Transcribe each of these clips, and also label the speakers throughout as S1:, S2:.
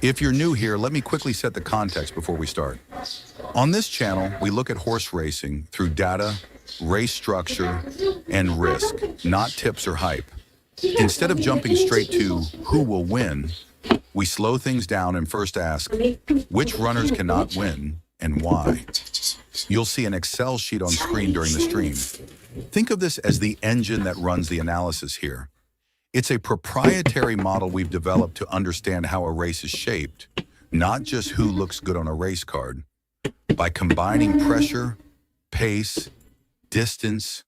S1: If you're new here, let me quickly set the context before we start. On this channel, we look at horse racing through data, race structure, and risk, not tips or hype. Instead of jumping straight to who will win, we slow things down and first ask, which runners cannot win and why? You'll see an Excel sheet on screen during the stream. Think of this as the engine that runs the analysis here. It's a proprietary model we've developed to understand how a race is shaped, not just who looks good on a race card. By combining pressure, pace, distance,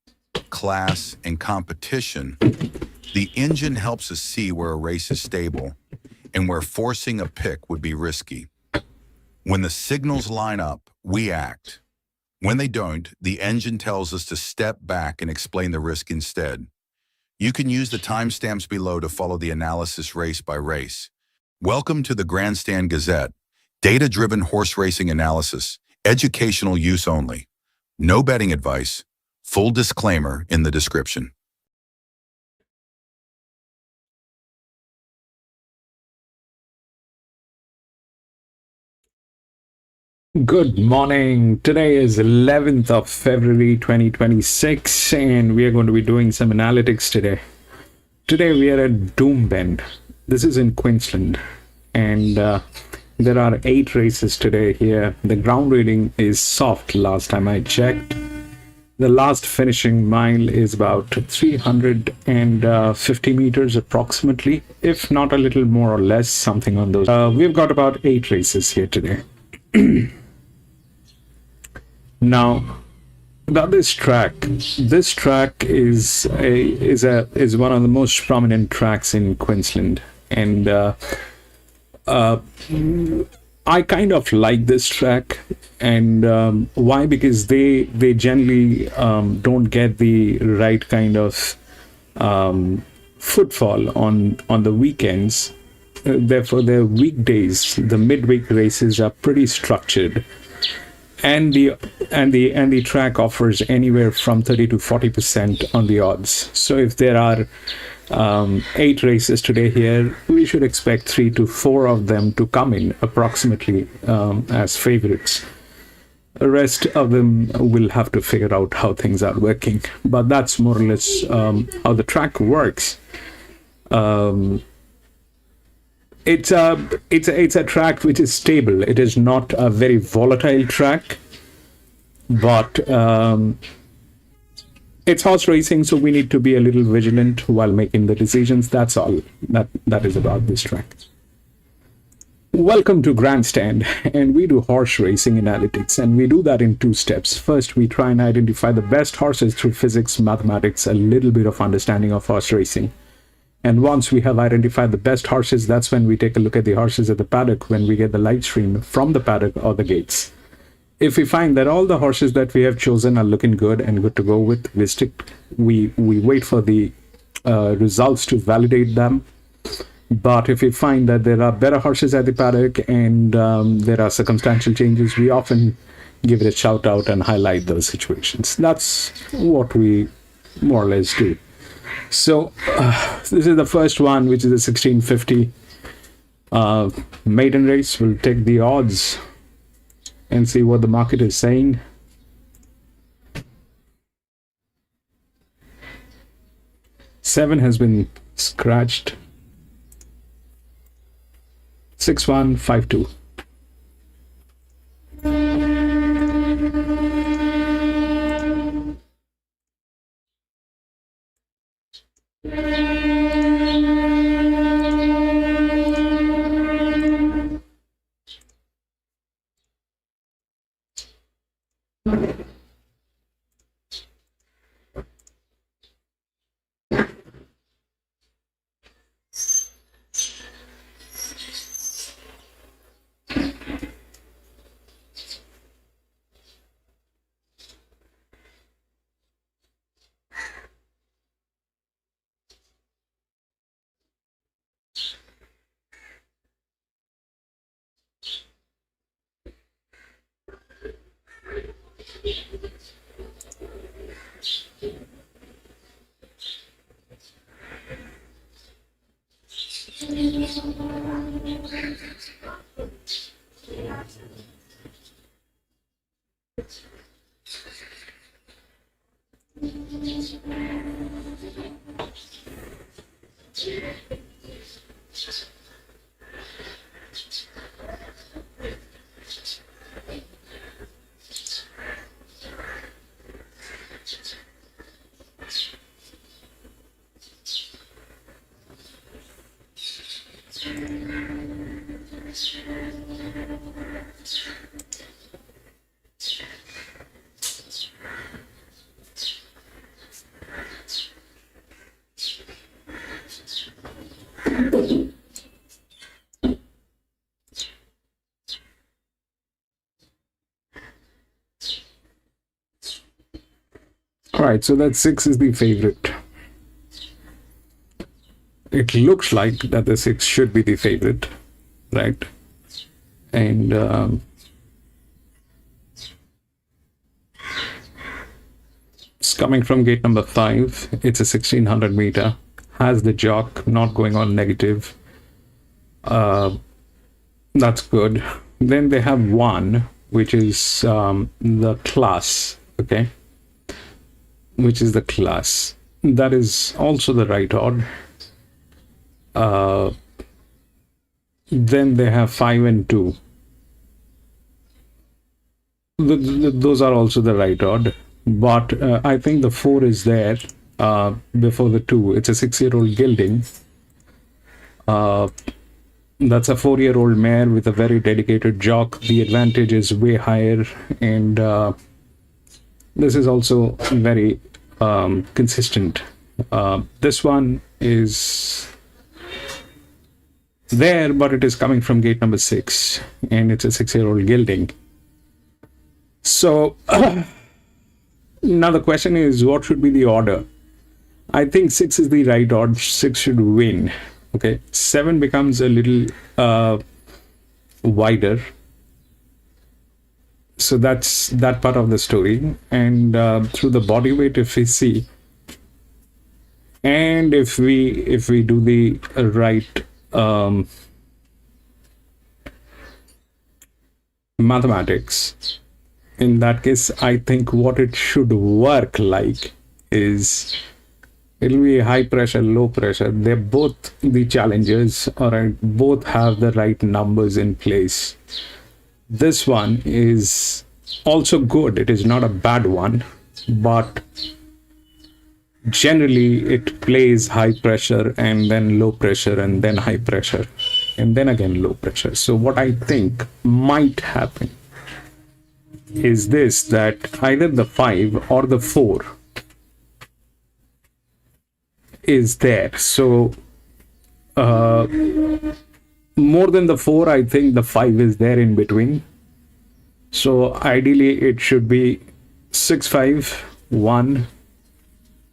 S1: class, and competition, the engine helps us see where a race is stable and where forcing a pick would be risky. When the signals line up, we act. When they don't, the engine tells us to step back and explain the risk instead. You can use the timestamps below to follow the analysis race by race. Welcome to the Grandstand Gazette, data-driven horse racing analysis, educational use only. No betting advice, full disclaimer in the description.
S2: Good morning. Today is 11th of February 2026 and we are going to be doing some analytics today. Today we are at Doomben. This is in Queensland and there are 8 races today here. The ground rating is soft last time I checked. The last finishing mile is about 350 meters approximately, if not a little more or less, something on those. We've got about 8 races here today. Now, about this track is one of the most prominent tracks in Queensland, and I kind of like this track. And why? Because they generally don't get the right kind of footfall on the weekends. Therefore, their weekdays, the midweek races, are pretty structured. And the track offers anywhere from 30 to 40% on the odds. So if there are 8 races today here, we should expect 3 to 4 of them to come in approximately as favorites. The rest of them will have to figure out how things are working. But that's more or less how the track works. It's a track which is stable. It is not a very volatile track, but it's horse racing, so we need to be a little vigilant while making the decisions. That's all that is about this track. Welcome to Grandstand, and we do horse racing analytics, and we do that in 2 steps. First, we try and identify the best horses through physics, mathematics, a little bit of understanding of horse racing. And once we have identified the best horses, that's when we take a look at the horses at the paddock when we get the live stream from the paddock or the gates. If we find that all the horses that we have chosen are looking good and good to go with, we wait for the results to validate them. But if we find that there are better horses at the paddock and there are circumstantial changes, we often give it a shout out and highlight those situations. That's what we more or less do. So this is the first one, which is a 1650 maiden race. We'll take the odds and see what the market is saying. Seven has been scratched. 6152. Alright, so that 6 is the favorite. It looks like that the 6 should be the favorite, right? And it's coming from gate number 5. It's a 1600 meter. Has the jock, not going on negative. That's good. Then they have 1, which is the class, okay? Which is the class. That is also the right odd. Then they have 5 and 2. Those are also the right odd. But I think the 4 is there before the 2. It's a 6-year-old gelding. That's a 4-year-old mare with a very dedicated jock. The advantage is way higher, and this is also very consistent. This one is there, but it is coming from gate number 6, and it's a 6-year-old gelding. So now the question is, what should be the order? I think 6 is the right odd. 6 should win. Okay, 7 becomes a little wider. So that's that part of the story. And through the body weight, if we see, and if we do the right mathematics, in that case, I think what it should work like is, it'll be high pressure, low pressure. They're both the challengers, or both have the right numbers in place. This one is also good. It is not a bad one, but generally it plays high pressure and then low pressure and then high pressure and then again low pressure. So what I think might happen is this, that either the 5 or the 4 is there. So more than the 4, I think the 5 is there in between. So ideally it should be 6, 5, 1,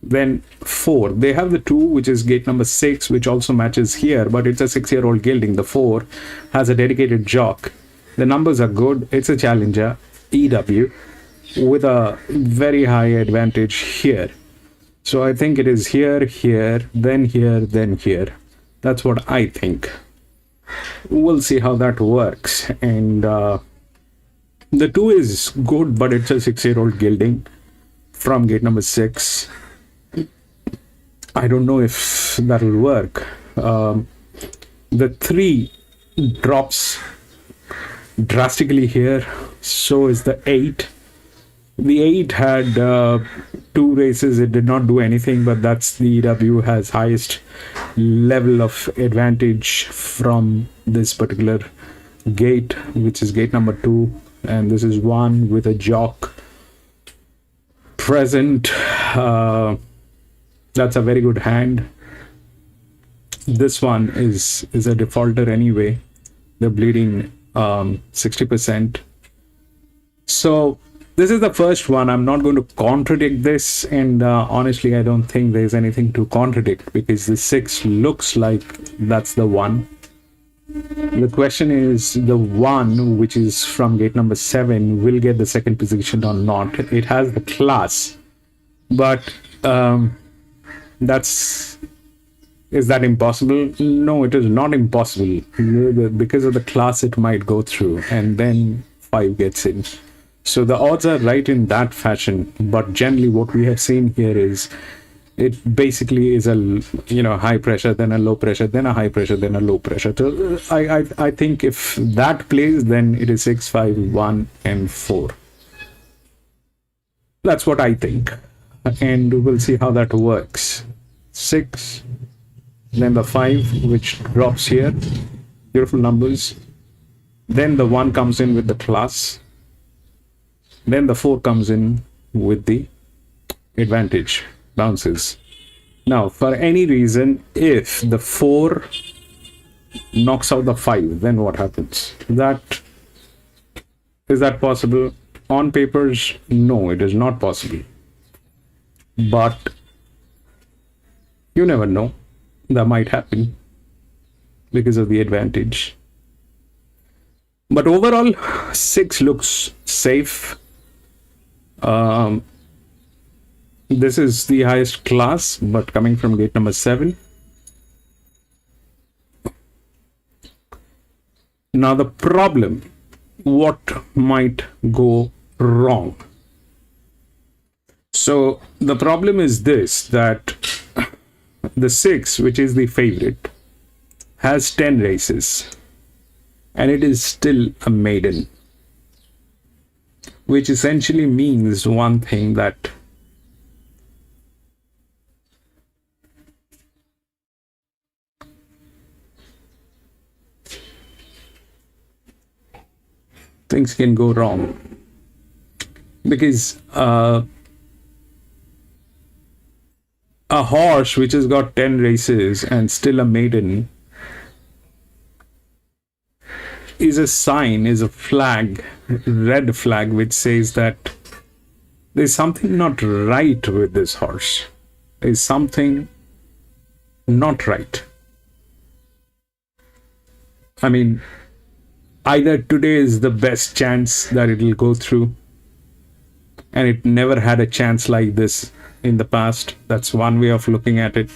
S2: then 4. They have the 2, which is gate number 6, which also matches here, but it's a 6-year-old gelding. The 4 has a dedicated jock. The numbers are good. It's a challenger, EW, with a very high advantage here. So I think it is here, here, then here, then here. That's what I think. We'll see how that works. And the 2 is good, but it's a 6-year-old gelding from gate number 6. I don't know if that will work. The 3 drops drastically here. So is the 8. The 8 had 2 races. It did not do anything, but that's the EW has highest level of advantage from this particular gate, which is gate number 2. And this is 1 with a jock present. That's a very good hand. This one is a defaulter anyway. They're bleeding 60%. So this is the first one. I'm not going to contradict this, and honestly I don't think there's anything to contradict, because the 6 looks like that's the one. The question is, the 1, which is from gate number 7, will get the second position or not. It has the class, but that's Is that impossible? No, it is not impossible. Because of the class it might go through, and then 5 gets in. So the odds are right in that fashion. But generally what we have seen here is it basically is a high pressure, then a low pressure, then a high pressure, then a low pressure. So I think if that plays, then it is 6, 5, 1, and 4. That's what I think, and we'll see how that works. 6, then the 5, which drops here, beautiful numbers. Then the 1 comes in with the class. Then the 4 comes in with the advantage, bounces. Now, for any reason, if the 4 knocks out the 5, then what happens? Is that possible? On papers, no, it is not possible. But you never know. That might happen because of the advantage. But overall, 6 looks safe. This is the highest class, but coming from gate number 7. Now the problem, what might go wrong? So the problem is this, that the 6, which is the favorite, has 10 races, and it is still a maiden, which essentially means one thing, that things can go wrong, because a horse which has got 10 races and still a maiden is a sign, is a flag, red flag, which says that there's something not right with this horse. There's something not right. I mean, either today is the best chance that it will go through, and it never had a chance like this in the past. That's one way of looking at it,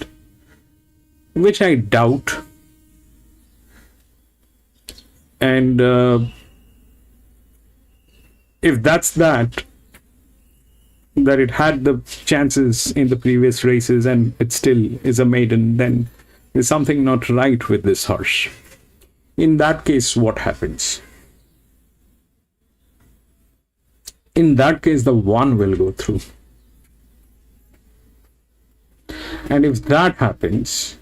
S2: which I doubt. And if that's that it had the chances in the previous races and it still is a maiden, then there's something not right with this horse. In that case, what happens? In that case, the 1 will go through. And if that happens,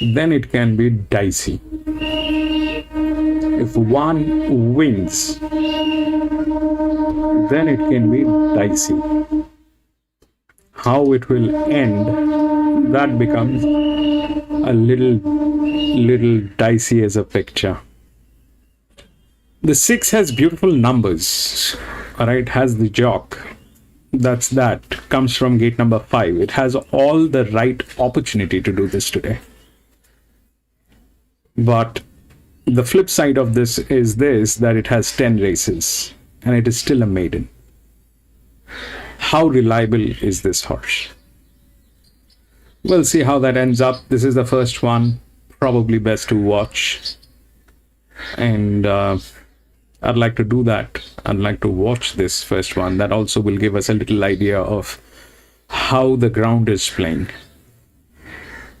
S2: then it can be dicey. If 1 wins, then it can be dicey. How it will end, that becomes a little dicey as a picture. The 6 has beautiful numbers, all right, has the jock. That comes from gate number 5. It has all the right opportunity to do this today. But the flip side of this is this, that it has 10 races and it is still a maiden. How reliable is this horse? We'll see how that ends up. This is the first one, probably best to watch. And I'd like to do that. I'd like to watch this first one. That also will give us a little idea of how the ground is playing.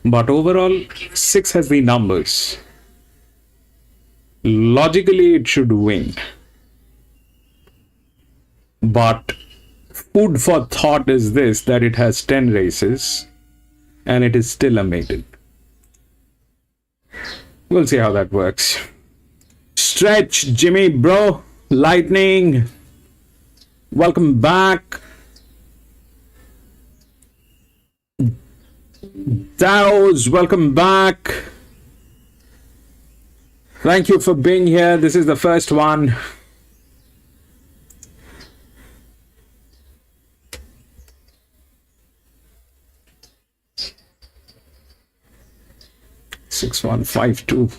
S2: But overall, 6 has the numbers. Logically, it should win. But food for thought is this, that it has 10 races and it is still a maiden. We'll see how that works. Stretch, Jimmy, bro. Lightning. Welcome back. Daos, welcome back. Thank you for being here. This is the first one. 6152.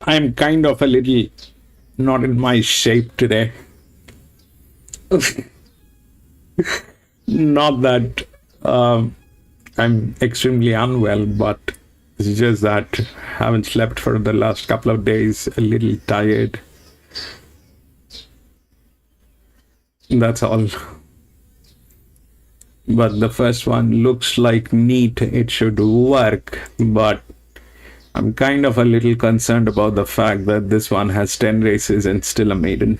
S2: I'm kind of a little not in my shape today. Not that I'm extremely unwell, but it's just that I haven't slept for the last couple of days, a little tired. That's all. But the first one looks like neat, it should work, but I'm kind of a little concerned about the fact that this one has 10 races and still a maiden.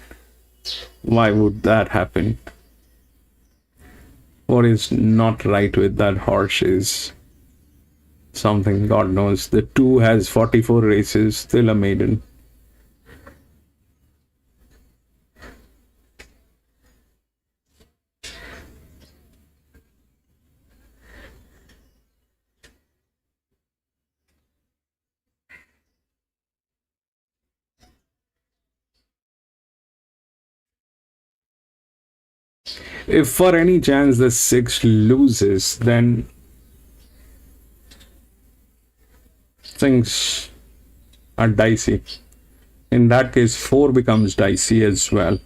S2: Why would that happen? What is not right with that horse is something God knows. The 2 has 44 races, still a maiden. If for any chance the 6 loses, then things are dicey. In that case, 4 becomes dicey as well.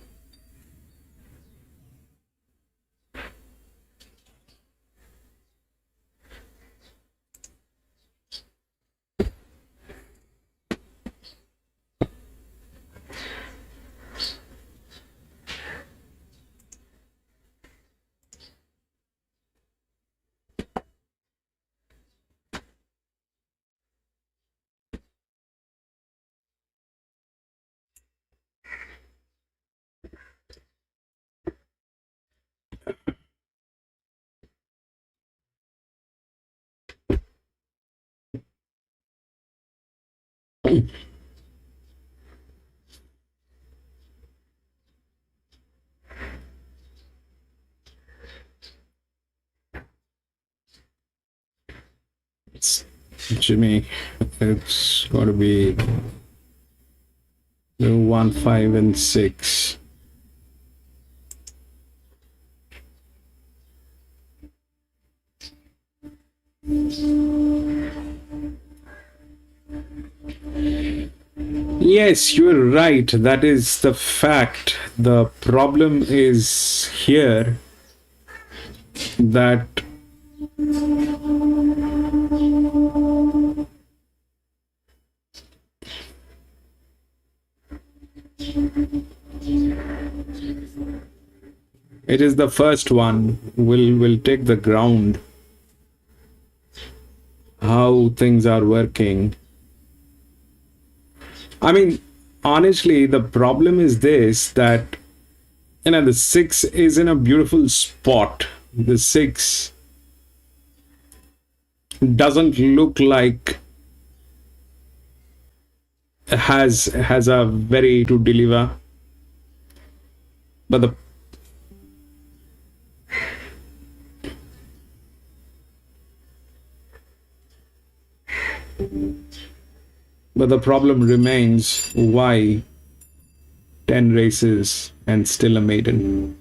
S2: Jimmy, it's got to be 1, 5, and 6. Yes, you're right. That is the fact. The problem is here that it is the first one will take the ground how things are working. I mean, honestly, the problem is this, that the 6 is in a beautiful spot. The 6 doesn't look like has a very to deliver, but the problem remains, why 10 races and still a maiden?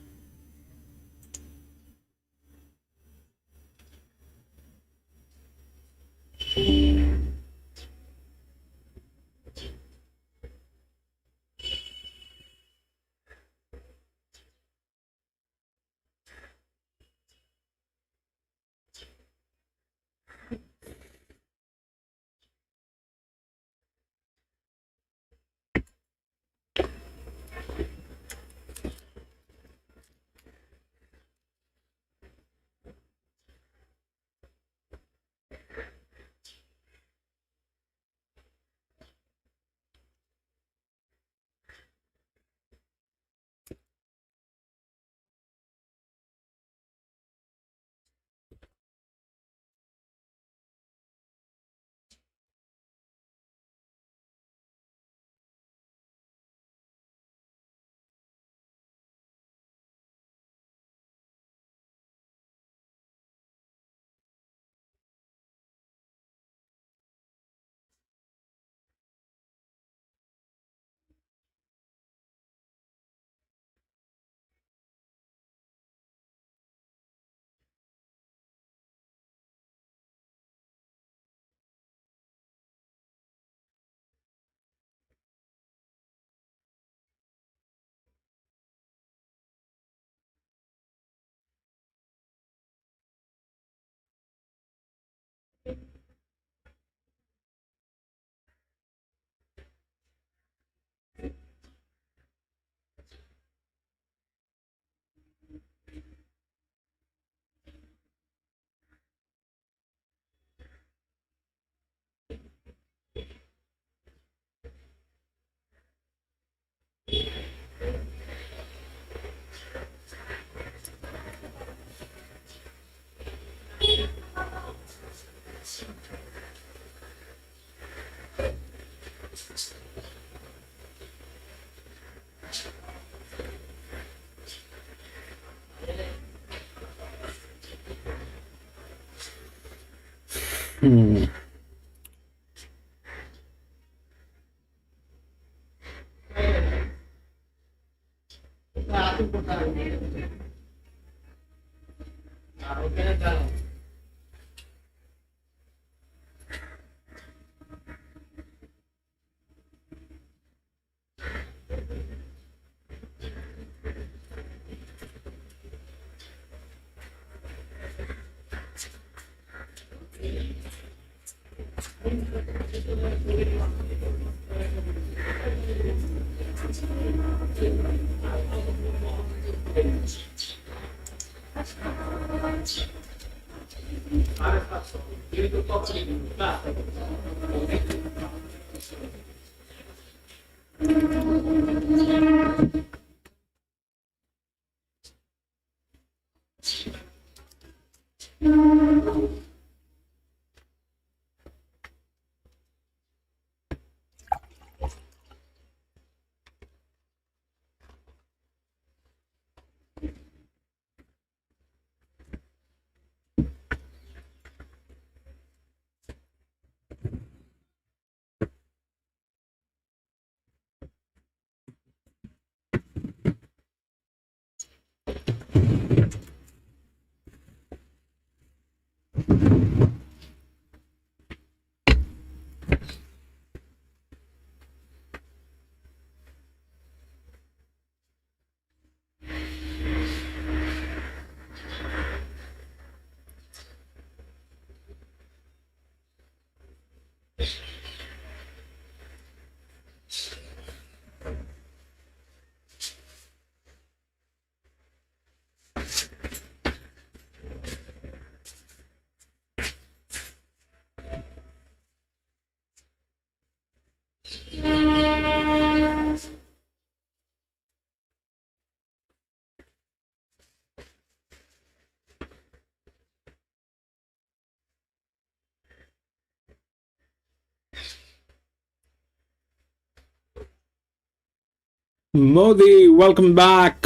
S2: Modi, welcome back.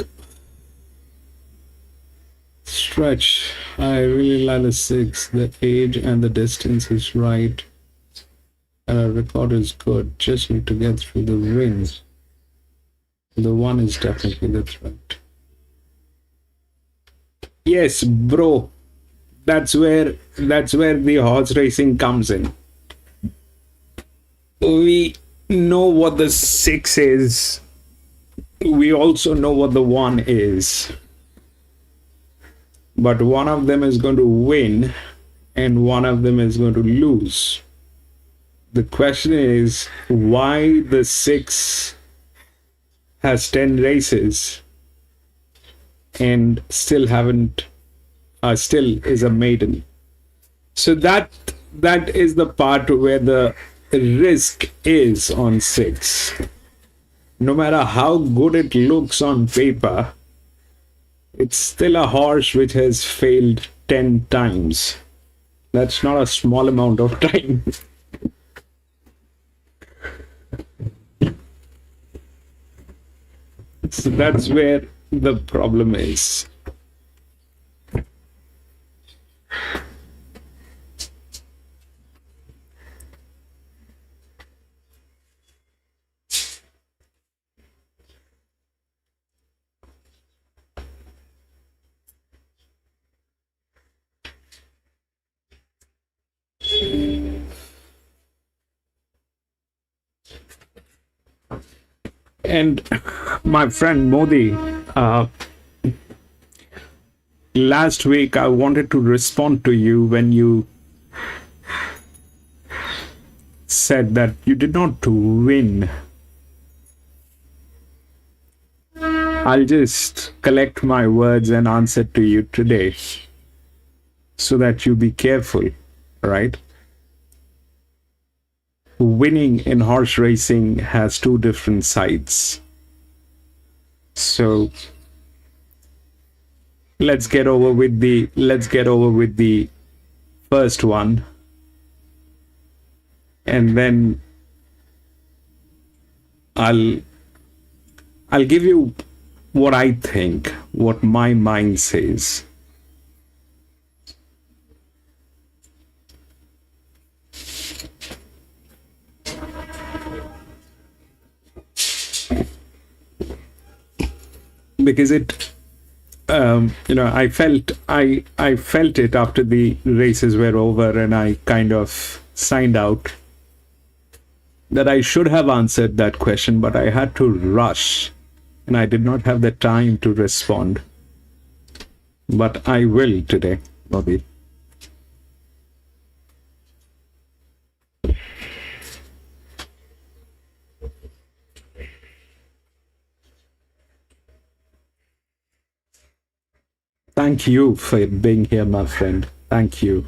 S2: Stretch. I really like the 6. The age and the distance is right. Record is good. Just need to get through the rings. The 1 is definitely the threat. Yes, bro. That's where the horse racing comes in. We know what the 6 is. We also know what the 1 is. But one of them is going to win and one of them is going to lose. The question is why the 6 has 10 races and still is a maiden. So that is the part where the risk is on 6. No matter how good it looks on paper, it's still a horse which has failed 10 times. That's not a small amount of time. So that's where the problem is. And my friend Modi, last week I wanted to respond to you when you said that you did not win. I'll just collect my words and answer to you today so that you be careful, right? Winning in horse racing has two different sides. So let's get over with the first one, and then I'll give you what I think, what my mind says. Because it, I felt it after the races were over, and I kind of signed out that I should have answered that question, but I had to rush and I did not have the time to respond. But I will today, Bobby. Thank you for being here, my friend. Thank you.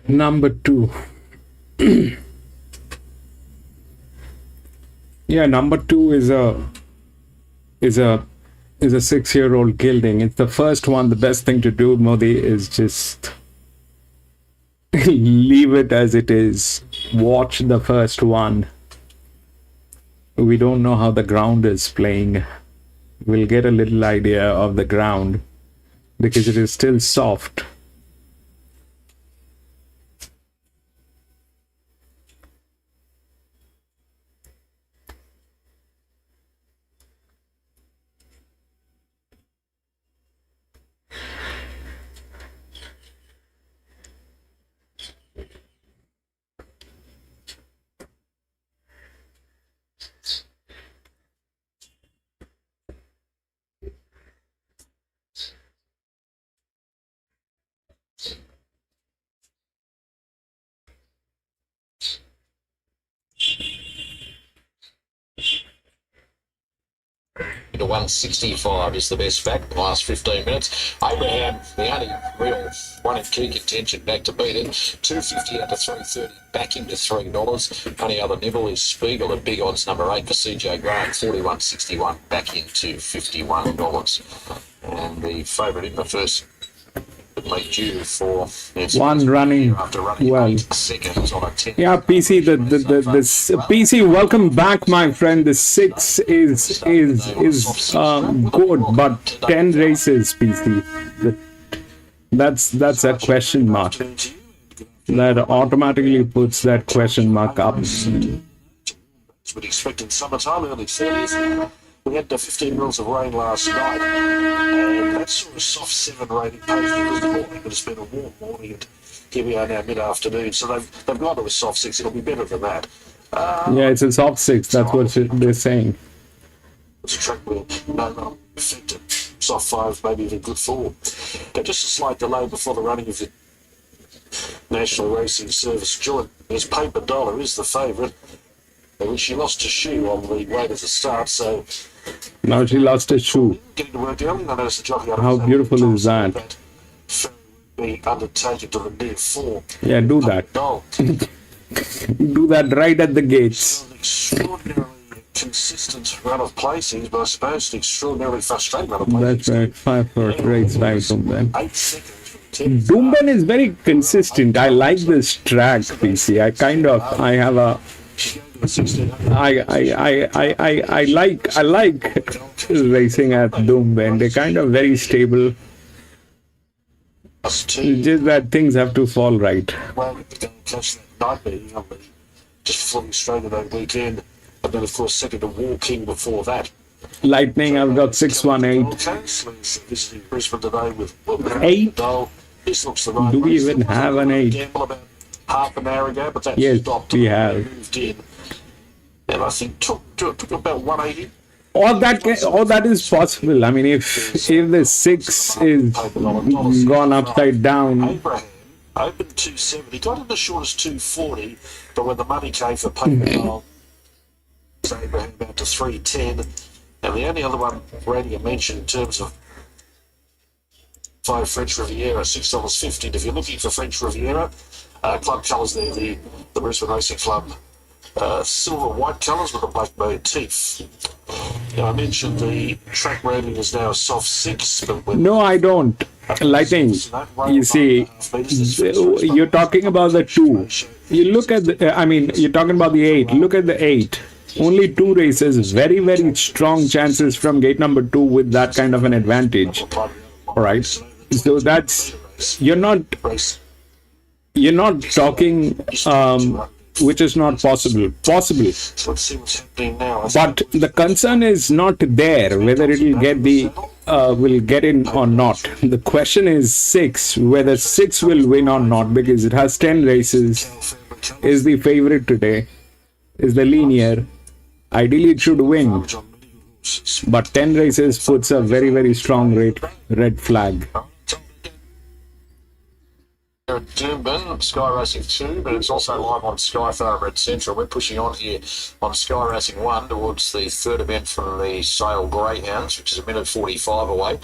S2: Number 2. Yeah, number 2 is a 6-year-old gilding. It's the first one. The best thing to do, Modi, is just leave it as it is. Watch the first one. We don't know how the ground is playing. We'll get a little idea of the ground because it is still soft.
S3: To 165 is the best back the last 15 minutes. Abraham, the only real one in key contention, back to beat it. 250 out to 330, back into $3. Only other nibble is Spiegel at big odds number 8 for CJ Graham, 41.61, back into $51. And the favourite in the first due for
S2: one running
S3: after running
S2: well.
S3: 8 seconds on a 10.
S2: Yeah, PC, the PC, welcome back, my friend. The 6 is good, but 10 races, PC. That's a question mark. That automatically puts that question mark up.
S3: We'd expect in summertime, early 30s. We had the 15 mils of rain last night, and that sort of soft 7 rating posted this morning, but it's been a warm morning, and here we are now mid-afternoon, so they've gone to a soft 6. It'll be better than that.
S2: Yeah, it's a soft 6. That's what they're saying.
S3: It's a track where no affected. Soft 5, maybe even good 4. But just a slight delay before the running of the National Racing Service joint. His Paper Dollar is the favourite. And she lost her shoe on the way to the start, so
S2: now she lost her shoe.
S3: getting to work early. I noticed the jockey.
S2: How beautiful is that?
S3: Be undertaken to the near 4.
S2: Yeah, do that. Do that right at the gates.
S3: Extraordinarily consistent run of placings, but I suppose an extraordinarily frustrating run of placings.
S2: That's right. 5 for race 5 Doomben.
S3: 8 seconds from 10.
S2: Doomben is very consistent. I like this track, PC. I have a I like racing at Doomben. They're kind of very stable. It's just that things have to fall right.
S3: Well, we're going to catch that night meeting on the just flying straight at that weekend. And then, of course, second to Walking before that.
S2: Lightning, I've got 618.
S3: Visiting Brisbane today with
S2: 8?
S3: This looks the right
S2: Do we
S3: race.
S2: even have an 8?
S3: Gamble about half an hour ago, but that
S2: Yes,
S3: stopped.
S2: we have.
S3: Moved in. And I think took about 180.
S2: All that is possible. I mean, if the 6 is gone upside down,
S3: Abraham opened 270, got in as short as 240, but when the money came for paper, Abraham about to 310. And the only other one ready to mention in terms of 5 French Riviera, $6.50. And if you're looking for French Riviera, club colours there, the Brisbane Racing Club. Silver white colours with a black motif. Now, I mentioned the track rating is now a soft 6, but
S2: no, I don't. Lightning, you see, you're talking about the 2. You look at you're talking about the 8. Look at the 8. Only 2 races, very, very strong chances from gate number 2 with that kind of an advantage. All right. So that's, you're not talking, which is not possible. But the concern is not there, whether it will get in or not. The question is 6, whether 6 will win or not, because it has 10 races, is the favorite today, is the linear. Ideally, it should win, but 10 races puts a very, very strong red flag.
S3: At Doomben, Sky Racing 2, but it's also live on Sky Thoroughbred Central. We're pushing on here on Sky Racing 1 towards the third event from the Sale Greyhounds, which is a minute 45 away.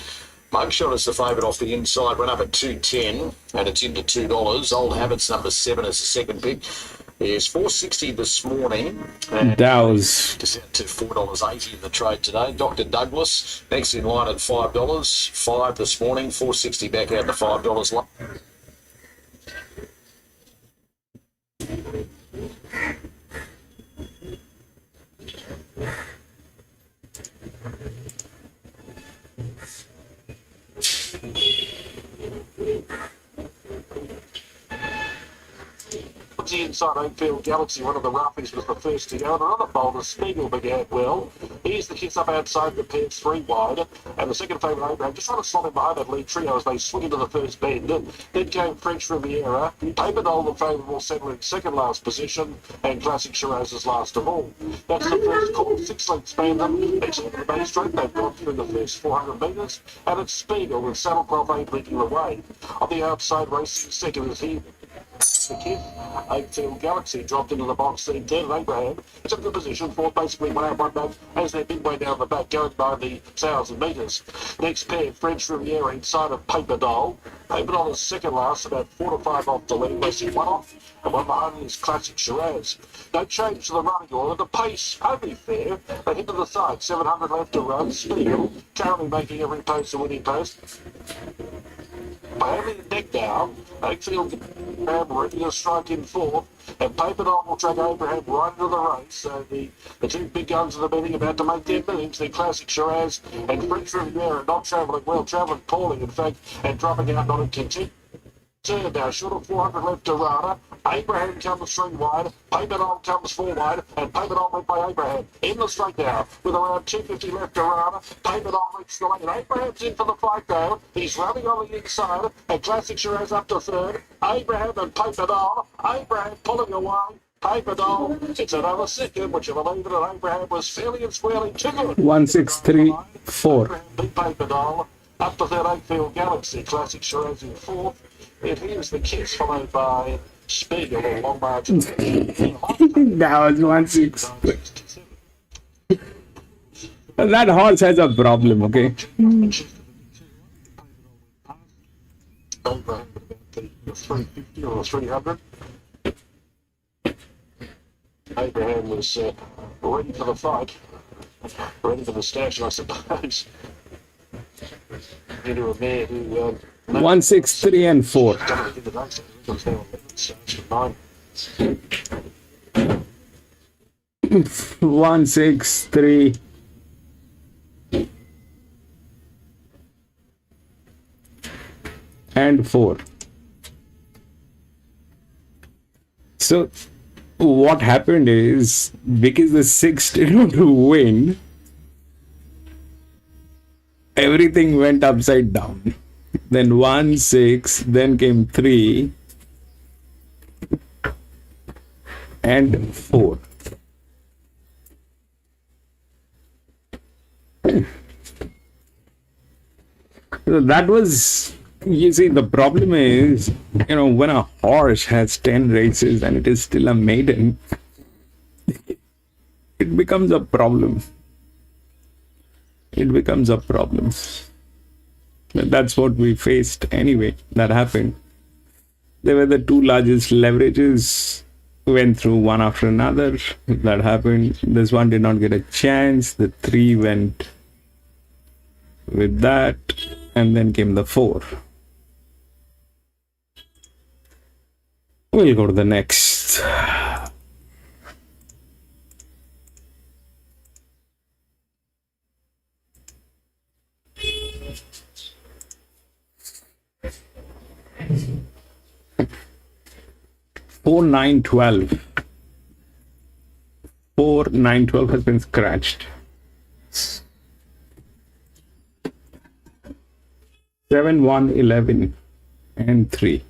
S3: Mugshot is the favourite off the inside, went up at 210, and it's into $2. Old Habits number 7 is the second pick. Is $4.60 this morning, and
S2: Dows
S3: just out to $4.80 in the trade today. Dr. Douglas next in line at $5, 5 this morning, $4.60 back out to $5. The inside Oakfield Galaxy, one of the roughies, was the first to go, and another bowler, Spiegel, began well. Here's the kiss up outside the pairs 3 wide, and the second favourite Abraham just trying to slot in behind that lead trio as they swing into the first bend. Then came French Riviera, Paperdole the favourable centre in second last position, and Classic Shiraz is last of all. That's the first call, 6 lengths banded. Next to the main straight, they've gone through the first 400 metres, and it's Spiegel with Saddlecloth 8 leading the way. On the outside, racing second is here. The kid, Oakfield Galaxy dropped into the box seat 10, and Abraham is in a good position for basically 1 out 1 back as they're midway down the back, going by the 1,000 metres. Next pair, French Riviera inside of Paperdole. Paperdole is second last, about 4 to 5 off the lead, racing 1 off, and 1 behind is Classic Shiraz. No change to the running order. The pace only fair. They hit to the side, 700 left to run. Spiegel currently making every post a winning post. By having the deck down, Oakfield ready to strike in fourth, and Paperdole will track Abraham right into the race. So the 2 big guns of the meeting about to make their innings, the Classic Shiraz and French Riviera, not travelling well, travelling poorly in fact, and dropping out not in contention. Turn now, short of 400 left to Rana. Abraham comes 3 wide, Paperdole comes 4 wide, and Paperdole led by Abraham. In the straight now, with around 250 left to Rana. Paperdole leads the lane. Abraham's in for the fight though. He's running on the inside, and Classic Shiraz up to third. Abraham and Paperdole. Abraham pulling away. Paperdole, it's another second, would you believe it? And Abraham was fairly and squarely too good.
S2: 1, 6, 3, 4.
S3: Abraham beat Paperdole. Up to third, Oakfield Galaxy. Classic Shiraz in fourth. And here's the kiss, followed by Spiegel, a long margin.
S2: That was 1, 6. That horse has a problem, okay?
S3: Abraham about the 350 or 300. Abraham was ready for the fight, ready for the stash, I suppose. Into a mare who
S2: 1, 6, 3, and 4.
S3: Comes down 9.
S2: 1, 6, 3. And 4. So what happened is, because the 6 did not win, everything went upside down. Then 1, 6, then came 3 and 4. So that was, you see, the problem is, when a horse has 10 races and it is still a maiden, it becomes a problem. It becomes a problem. But that's what we faced anyway. That happened. They were the two largest leverages, went through one after another. That happened. This one did not get a chance. The 3 went with that, and then came the 4. We'll go to the next. Four, 9, 12. 4, 9, 12 has been scratched. 7, 1, 11, and 3.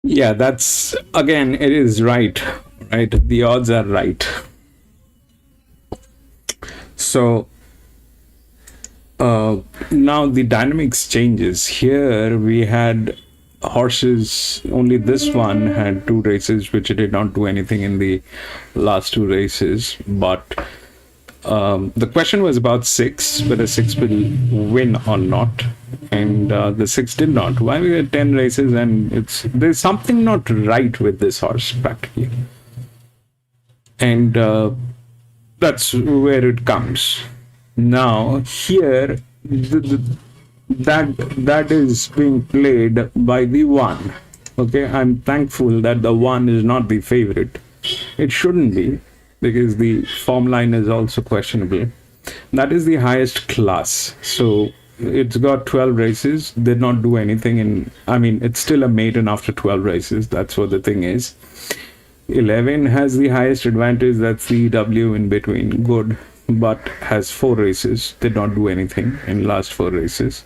S2: Yeah, that's, again, it is right? The odds are right. So now the dynamics changes. Here we had horses, only this one had 2 races, which did not do anything in the last 2 races, but The question was about 6, whether 6 will win or not, and the 6 did not. Why? We had 10 races, and there's something not right with this horse practically, and that's where it comes. Now here, that is being played by the 1. Okay, I'm thankful that the 1 is not the favorite. It shouldn't be, because the form line is also questionable. That is the highest class. So it's got 12 races, did not do anything it's still a maiden after 12 races. That's what the thing is. 11 has the highest advantage, that's the W in between, good, but has 4 races, did not do anything in last 4 races.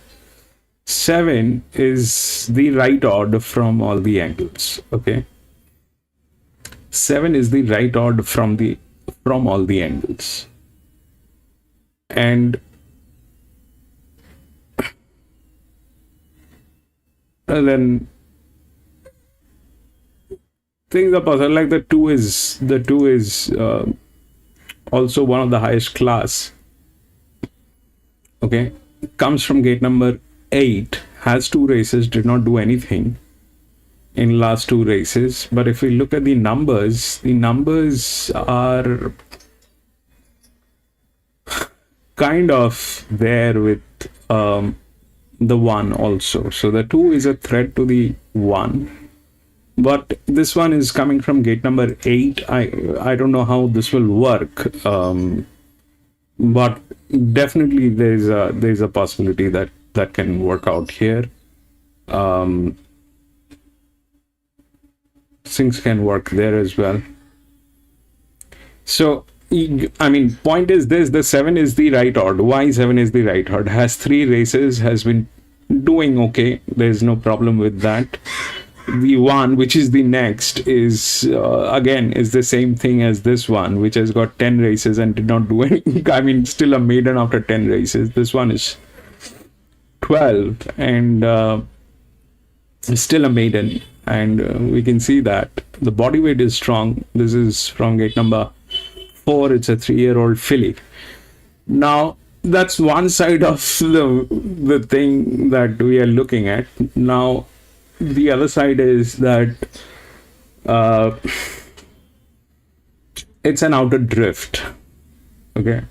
S2: 7 is the right odd from all the angles. Okay, 7 is the right odd from all the angles, and then things are possible. Like the 2 is also one of the highest class. Okay, comes from gate number 8, has 2 races, did not do anything in last 2 races. But if we look at the numbers are kind of there with the 1 also. So the 2 is a threat to the 1, but this one is coming from gate number 8. I don't know how this will work, but definitely there's a possibility that can work out here. Things can work there as well. So point is this: the 7 is the right odd. Why 7 is the right odd? Has 3 races, has been doing okay. There's no problem with that. The 1, which is the next, is again is the same thing as this one, which has got 10 races and did not do anything. Still a maiden after 10 races. This one is 12 and still a maiden, and we can see that the body weight is strong. This is from gate number 4. It's a 3-year-old filly. Now that's one side of the thing that we are looking at. Now the other side is that it's an outer drift. Okay,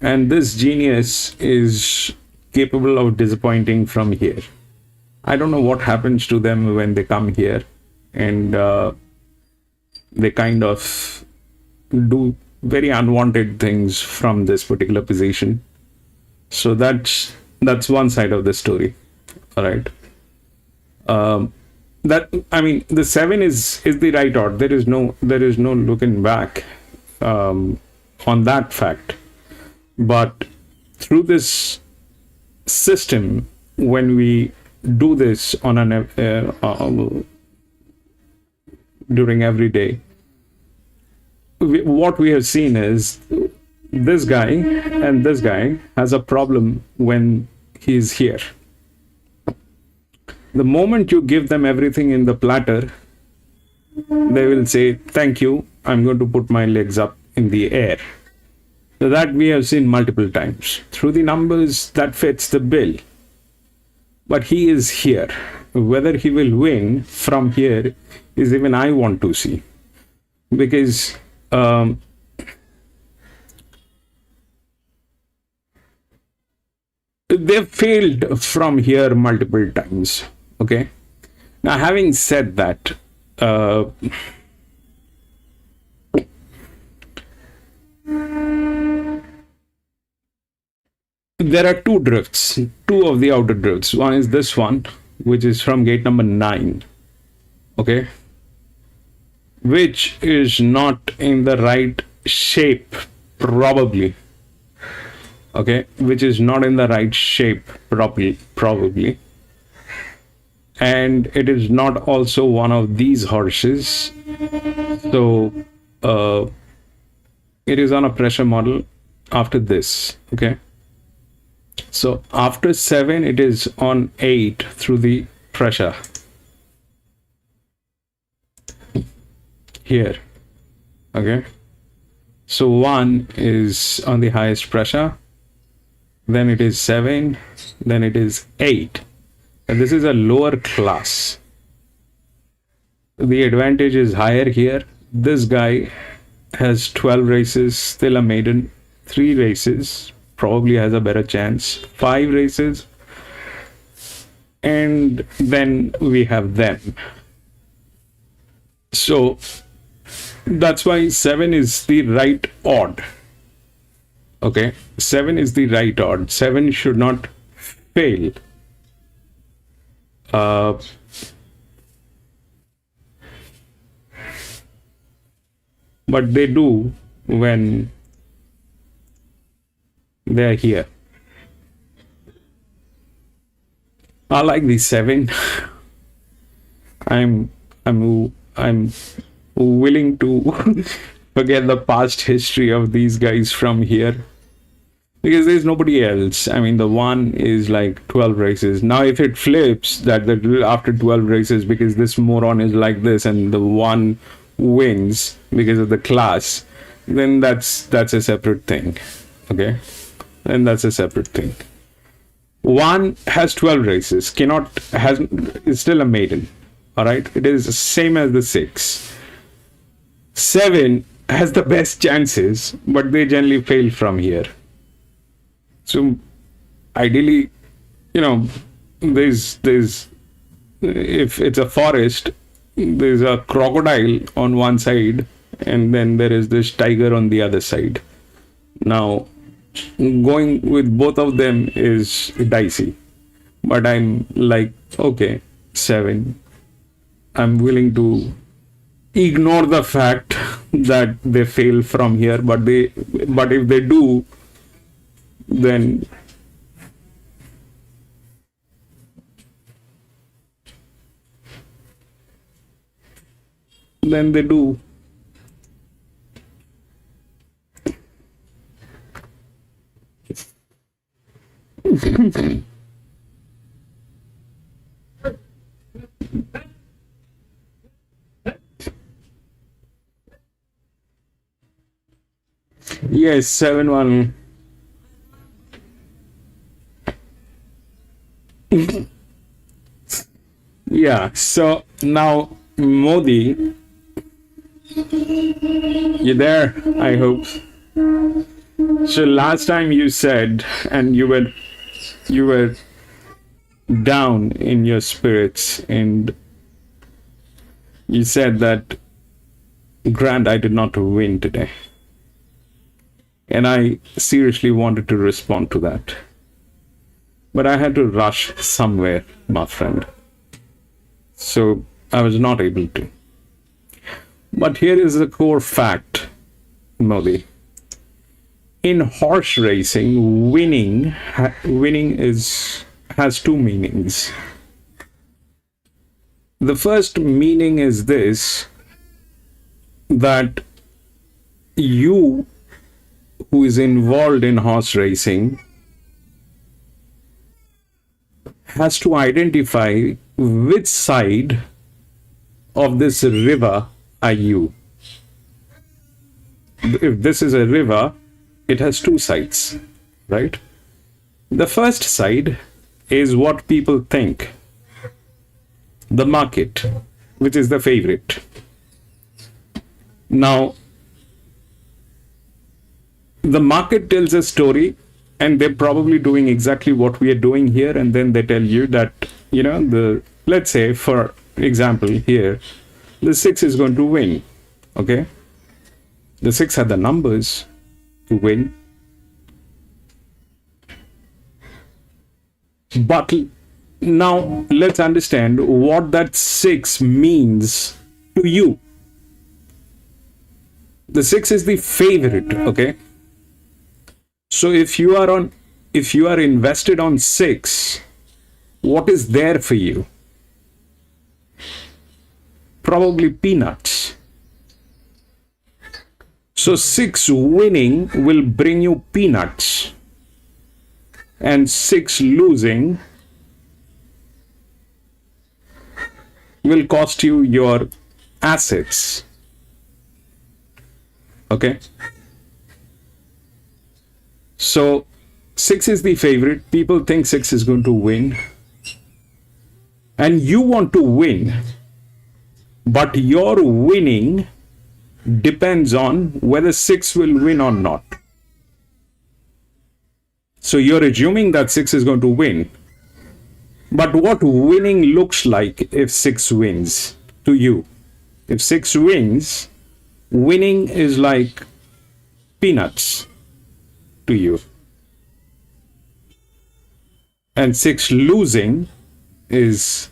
S2: and this genius is capable of disappointing from here. I don't know what happens to them when they come here, and they kind of do very unwanted things from this particular position. So that's one side of the story. All right. The 7 is the right odd. There is no looking back on that fact. But through this system, when we do this on during every day, what we have seen is this guy and this guy has a problem when he's here. The moment you give them everything in the platter, they will say, thank you, I'm going to put my legs up in the air. So that we have seen multiple times. Through the numbers, that fits the bill. But he is here. Whether he will win from here is even I want to see. Because they've failed from here multiple times. Okay. Now, having said that, there are 2 drifts, 2 of the outer drifts. One is this one, which is from gate number 9. Okay. Which is not in the right shape, probably. Okay. Which is not in the right shape, probably. And it is not also one of these horses. So it is on a pressure model after this. Okay. So after 7, it is on 8 through the pressure. Here. Okay. So 1 is on the highest pressure, then it is 7, then it is 8. And this is a lower class. The advantage is higher here. This guy has 12 races, still a maiden. 3 races, probably has a better chance. 5 races, and then we have them. So that's why 7 is the right odd. Okay, 7 is the right odd. 7 should not fail. But they do when they're here. I like the 7. I'm willing to forget the past history of these guys from here, because there's nobody else. I mean, the 1 is like 12 races. Now if it flips that after 12 races, because this moron is like this and the 1 wins because of the class, then that's a separate thing. Okay, then that's a separate thing. 1 has 12 races, is still a maiden. All right, it is the same as the 6. 7 has the best chances, but they generally fail from here. So ideally, there's if it's a forest, there's a crocodile on one side, and then there is this tiger on the other side. Now, going with both of them is dicey, but I'm like, okay, 7. I'm willing to ignore the fact that they fail from here, but if they do, then they do. Yes, 7-1. Yeah, so now Modi, you there? I hope. So last time you said, and you were down in your spirits, and you said that, Grant, I did not win today. And I seriously wanted to respond to that. But I had to rush somewhere, my friend. So I was not able to. But here is the core fact, Modi. In horse racing, winning has 2 meanings. The first meaning is this, that you who is involved in horse racing has to identify which side of this river are you. If this is a river, it has 2 sides, right? The first side is what people think, the market, which is the favorite. Now, the market tells a story, and they're probably doing exactly what we are doing here, and then they tell you that, let's say, for example, here, the 6 is going to win, okay? The 6 had the numbers to win. But now let's understand what that 6 means to you. The 6 is the favorite, okay? So if you are invested on 6, what is there for you? Probably peanuts. So 6 winning will bring you peanuts, and 6 losing will cost you your assets. Okay? So 6 is the favorite. People think 6 is going to win. And you want to win. But your winning depends on whether 6 will win or not. So you're assuming that 6 is going to win. But what winning looks like if 6 wins to you? If 6 wins, winning is like peanuts to you. And 6 losing is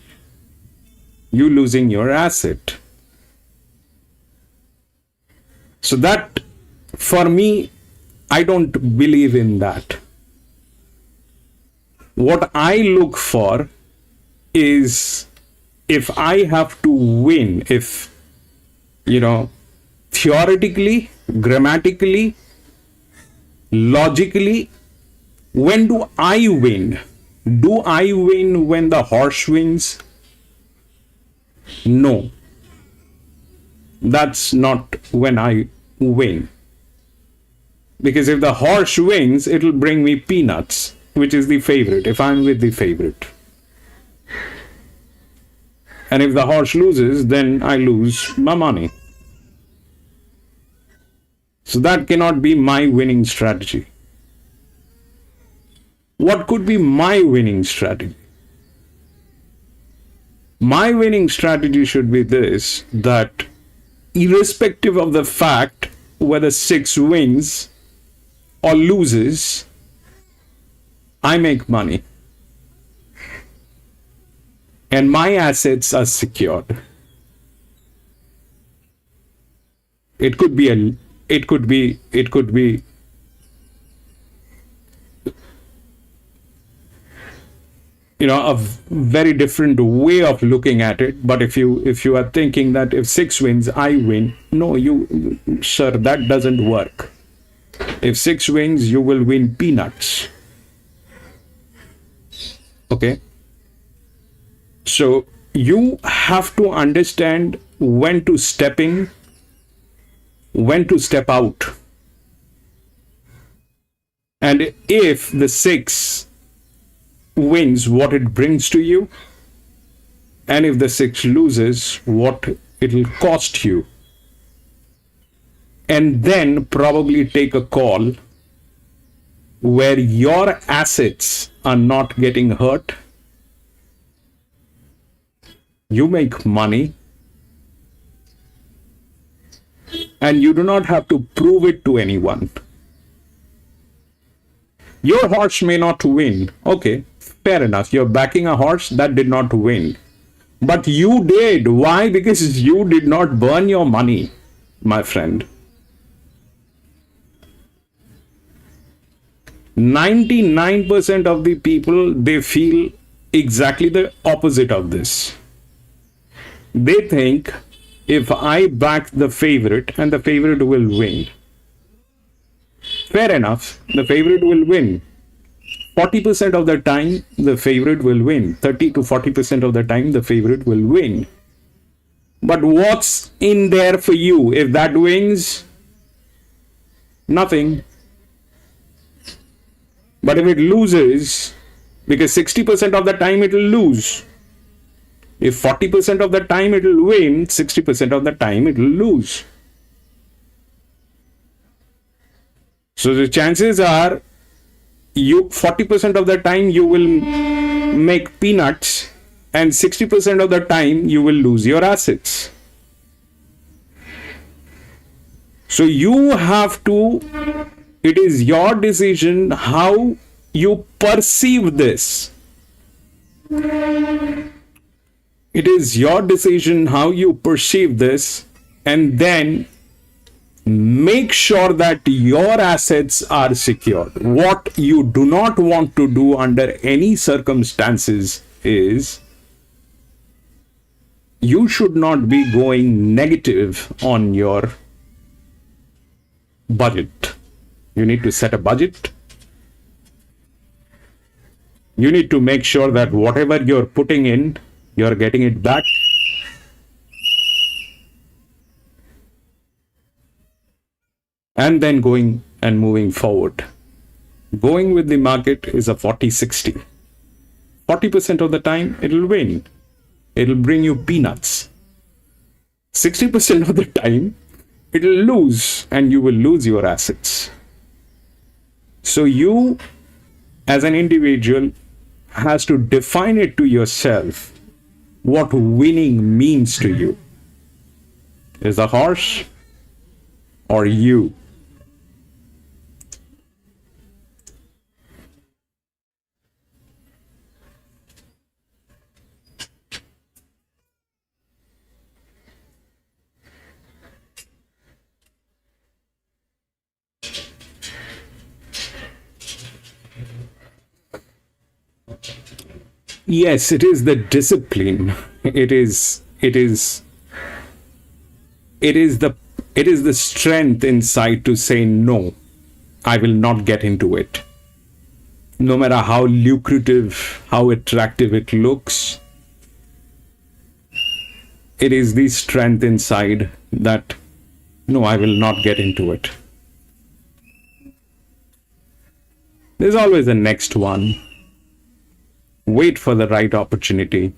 S2: you losing your asset. So that, for me, I don't believe in that. What I look for is, if I have to win, if, theoretically, grammatically, logically, when do I win? Do I win when the horse wins? No. That's not when I win. Because if the horse wins, it'll bring me peanuts, which is the favorite, if I'm with the favorite. And if the horse loses, then I lose my money. So that cannot be my winning strategy. What could be my winning strategy? My winning strategy should be this, that irrespective of the fact whether 6 wins or loses, I make money. And my assets are secured. It could be a very different way of looking at it. But if you are thinking that if 6 wins, I win, no, sir, that doesn't work. If 6 wins, you will win peanuts. Okay? So you have to understand when to step in, when to step out. And if the 6 wins, what it brings to you, and if the 6 loses, what it will cost you. And then probably take a call where your assets are not getting hurt. You make money, and you do not have to prove it to anyone. Your horse may not win. Okay, fair enough. You're backing a horse that did not win. But you did. Why? Because you did not burn your money, my friend. 99% of the people, they feel exactly the opposite of this. They think, if I back the favorite, and the favorite will win. Fair enough, the favorite will win. 40% of the time, the favorite will win. 30 to 40% of the time, the favorite will win. But what's in there for you? If that wins, nothing. But if it loses, because 60% of the time it will lose. If 40% of the time it will win, 60% of the time it will lose. So the chances are, 40% of the time you will make peanuts, and 60% of the time you will lose your assets. So you have to, it is your decision how you perceive this. It is your decision how you perceive this, and then make sure that your assets are secured. What you do not want to do under any circumstances is, you should not be going negative on your budget. You need to set a budget. You need to make sure that whatever you're putting in, you're getting it back. And then going and moving forward. Going with the market is a 40-60. 40% of the time, it'll win. It'll bring you peanuts. 60% of the time, it'll lose, and you will lose your assets. So you, as an individual, has to define it to yourself what winning means to you. Is the horse or you? Yes, it is the discipline. It is the strength inside to say no. I will not get into it. No matter how lucrative, how attractive it looks, it is the strength inside that no, I will not get into it. There's always a next one. Wait for the right opportunity.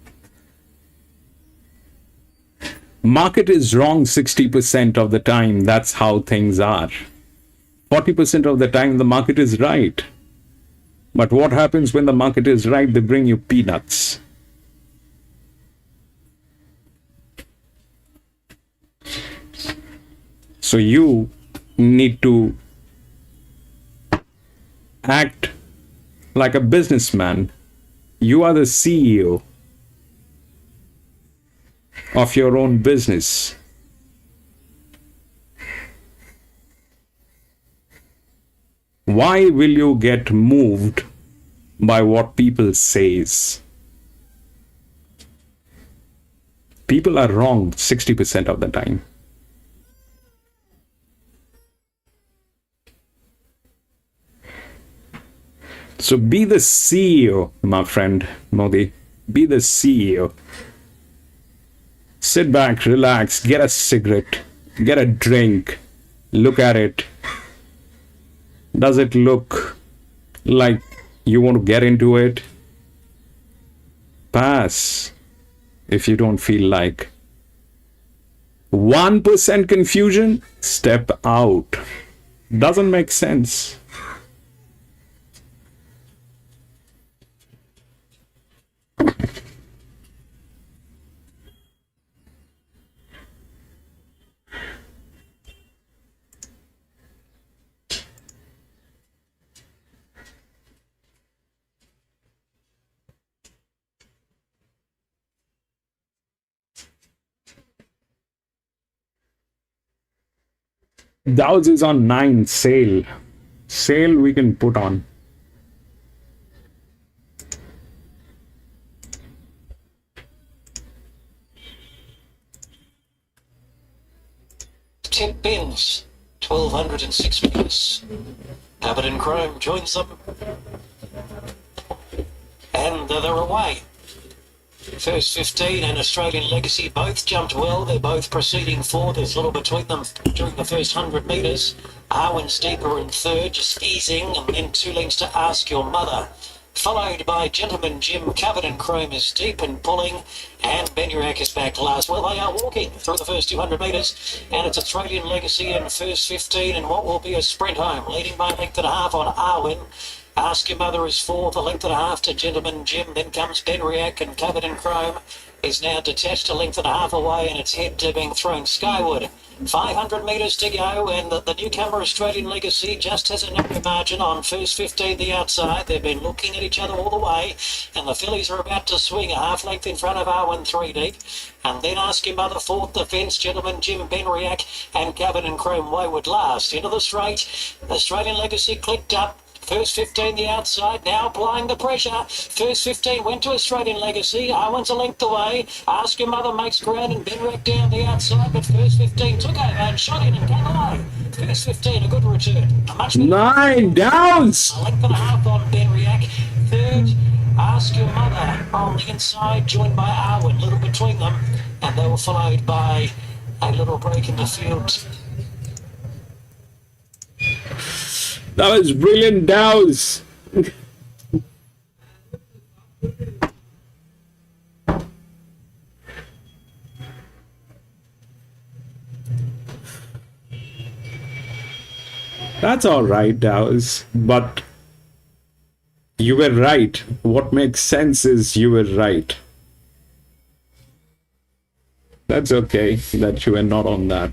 S2: Market is wrong 60% of the time. That's how things are. 40% of the time, the market is right. But what happens when the market is right? They bring you peanuts. So you need to act like a businessman. You are the CEO of your own business. Why will you get moved by what people says? People are wrong 60% of the time. So be the CEO, my friend Modi. Be the CEO. Sit back, relax, get a cigarette, get a drink, look at it. Does it look like you want to get into it? Pass if you don't feel like. 1% confusion, step out. Doesn't make sense. Dow's is on 9 sale. Sale we can put on.
S3: Tip bins, 1206 meters. Abbott and Chrome joins them. And they're away. First 15 and Australian Legacy both jumped well. They're both proceeding forward. There's little between them during the first 100 metres. Arwen's deeper in third, just easing, and then 2 lengths to Ask Your Mother. Followed by Gentleman Jim. Covered in Chrome is deep and pulling, and Benurak is back last. Well, they are walking through the first 200 metres, and it's Australian Legacy in first 15 and what will be a sprint home, leading by a length and a half on Arwen. Ask Your Mother is fourth, a length and a half to Gentleman Jim. Then comes Benurak, and Covered in Chrome is now detached a length and a half away, and its head being thrown skyward. 500 metres to go, and the newcomer Australian Legacy just has a narrow margin on first 15 the outside. They've been looking at each other all the way, and the fillies are about to swing a half length in front of Arwen 3 deep. And then Ask Your Mother fourth, the fence, Gentleman Jim, Benurak, and Covered in Chrome wayward last. Into the straight, Australian Legacy clicked up. First 15 the outside, now applying the pressure. First 15 went to Australian Legacy. Arwen's a length away. Ask Your Mother makes ground, and Benurak down the outside, but first 15 took over and shot in and came away. First 15, a good return. A much
S2: 9 downs.
S3: a length and a half on Benurak. Third, Ask Your Mother on the inside, joined by Arwen, little between them, and they were followed by a little break in the field.
S2: That was brilliant, Dows. That's all right, Dows. But you were right. What makes sense is you were right. That's okay that you were not on that.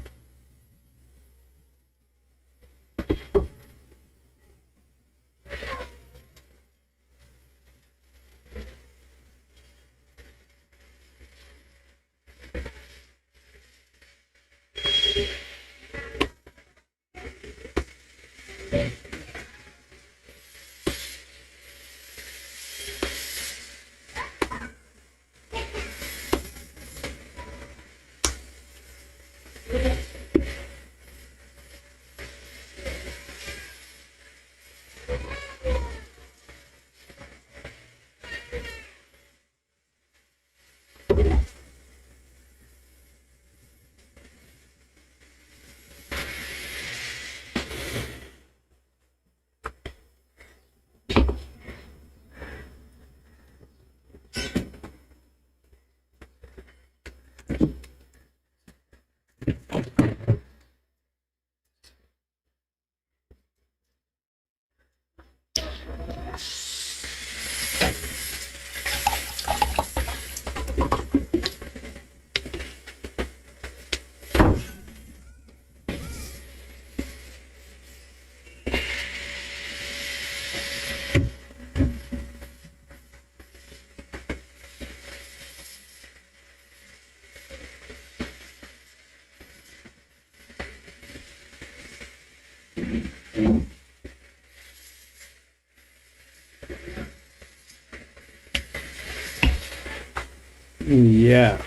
S2: Yeah.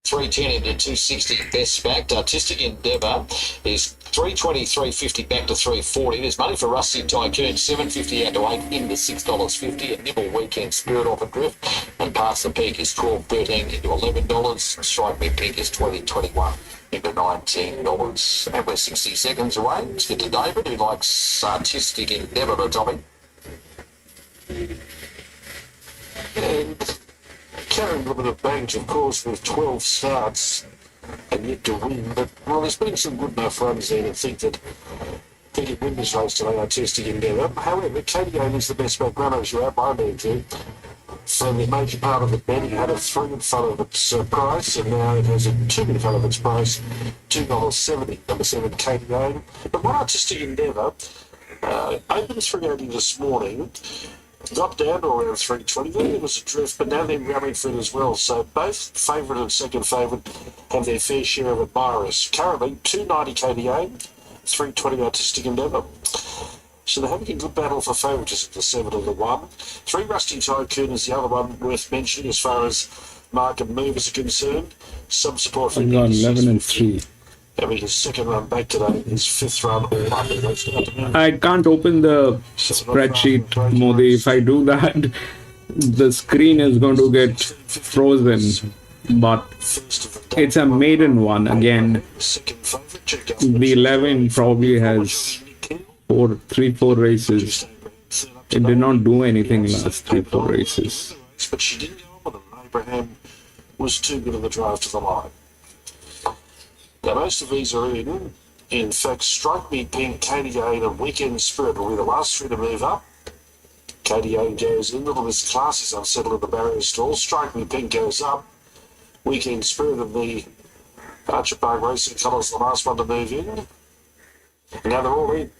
S3: $3.10 into $2.60 best backed. Artistic Endeavour is $3.20, $3.50 back to $3.40. There's money for Rusty Tycoon, $7.50 out to $8 into $6.50. A Nibble Weekend Spirit off a drift. And past the peak is $12.13 into $11. Strike mid peak is $20.21 into $19. And we're 60 seconds away. Let's get to David, who likes Artistic Endeavour, Tommy. And carrying a little bit of baggage, of course, with 12 starts and yet to win. But, well, there's been some good enough runs there to think that he could win this race today, Artistic Endeavour. However, KDO is the best back runner, as you outlined there, too. So the major part of the betting had a 3 in front of its price, and now it has a 2 in front of its price, $2.70, number 7 KDO. But what Artistic Endeavour opened 380 this morning, got down to around 320. Then there was a drift, but now they're rallying for it as well. So both favourite and second favourite have their fair share of admirers. Currently, 290 KDA, 320 Artistic Endeavour. So they're having a good battle for favouritism, the 7 and the 1. 3 Rusty Tycoon is the other one worth mentioning as far as market movers are concerned. Some support for
S2: I've got 11 and 3.
S3: having his second run back today, his 5th run all up. They start to move.
S2: I can't open the spreadsheet, Modi. If I do that, the screen is going to get frozen. But it's a maiden one again. The 11 probably has 3-4 races. It did not do anything last 3-4 races.
S3: But she didn't go on with them. Abraham was too good of the drive to the line. Now, most of these are in. In fact, Strike Me Pink, Katie Aid, and Weekend Spirit will be the last 3 to move up. Katie Aid goes in. Little Miss Class is unsettled in the barrier stall. Strike Me Pink goes up. Weekend Spirit of the Archer Park Racing Colours, the last one to move in. Now they're all in.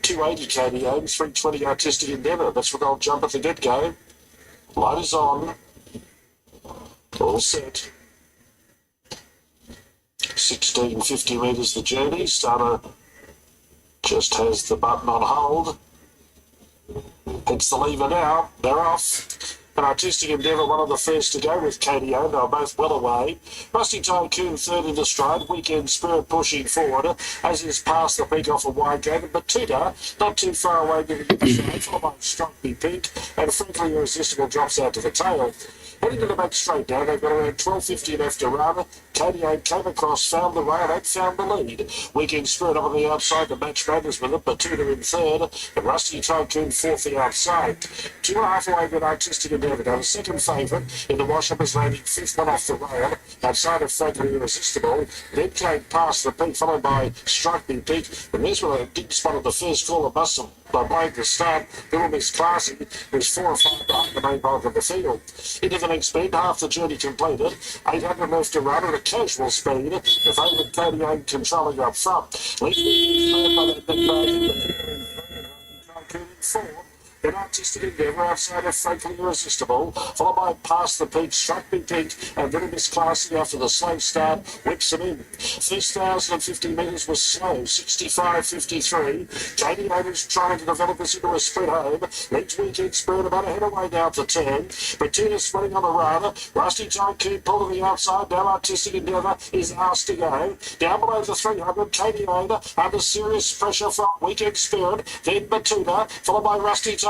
S3: 280 Katie Aid, 320 Artistic Endeavour. That's what they'll jump at the get-go. Light is on. All set. 1650 metres the journey. Starter just has the button on hold. Hits the lever now. They're off. An Artistic Endeavour, one of the first to go with KDO. They were both well away. Rusty Tycoon third into stride. Weekend Spirit pushing forward as is past the peak off a wide gate. But Batuta not too far away giving it the stride. Followed by Strike Me Pink. And Frankly Irresistible drops out to the tail. Heading to the back straight now, they've got around 12.50 left to run. KDO came across, found the rail, and found the lead. Weekend Spirit up on the outside, the match madness with it. Batuta in third, and Rusty Tycoon fourth the outside. 2.5 away with Artistic Endeavour. Now the second favourite in the wash-up is landing fifth one off the rail, outside of Frankly Irresistible. Then came past the peak, followed by Strike Me Pink. And there's where they did spot at the first call of Muscle. By playing the start, Little Miss Classy was 4 or 5 behind the main bulk of the field. Into the next speed, half the journey completed. 800 left to run at a casual speed. The favourite KDA controlling up front. Leading by that big bag. 4. Then Artistic Endeavour outside of Frankly Irresistible, followed by Past the Peak, Strike Me Pink, and Little Miss Classy after the slow start whips them in. First 1,050 metres was slow, 65.53. Katie Otis trying to develop this into a sprint home. Leads Weekend Spirit about a head away now to turn. Batuta running on the run. Rusty Tycoon pulled to the outside. Now Artistic Endeavour is asked to go. Down below the 300, Katie Oda under serious pressure from Weekend Spirit. Then Batuta, followed by Rusty Tycoon.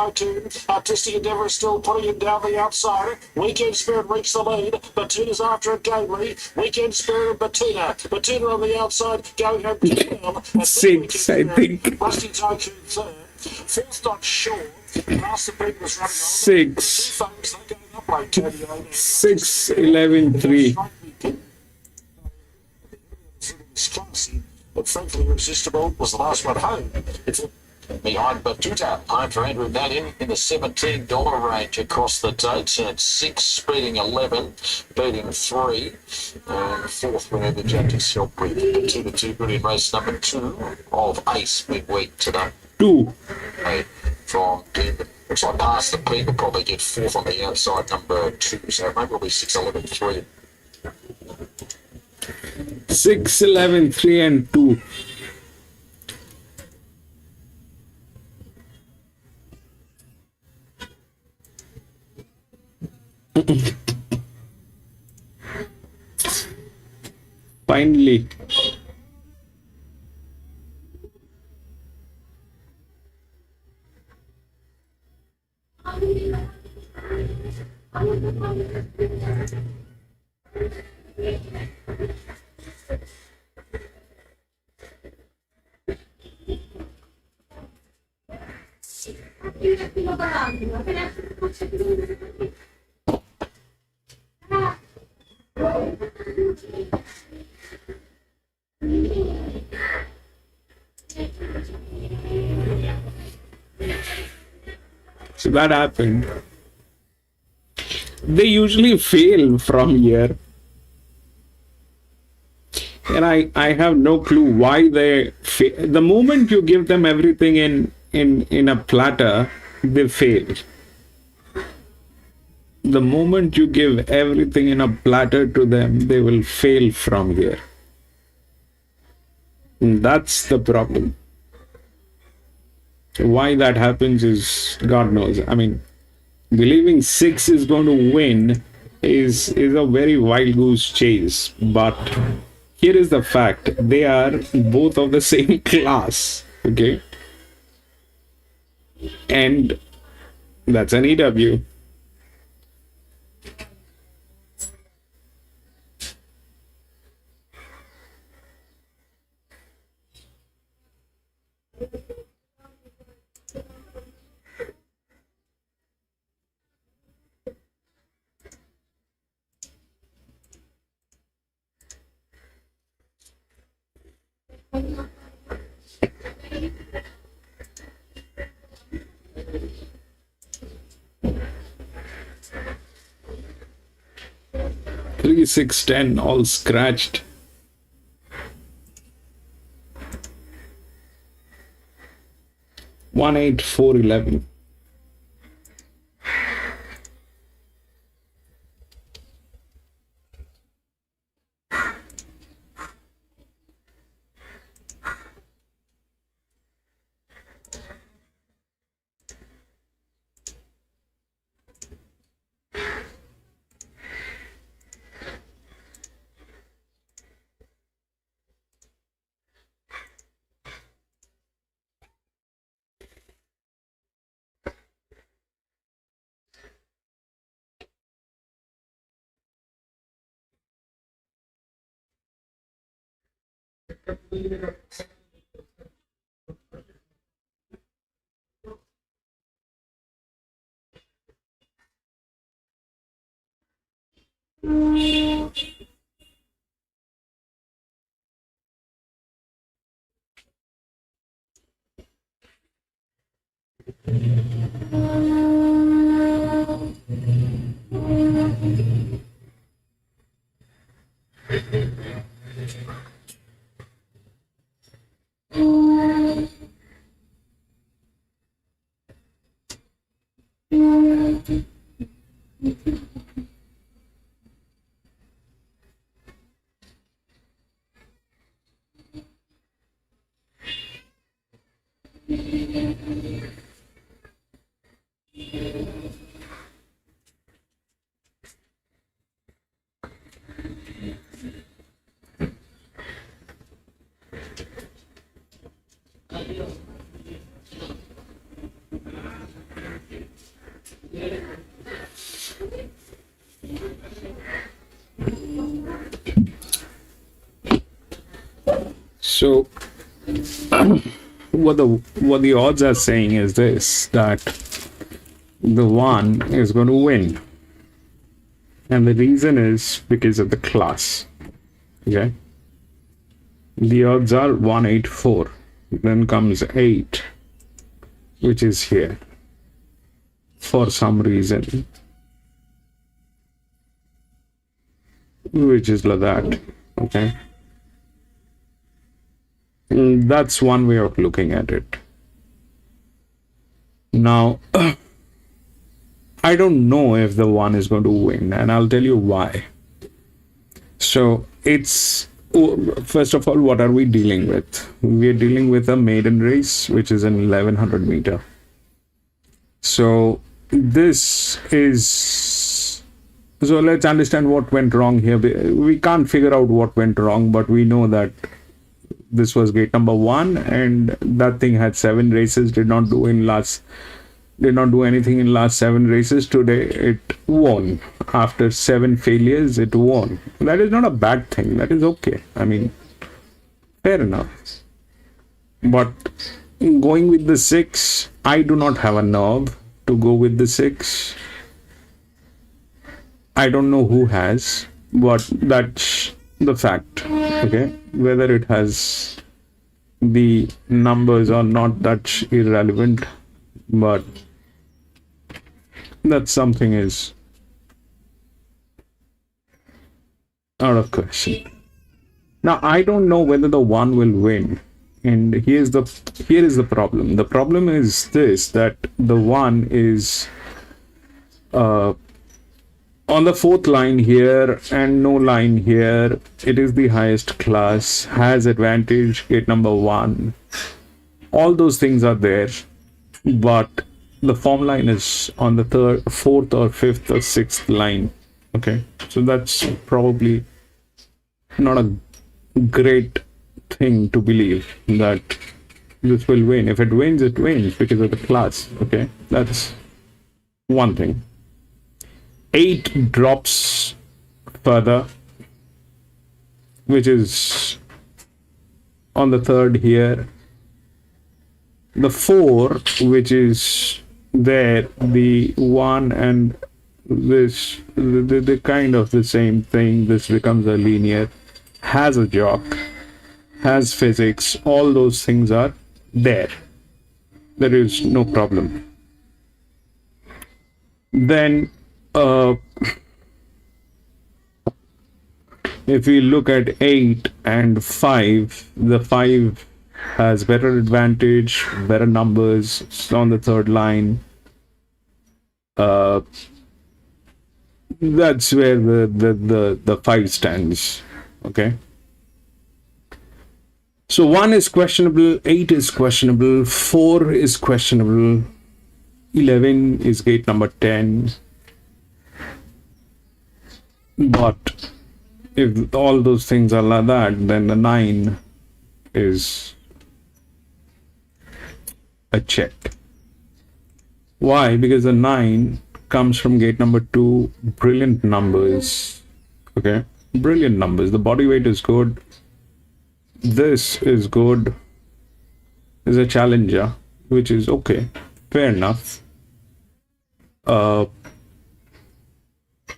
S3: Artistic Endeavour is still putting it down the outside. Weekend Spirit reached the lead. Batuta's after it gamely. Weekend Spirit and Batuta. Batuta on the outside going home to well.
S2: 6, I think.
S3: Rusty Tycoon third. Fourth not sure. Past the peak was running on.
S2: 6.
S3: Two folks, they're going up like KDO.
S2: 6, 11, 3.
S3: But Frankly Irresistible was the last one home. It's behind Batuta, home for Andrew Nuttin in the $17 range across the dates, and it's 6, speeding 11, beating 3, and fourth winner the judges helped with Batuta 2 good in race number 2 of Ace midweek today.
S2: 2.
S3: From Doomben. Looks like Past the Peak will probably get fourth on the outside, number 2, so maybe it'll be 6, 11, 3.
S2: 6, 11, 3, and 2. Finally. So that happened. They usually fail from here. And I have no clue why they fail. The moment you give them everything in a platter, they fail. The moment you give everything in a platter to them, they will fail from here. And that's the problem. Why that happens is God knows. I mean, believing 6 is going to win is a very wild goose chase. But here is the fact: they are both of the same class. Okay, and that's an EW. Three, 6, 10, all scratched. One, 8, 4, 11. So what the odds are saying is this, that the 1 is going to win, and the reason is because of the class. Okay, the odds are 1, 8, 4. Then comes 8, which is here for some reason, which is like that. Okay, that's one way of looking at it. Now, I don't know if the 1 is going to win, and I'll tell you why. So it's, first of all, what are we dealing with? We are dealing with a maiden race, which is an 1100 meter. So this is, so let's understand what went wrong here. We can't figure out what went wrong, but we know that this was gate number 1, and that thing had 7 races, did not do anything in last 7 races. Today it won. After 7 failures, it won. That is not a bad thing. That is okay. I mean, fair enough. But going with the 6, I do not have a nerve to go with the 6. I don't know who has, but that's the fact. Okay, whether it has the numbers or not, that's irrelevant, but that something is out of question. Now, I don't know whether the 1 will win, and here is the problem. The problem is this, that the 1 is on the 4th line here and no line here. It is the highest class, has advantage, gate number 1. All those things are there. but the form line is on the third, fourth, or fifth, or sixth line. Okay, so that's probably not a great thing to believe that this will win. If it wins, it wins because of the class. Okay, that's one thing. 8 drops further, which is on the third here. The 4, which is there, the 1 and this, the kind of the same thing. This becomes a linear, has a jock, has physics. All those things are there. There is no problem. Then if we look at 8 and 5, the 5 has better advantage, better numbers. It's on the third line. That's where the 5 stands. Okay. So 1 is questionable, 8 is questionable, 4 is questionable, 11 is gate number 10. But if all those things are like that, then the 9 is a check. Why? Because the 9 comes from gate number 2, brilliant numbers. Okay, brilliant numbers. The body weight is good. This is good. Is a challenger, which is okay, fair enough.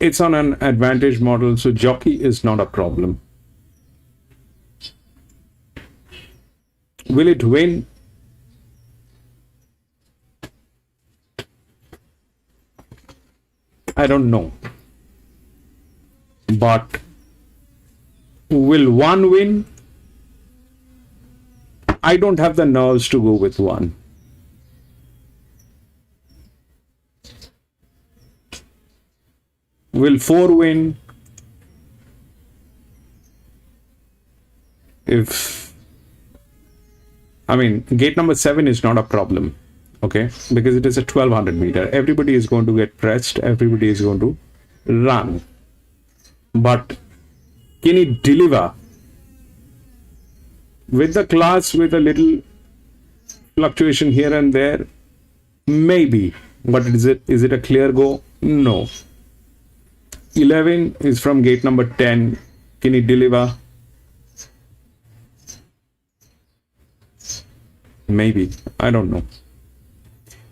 S2: It's on an advantage model, so jockey is not a problem. Will it win? I don't know. But will 1 win? I don't have the nerves to go with 1. Will 4 win? Gate number 7 is not a problem, okay, because it is a 1200 meter. Everybody is going to get pressed, everybody is going to run. But can it deliver? With the class, with a little fluctuation here and there, maybe. But is it a clear go? No. 11 is from gate number 10. Can it deliver? Maybe. I don't know.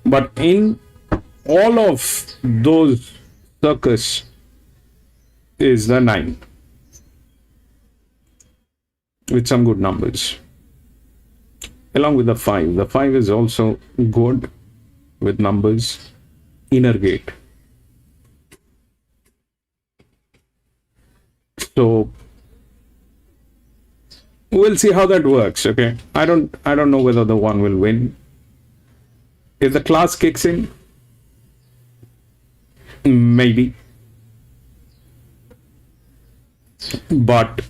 S2: But in all of those circus is the 9 with some good numbers. Along with the 5. The 5 is also good with numbers. Inner gate. So we'll see how that works. Okay, I don't know whether the 1 will win. If the class kicks in, maybe. But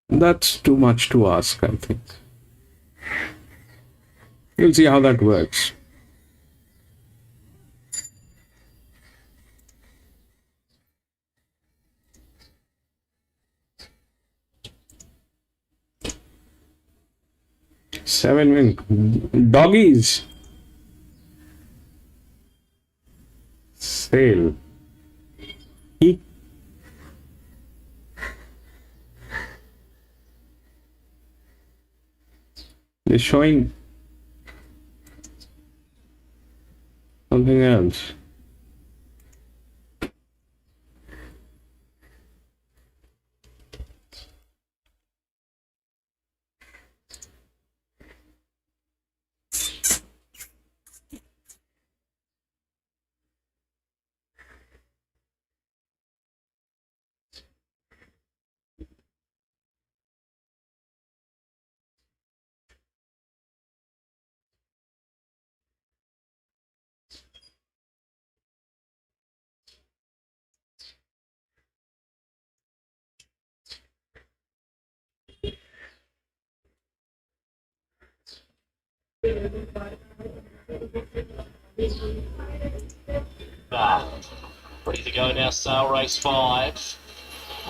S2: that's too much to ask, I think. We'll see how that works. Seven win. Doggies. Sail. He. They're showing something else.
S4: Ready to go now, Sail Race 5.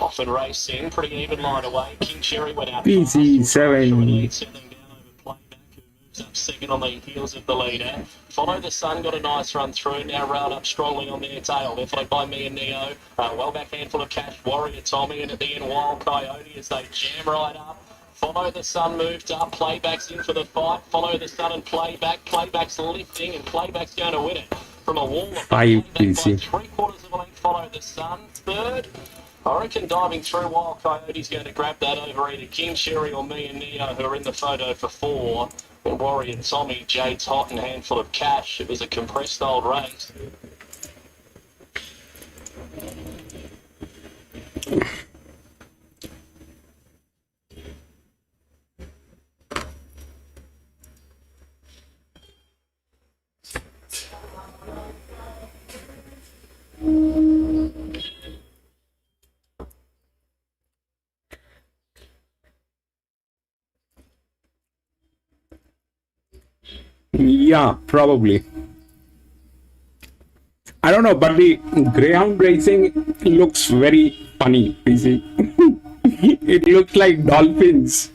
S4: Off and racing, pretty even line away. King Cherry went out
S2: PC7.
S4: settling down over Playback, who moves up second on the heels of the leader. Follow the Sun got a nice run through, now round up strongly on their tail. They're followed by Me and Neo. Well back handful of Cash, Warrior Tommy, and at the end Wild Coyote as they jam right up. Follow the Sun moved up, Playback's in for the fight. Follow the Sun and Playback. Playback's lifting and Playback's going to win it. From a wall of
S2: 5 PC.
S4: 3/4 of a length, Follow the Sun. Third, I reckon diving through Wild Coyote's going to grab that over either King Cherry or Me and Neo, who are in the photo for 4. And Warrior Tommy, Jade's Hot and Handful of Cash. It was a compressed old race.
S2: Yeah, probably. I don't know, but the greyhound racing looks very funny, PC. It looks like dolphins.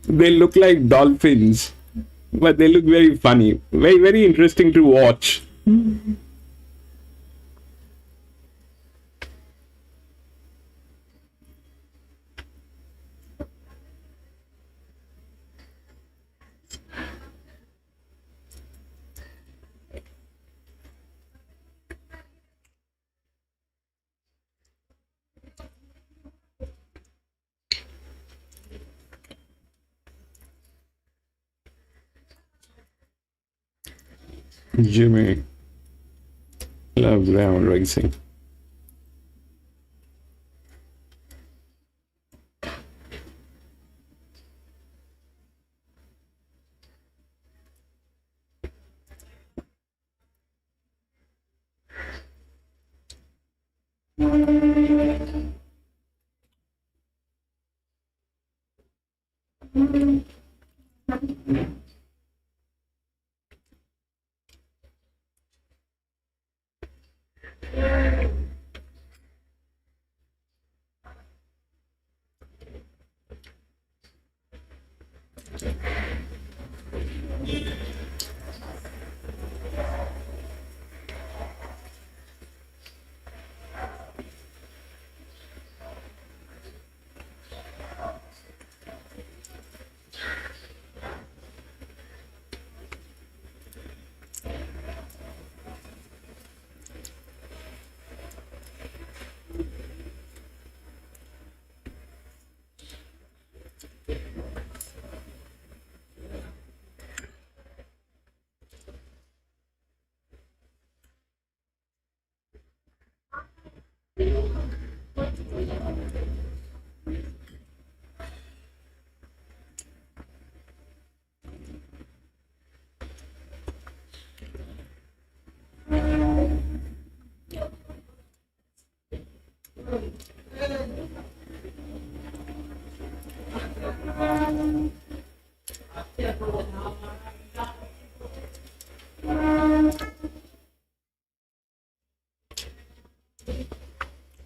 S2: They look like dolphins, but they look very funny. Very, very interesting to watch. Jimmy, love greyhound racing.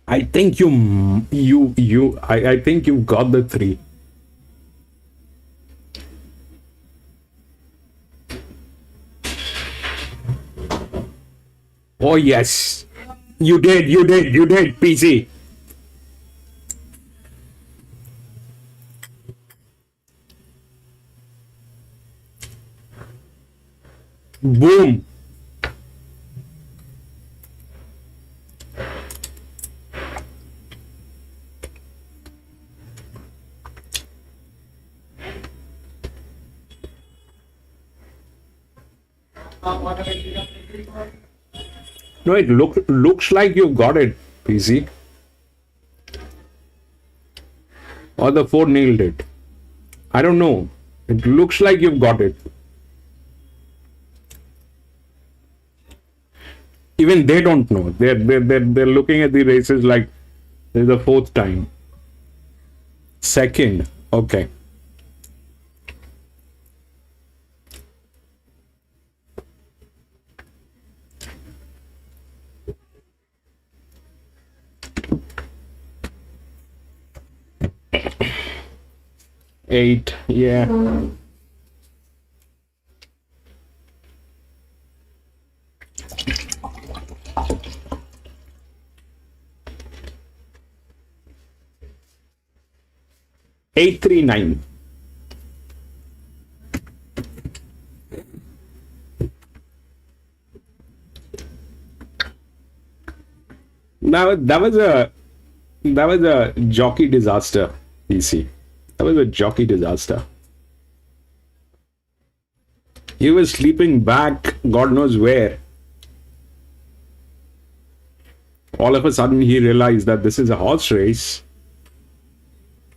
S2: I think I think you got the 3. Oh yes, you did, PC. Boom. No, it looks like you got it, PC. Or the 4 nailed it. I don't know. It looks like you've got it. Even they don't know. They're looking at the races like this is the 4th time. 2nd. Okay. 8, yeah. Eight, 3, 9. Now that was a jockey disaster, PC. That was a jockey disaster. He was sleeping back, God knows where. All of a sudden, he realized that this is a horse race,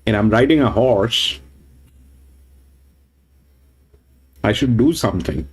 S2: and I'm riding a horse. I should do something.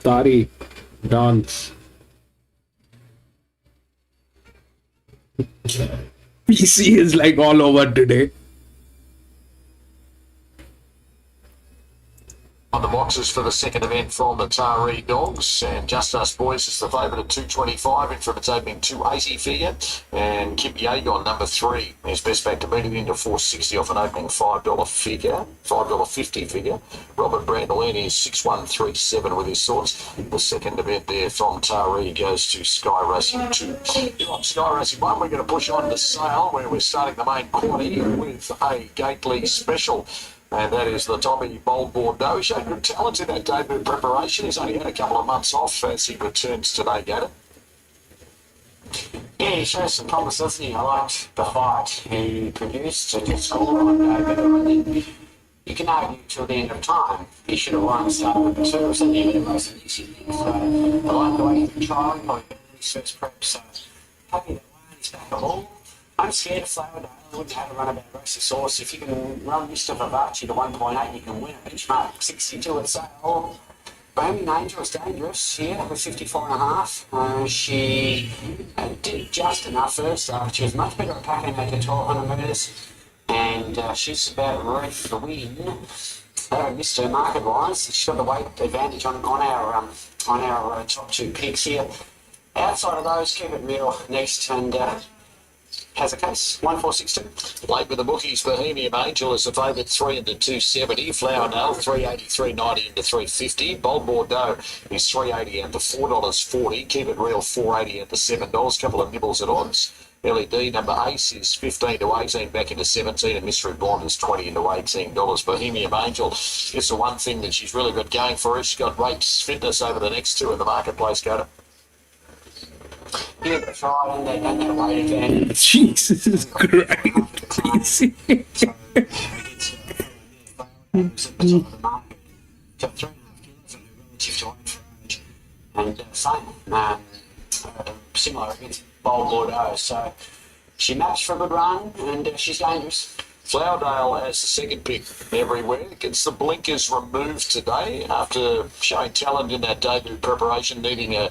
S2: Tari, dance. PC is like all over today.
S3: On the boxes for the second event from the Taree Dogs, and Just Us Boys is the favourite at 225 in from its opening 280 figure, and Kip Yeagon number 3 is best back to beat it into 460 off an opening $5 figure, $5.50 figure. Robert Brandolini is 6137 with his thoughts. The second event there from Taree goes to Sky Racing 2. On Sky Racing 1, we're going to push on to Sale, where we're starting the main quaddy with a Gately special. And that is the Tommy Bold Bordeaux. He showed good talent in that debut preparation. He's only had a couple of months off as he returns today, Gator.
S5: Yeah, he shows some promise, doesn't he? I liked the fight he produced and his score on debut. I think you can argue till the end of time. He should have won start number 2 or something, even most of these things. So I like the way he's trying, like his first prep. So happy that he's back at all. I'm scared of Flower Dale. I wouldn't have a run about Racing Source. If you can run Mr. Vivace to 1.8, you can win a benchmark 62 at Sale. Bohemian Angel is dangerous here with 54.5. She did just enough first. She was much better at packing at the 1200 metres. and she's about ready to win. They haven't missed her market-wise. She's got the weight advantage on our top two picks here. Outside of those, keep it real next, and has a case. 1462.
S3: Late with the bookies, Bohemian Angel is the favourite 3 into 270. Flowerdale 380, 390 into 350. Bold Bordeaux is 380 into $4.40. Keep it real 480 into $7. Couple of nibbles at odds. LED number Ace is 15 to 18 back into 17, and Mystery Blonde is 20 into $18. Bohemian Angel is the one thing that she's really got going for her. She's got race fitness over the next two in the marketplace, Coda.
S5: Yeah, that's right, and that weight advantage.
S2: Jesus Christ.
S5: And same, similar against Bold Bordeaux. So she matched for a good run, and she's dangerous.
S3: Flowerdale as the second pick everywhere. Gets the blinkers removed today after showing talent in that debut preparation, netting a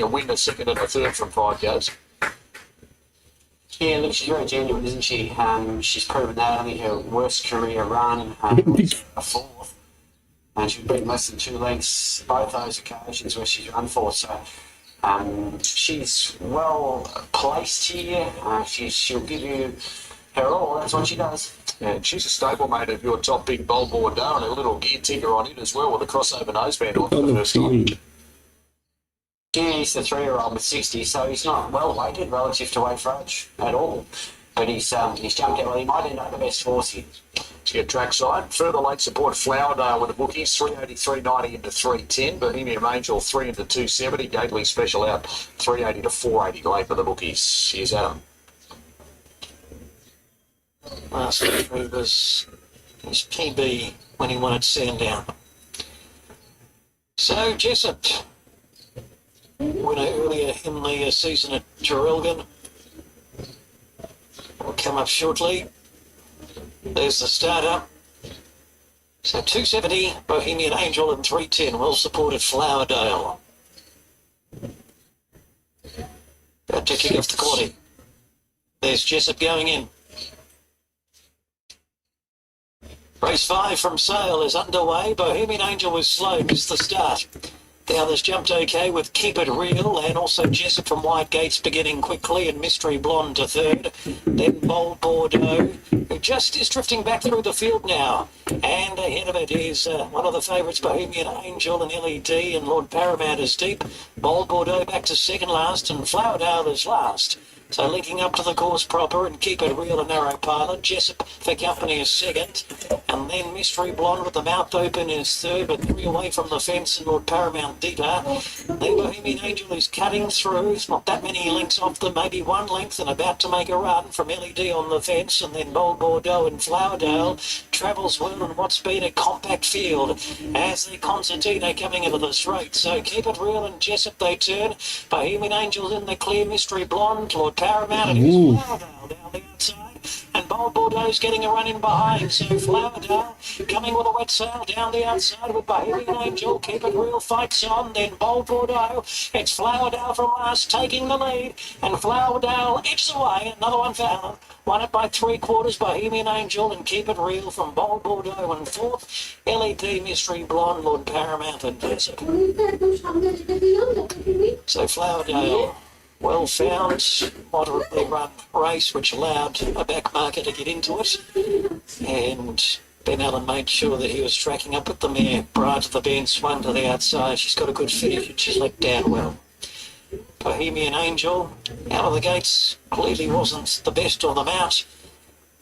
S3: win, a second and a third from 5 goes.
S5: Yeah, look, she's very genuine, isn't she? She's proven that. I think her worst career run was a fourth. And she's beaten less than 2 lengths both those occasions where she's run for. So she's well placed here. She'll give you her all. That's what she does.
S3: And she's a stablemate of your top pick, Bold Bordeaux, and a little gear ticker on it as well with a crossover noseband on for the first time.
S5: Yeah, he's the 3-year-old with 60, so he's not well weighted relative to weight for age at all. But he's jumped out. Well, he might end up the best horse here.
S3: To get trackside, further late support Flowerdale with the bookies, 380, 390 into 310. Bohemian Angel 3 into 270. Gately special out 380 to 480 late for the bookies. Here's Adam.
S4: Last entry was his PB when he wanted Sandown. So Jessup, winner earlier in the season at Traralgon, will come up shortly. There's the starter. So 270, Bohemian Angel, and 310, well supported Flowerdale. About to kick off the quaddy. There's Jessup going in. Race 5 from Sale is underway. Bohemian Angel was slow, missed the start. The others jumped okay with Keep It Real, and also Jessup from Wide Gates beginning quickly, and Mystery Blonde to third. Then Bold Bordeaux, who just is drifting back through the field now. And ahead of it is one of the favourites, Bohemian Angel and LED, and Lord Paramount is deep. Bold Bordeaux back to second last, and Flowerdale is last. So linking up to the course proper and Keep It Real and Narrow Pilot. Jessup for company is second. And then Mystery Blonde with the mouth open is third, but 3 away from the fence, and Lord Paramount deeper. Then Bohemian Angel is cutting through. It's not that many lengths off them, maybe 1 length, and about to make a run from LED on the fence. And then Bold Bordeaux and Flowerdale travels well in what's been a compact field as the concertina coming into the straight. So Keep It Real and Jessup they turn. Bohemian Angel's in the clear. Mystery Blonde, Lord Paramount, and here's Flowerdale down the outside. And Bold Bordeaux's getting a run in behind. So Flowerdale coming with a wet sail down the outside with Bohemian Angel. Keep It Real fights on. Then Bold Bordeaux. It's Flowerdale from last taking the lead. And Flowerdale edges away. Another one for Alan. Won it by 3/4, Bohemian Angel and Keep It Real from Bold Bordeaux and fourth. LED, Mystery Blonde, Lord Paramount and Desert. So Flowerdale, well found, moderately run race which allowed a back marker to get into it. And Ben Allen made sure that he was tracking up with the mare prior to the bend, swung to the outside. She's got a good finish and she's let down well. Bohemian Angel, out of the gates, clearly wasn't the best on the mount,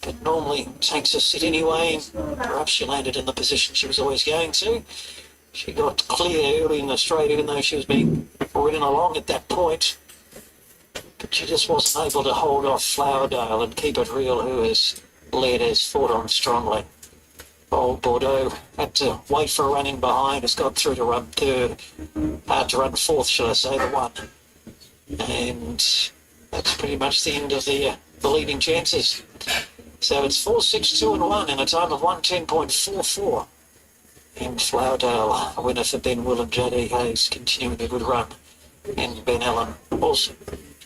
S4: but normally takes a sit anyway. Perhaps she landed in the position she was always going to. She got clear early in the straight, even though she was being ridden along at that point. But she just wasn't able to hold off Flowerdale and Keep It Real, who has led, has fought on strongly. Bold Bordeaux had to wait for a run in behind, has got through to run third, to run fourth, should I say, the one. And that's pretty much the end of the leading chances. So it's 4, 6, 2 and 1 in a time of 110.44. And Flowerdale, a winner for Ben Will and J.D. Hayes, continuing a good run. And Ben Allen also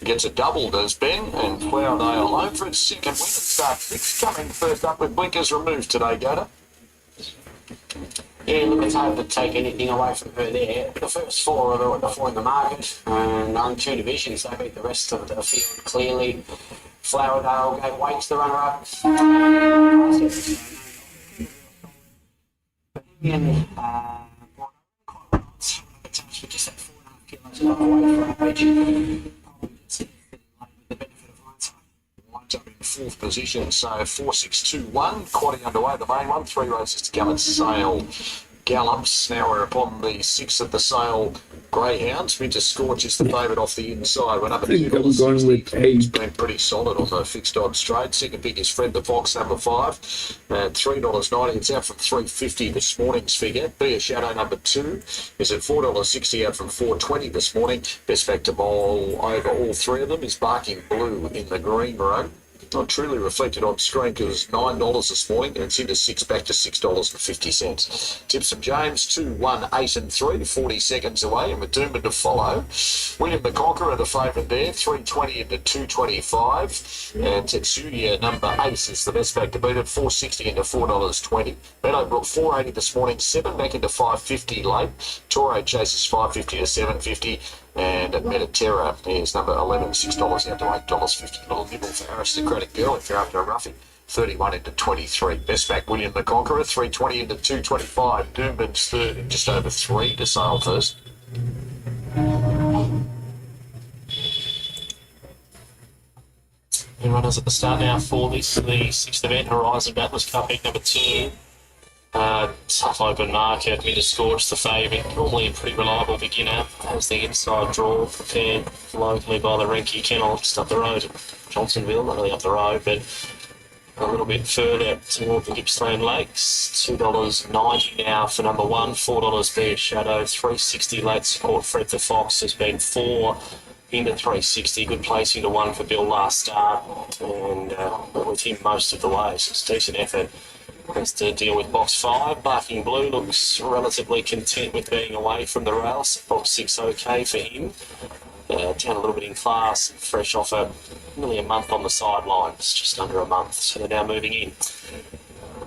S3: Gets a double, does Ben, and Flowerdale home for its second win. It's Fix coming first up with blinkers removed today, Gator.
S5: Yeah, look, it's hard to take anything away from her there. The first four are the four in the market, and on two divisions, they beat the rest of the field clearly. Flowerdale gave weight to the runner-up. And, just that 4.5 kilos of weight for age. The benefit of hindsight.
S3: Lines up in fourth position, so 4-6-2-1. Quadding underway, the main one. 3 races to come at Sale Gallops. Now we're upon the 6th of the Sale Greyhounds. Winter Scorch is the favourite off the inside. Went up at
S2: I think I'm going with
S3: It's
S2: 8.
S3: been pretty solid on the fixed odds trade. Second biggest Fred the Fox, number 5. At $3.90. It's out from $3.50 this morning's figure. Be a Shadow, number 2, is at $4.60 out from $4.20 this morning. Best back to bowl over all 3 of them is Barking Blue in the green row. Not truly reflected on screen because it was $9 this morning and it's into 6 back to $6.50. Tips from James 2, 1, 8 and 3, 40 seconds away, and with Doomben to follow. William the Conqueror, the favourite there, 320 into 225, and Tetsuya number 8 is the best back to beat it, 460 into $4.20. Meadowbrook 480 this morning, 7 back into 550 late. Toro chases 550 to 750. And at Mediterra is number 11, $6 out to $8.50. Little nibble for Aristocratic Girl if you're after a roughie. 31 into 23. Best back William the Conqueror, 320 into 225. Doomben's third, just over 3 to sail first.
S4: The runners at the start now for this, the 6th event, Horizon Battlers Cup, heat number 2. Tough open market, Winter Scorch the favourite, normally a pretty reliable beginner, as the inside draw prepared locally by the Renke Kennel just up the road at Johnsonville, not really up the road, but a little bit further toward the Gippsland Lakes. $2.90 now for number 1, $4 Be a Shadow, $3.60 late support. Fred the Fox has been 4 into $3.60, good placing to 1 for Bill last start, and with him most of the way, so it's a decent effort. Has to deal with box 5. Barking Blue looks relatively content with being away from the rails. Box 6 okay for him. Down a little bit in class, fresh off nearly a month on the sidelines, just under a month. So they're now moving in.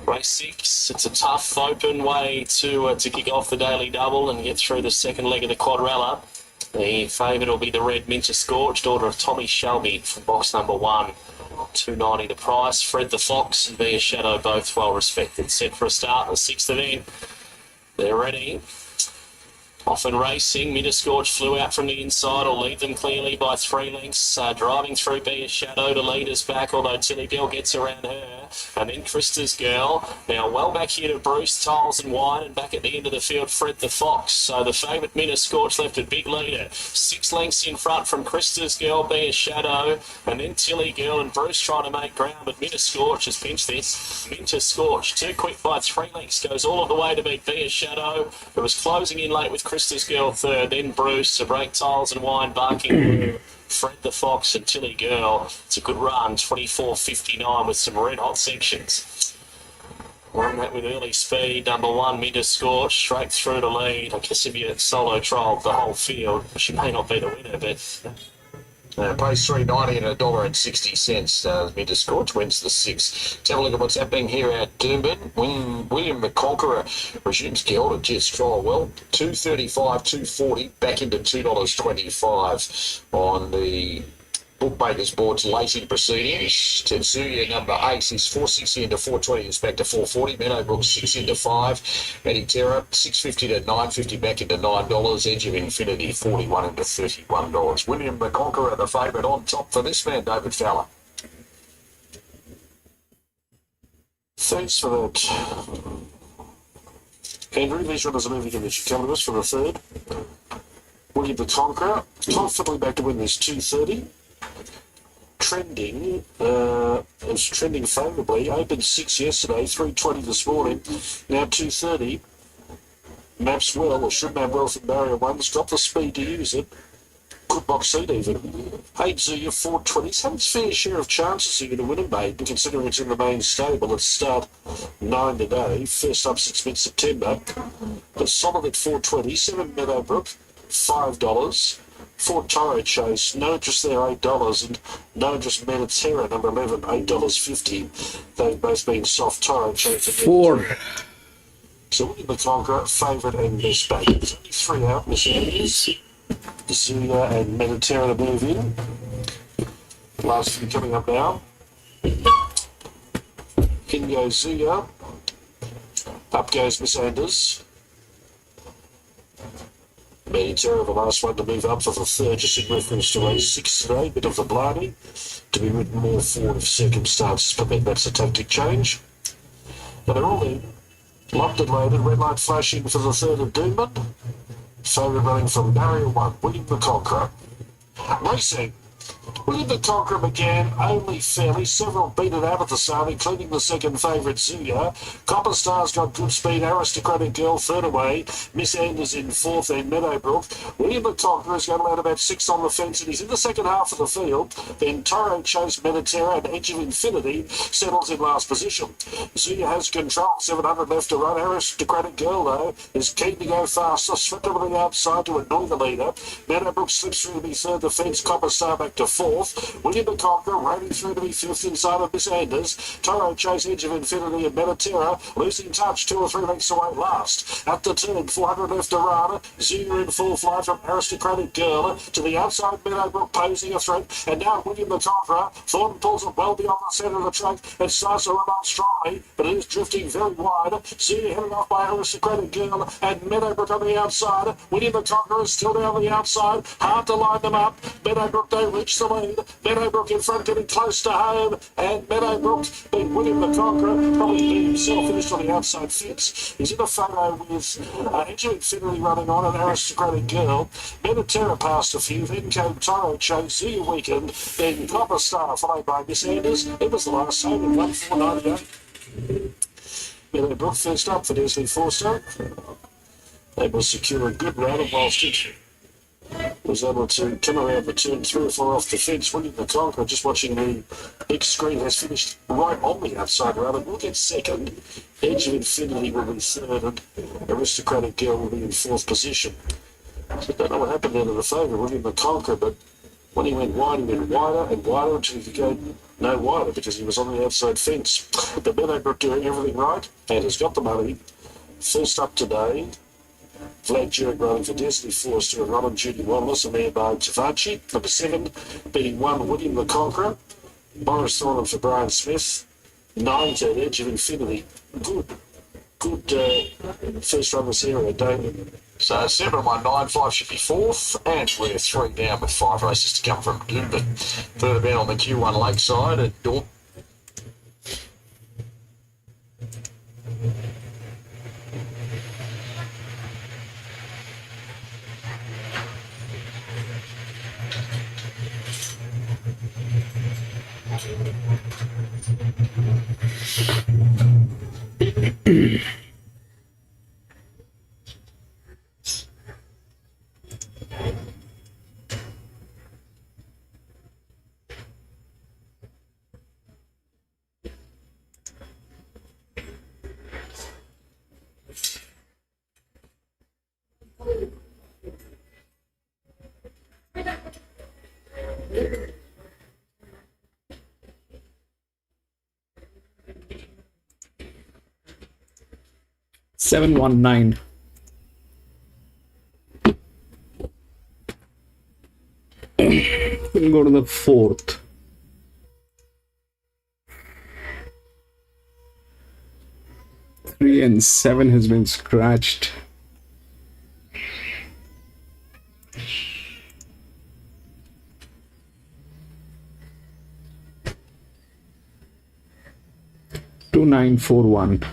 S4: Race 6, it's a tough open way to kick off the daily double and get through the second leg of the quadrella. The favourite will be the red Minter Scorch, daughter of Tommy Shelby from box number 1. $2.90 the price. Fred the Fox and Be a Shadow, both well respected. Set for a start in the 6th event. They're ready. Often racing, Minter Scorch flew out from the inside, will lead them clearly by 3 lengths. Driving through Be a Shadow to lead us back, although Tilly Girl gets around her. And then Krista's Girl. Now well back here to Bruce, Tiles and Wine, and back at the end of the field, Fred the Fox. So the favourite Minter Scorch left a big leader. 6 lengths in front from Krista's Girl, Be a Shadow, and then Tilly Girl and Bruce trying to make ground, but Minter Scorch has pinched this. Minter Scorch, too quick by 3 lengths, goes all of the way to beat Be a Shadow. It was closing in late with Krista's Girl third, then Bruce to break Tiles and Wine, Barking Blue, Fred the Fox and Tilly Girl. It's a good run, 24.59 with some red hot sections. Run that with early speed, number 1, Minter Scorch, straight through to lead. I guess if you solo trolled the whole field, she may not be the winner, but...
S3: Pays $3.90 and $1.60. Minter Scorch wins the 6th. Let's have a look at what's happening here at Doomben. William the Conqueror resumes Gelder just trial well. $2.35, $2.40, back into $2.25 on the bookmakers board's late in proceedings. Tetsuya number 8 is 460 into 420, is back to 440. Meadowbrook 6 into 5. Mediterra 650 to 950, back into $9. Edge of Infinity 41 into $31. William the Conqueror, the favourite on top for this man, David Fowler.
S4: Thanks for that, Andrew. These runners are moving in that should come to us for the 3rd. William the Conqueror, comfortably back to win this 2.30. Trending, it was trending favourably. Opened 6 yesterday, 3.20 this morning, now 2.30. Maps well, or should map well from barrier 1's got the speed to use it. Good box seat even. 8 Zuya, 4.20. It's had its fair share of chances here to win a mate, considering it's in the main stable. It's start 9 today, first up since mid-September. But solid at 4.20. 7 Meadowbrook, $5.
S3: For Toro Chase, no interest there, $8, and no interest Mediterra, number 11, $8.50. They've both been soft. Toro Chase.
S2: 4.
S3: So William the Conqueror, favourite and best back. There's only 3 out, Miss Andrews, Zuya and Mediterra to move in. Last few coming up now. In goes Zuya. Up goes Miss Anders. Mediterra, the last one to move up for the third, just in reference to race 6 today, bit of the Blarney, to be ridden more forward if circumstances permit. That's a tactic change. Now they're all in. Locked and loaded, red light flashing for the third of Doomben. Favourite running from barrier 1, William the Conqueror. Racing. William the Conqueror began only fairly, several beat it out at the start, including the second favourite Zuya. Copper Star's got good speed, Aristocratic Girl third away, Miss Anders in fourth, and Meadowbrook. William the Conqueror's got allowed about 6 on the fence, and he's in the second half of the field. Then Toro Chase, Mediterra, and Edge of Infinity settles in last position. Zuya has control, 700 left to run. Aristocratic Girl, though, is keen to go faster, swept over the outside to annoy the leader. Meadowbrook slips through to be third, the fence, Copper Star back to fourth. William the Conqueror riding through to be fifth inside of Miss Anders. Toro Chase, Edge of Infinity, and Mediterra losing touch 2 or 3 lengths away last. At the turn, 400 left to run. Zuya in full flight from Aristocratic Girl to the outside. Meadowbrook posing a threat, and now William the Conqueror. Thornton pulls it well beyond the centre of the track and starts to run on strongly, but it is drifting very wide. Zuya headed off by Aristocratic Girl and Meadowbrook on the outside. William the Conqueror is still down the outside. Hard to line them up. Meadowbrook don't reach the lead. Meadowbrook in front, getting close to home, and Meadowbrook beat William the Conqueror, probably beat himself, finished on the outside fence. He's in a photo with Edge of Infinity running on, an Aristocratic Girl. Mediterra passed a few, then came Toro Chase, Zuya Weekend, then Copper Star, followed by Miss Anders. It was the last home in 1:4.98. Meadowbrook first up for Desley Forster. Able to secure a good run, and whilst it was able to come around the turn 3 or 4 off the fence. William the Conqueror, just watching the big screen, has finished right on the outside rather. We'll get second. Edge of Infinity will be third, and Aristocratic Girl will be in fourth position. So I don't know what happened there to the favourite, William the Conqueror, but when he went wide, he went wider and wider until he could go no wider because he was on the outside fence. But Meadowbrook doing everything right and has got the money. First up today, Vlad Jurek running for Desley Forster and Robin Judy Wallace, and there by Tavachi. Number 7, beating 1, William the Conqueror. Morris Thornton for Brian Smith. 9 to Edge of Infinity. Good first run this area, David. So 7-1-9-5 should be fourth, and we're 3 down with 5 races to come from Doomben. Further down on the Q1 Lakeside at Dorp.
S2: Seven 1-9. We'll go to the fourth. Three and 7 has been scratched. Two 9-4-1.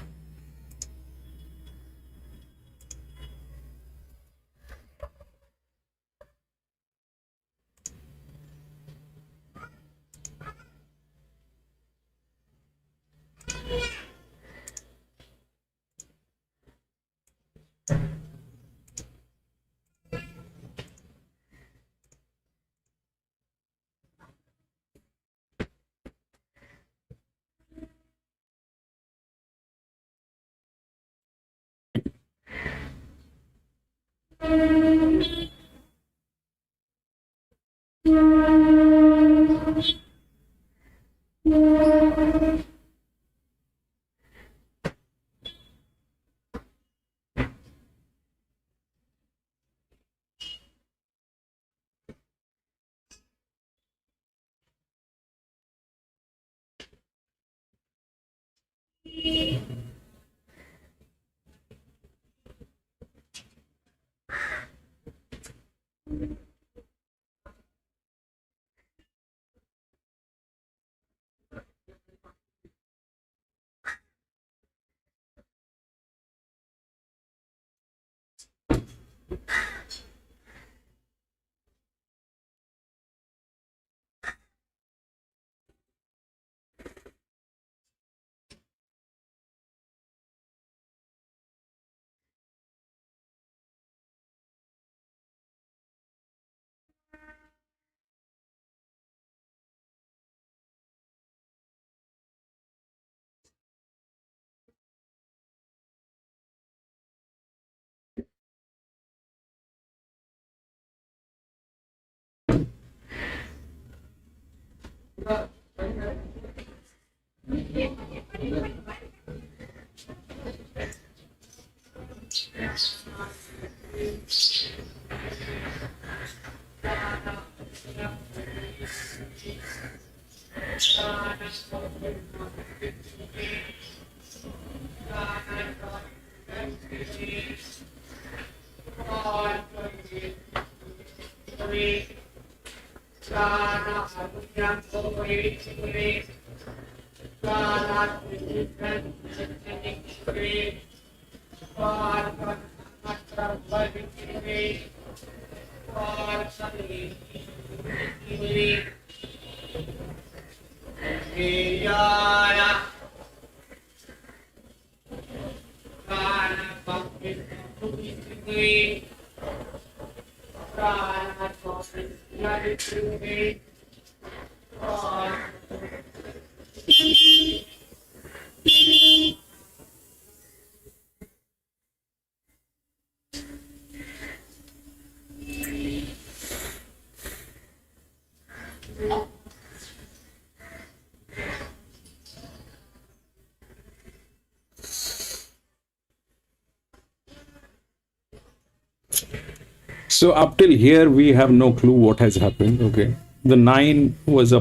S2: So up till here, we have no clue what has happened. Okay, the 9 was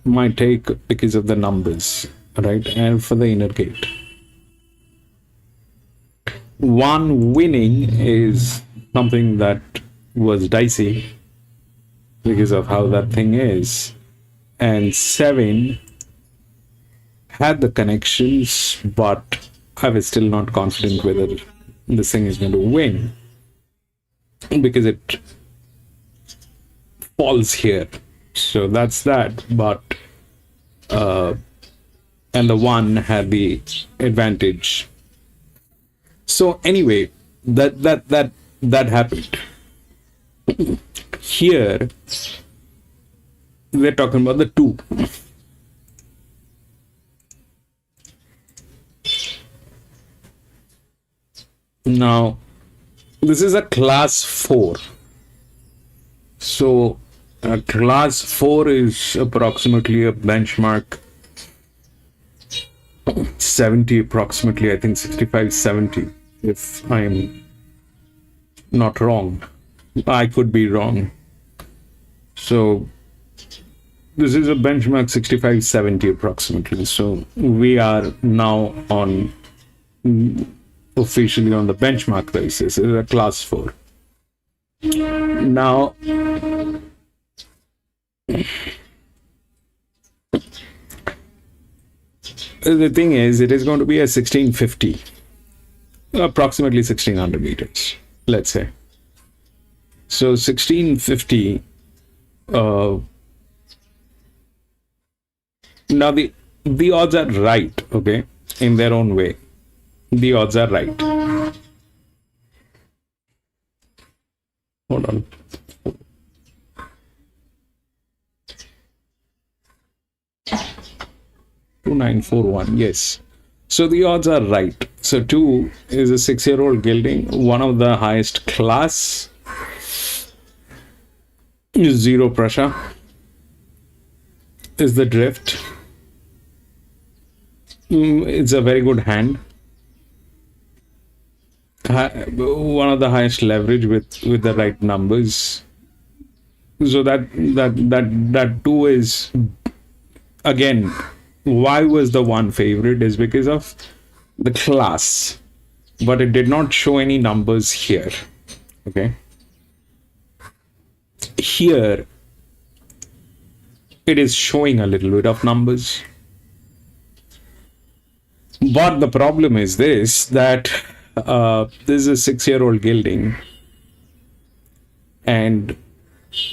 S2: my take because of the numbers, right? And for the inner gate, 1 winning is something that was dicey because of how that thing is, and 7 had the connections, but I was still not confident whether this thing is going to win because it falls here. So that's that. But and the 1 had the advantage. So anyway, that happened. Here we're talking about the 2. Now, this is a class 4. So, class 4 is approximately a benchmark 70, approximately, I think 65, 70, if I'm not wrong. I could be wrong. So, this is a benchmark 65, 70 approximately. So, we are now on officially on the benchmark basis. It's a class 4. Now, the thing is, it is going to be a 1650, approximately 1600 meters, let's say. So 1650. Now the odds are right, okay, in their own way. The odds are right. Hold on. 2941, yes. So the odds are right. So 2 is a 6-year-old gelding, one of the highest class, 0 pressure, is the drift. It's a very good hand. One of the highest leverage with the right numbers. So that too is, again, why was the one favorite is because of the class, but it did not show any numbers here. Okay, here it is showing a little bit of numbers, but the problem is this, that this is a 6-year-old gilding, and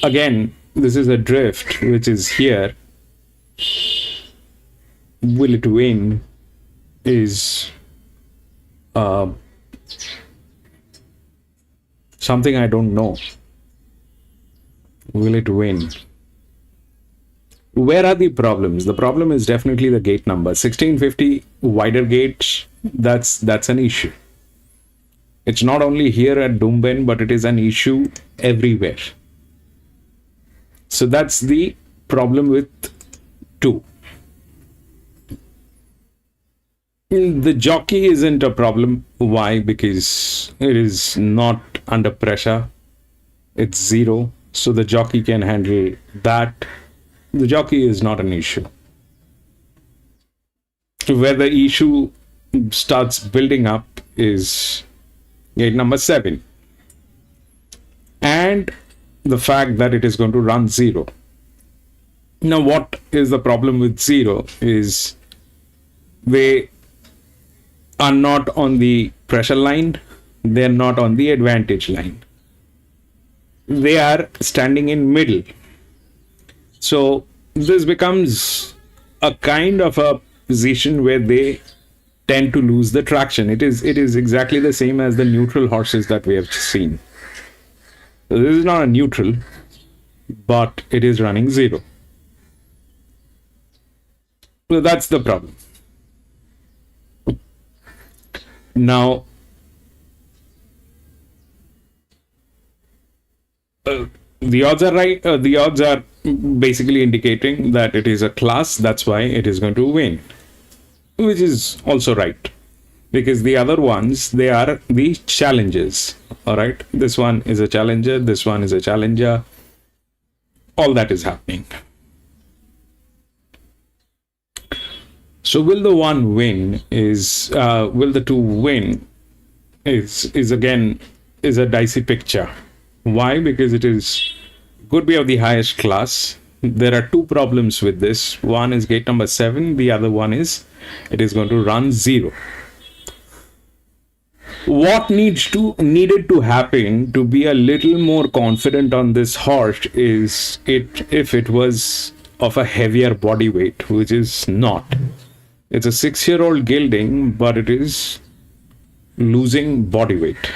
S2: again this is a drift which is here. Will it win is something I don't know. Will it win? Where are the problems? The problem is definitely the gate number. 1650 wider gate, that's an issue. It's not only here at Doomben, but it is an issue everywhere. So that's the problem with 2. The jockey isn't a problem. Why? Because it is not under pressure. It's 0. So the jockey can handle that. The jockey is not an issue. Where the issue starts building up is gate number 7. And the fact that it is going to run 0. Now, what is the problem with 0 is they are not on the pressure line, they are not on the advantage line. They are standing in middle. So this becomes a kind of a position where they tend to lose the traction. It is exactly the same as the neutral horses that we have seen. So this is not a neutral, but it is running 0. So that's the problem. Now, the odds are right. The odds are basically indicating that it is a class. That's why it is going to win, which is also right, because the other ones, they are the challenges. All right, this one is a challenger. This one is a challenger. All that is happening. So will the one win is will the 2 win is again is a dicey picture. Why? Because it is could be of the highest class. There are 2 problems with this. One is gate number 7. The other one is it is going to run 0. What needed to happen to be a little more confident on this horse is if it was of a heavier body weight, which is not. It's a 6-year-old gilding, but it is losing body weight.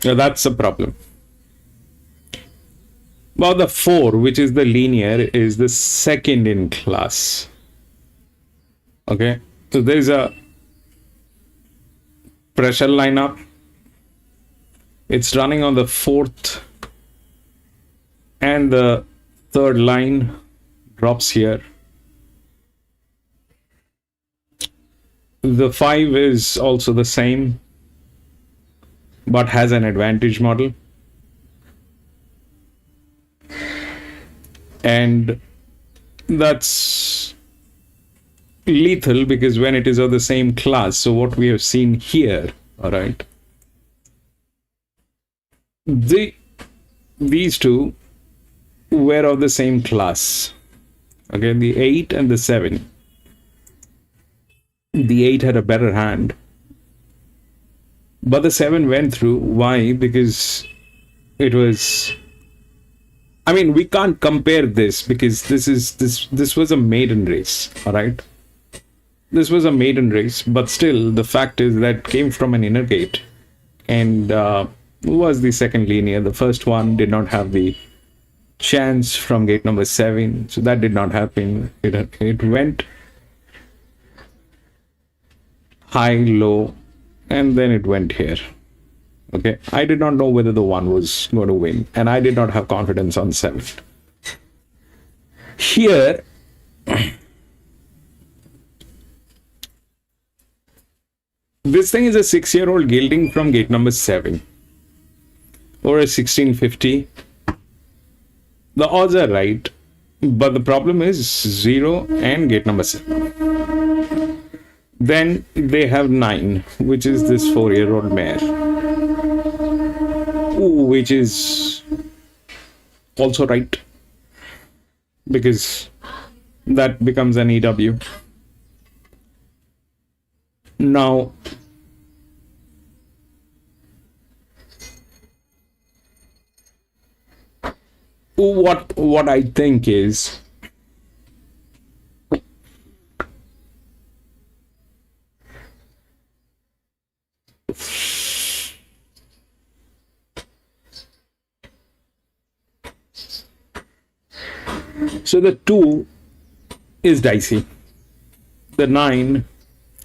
S2: So that's a problem. Well, the 4, which is the linear, is the second in class. Okay, so there's a pressure lineup. It's running on the 4th, and the 3rd line drops here. The 5 is also the same, but has an advantage model. And that's lethal because when it is of the same class, so what we have seen here, all right, these 2 were of the same class. Okay, the 8 and the 7. The 8 had a better hand, but the 7 went through. Why? Because it was, I mean, we can't compare this because this was a maiden race. All right, this was a maiden race, but still the fact is that came from an inner gate and was the second linear. The first one did not have the chance from gate number 7, so that did not happen. It went high, low, and then it went here. Okay, I did not know whether the 1 was going to win, and I did not have confidence on 7. Here, this thing is a 6-year-old gilding from gate number 7 or a 1650. The odds are right, but the problem is 0 and gate number 7. Then they have 9, which is this 4-year-old mare, which is also right, because that becomes an EW. Now, what I think is, so the 2 is dicey, the 9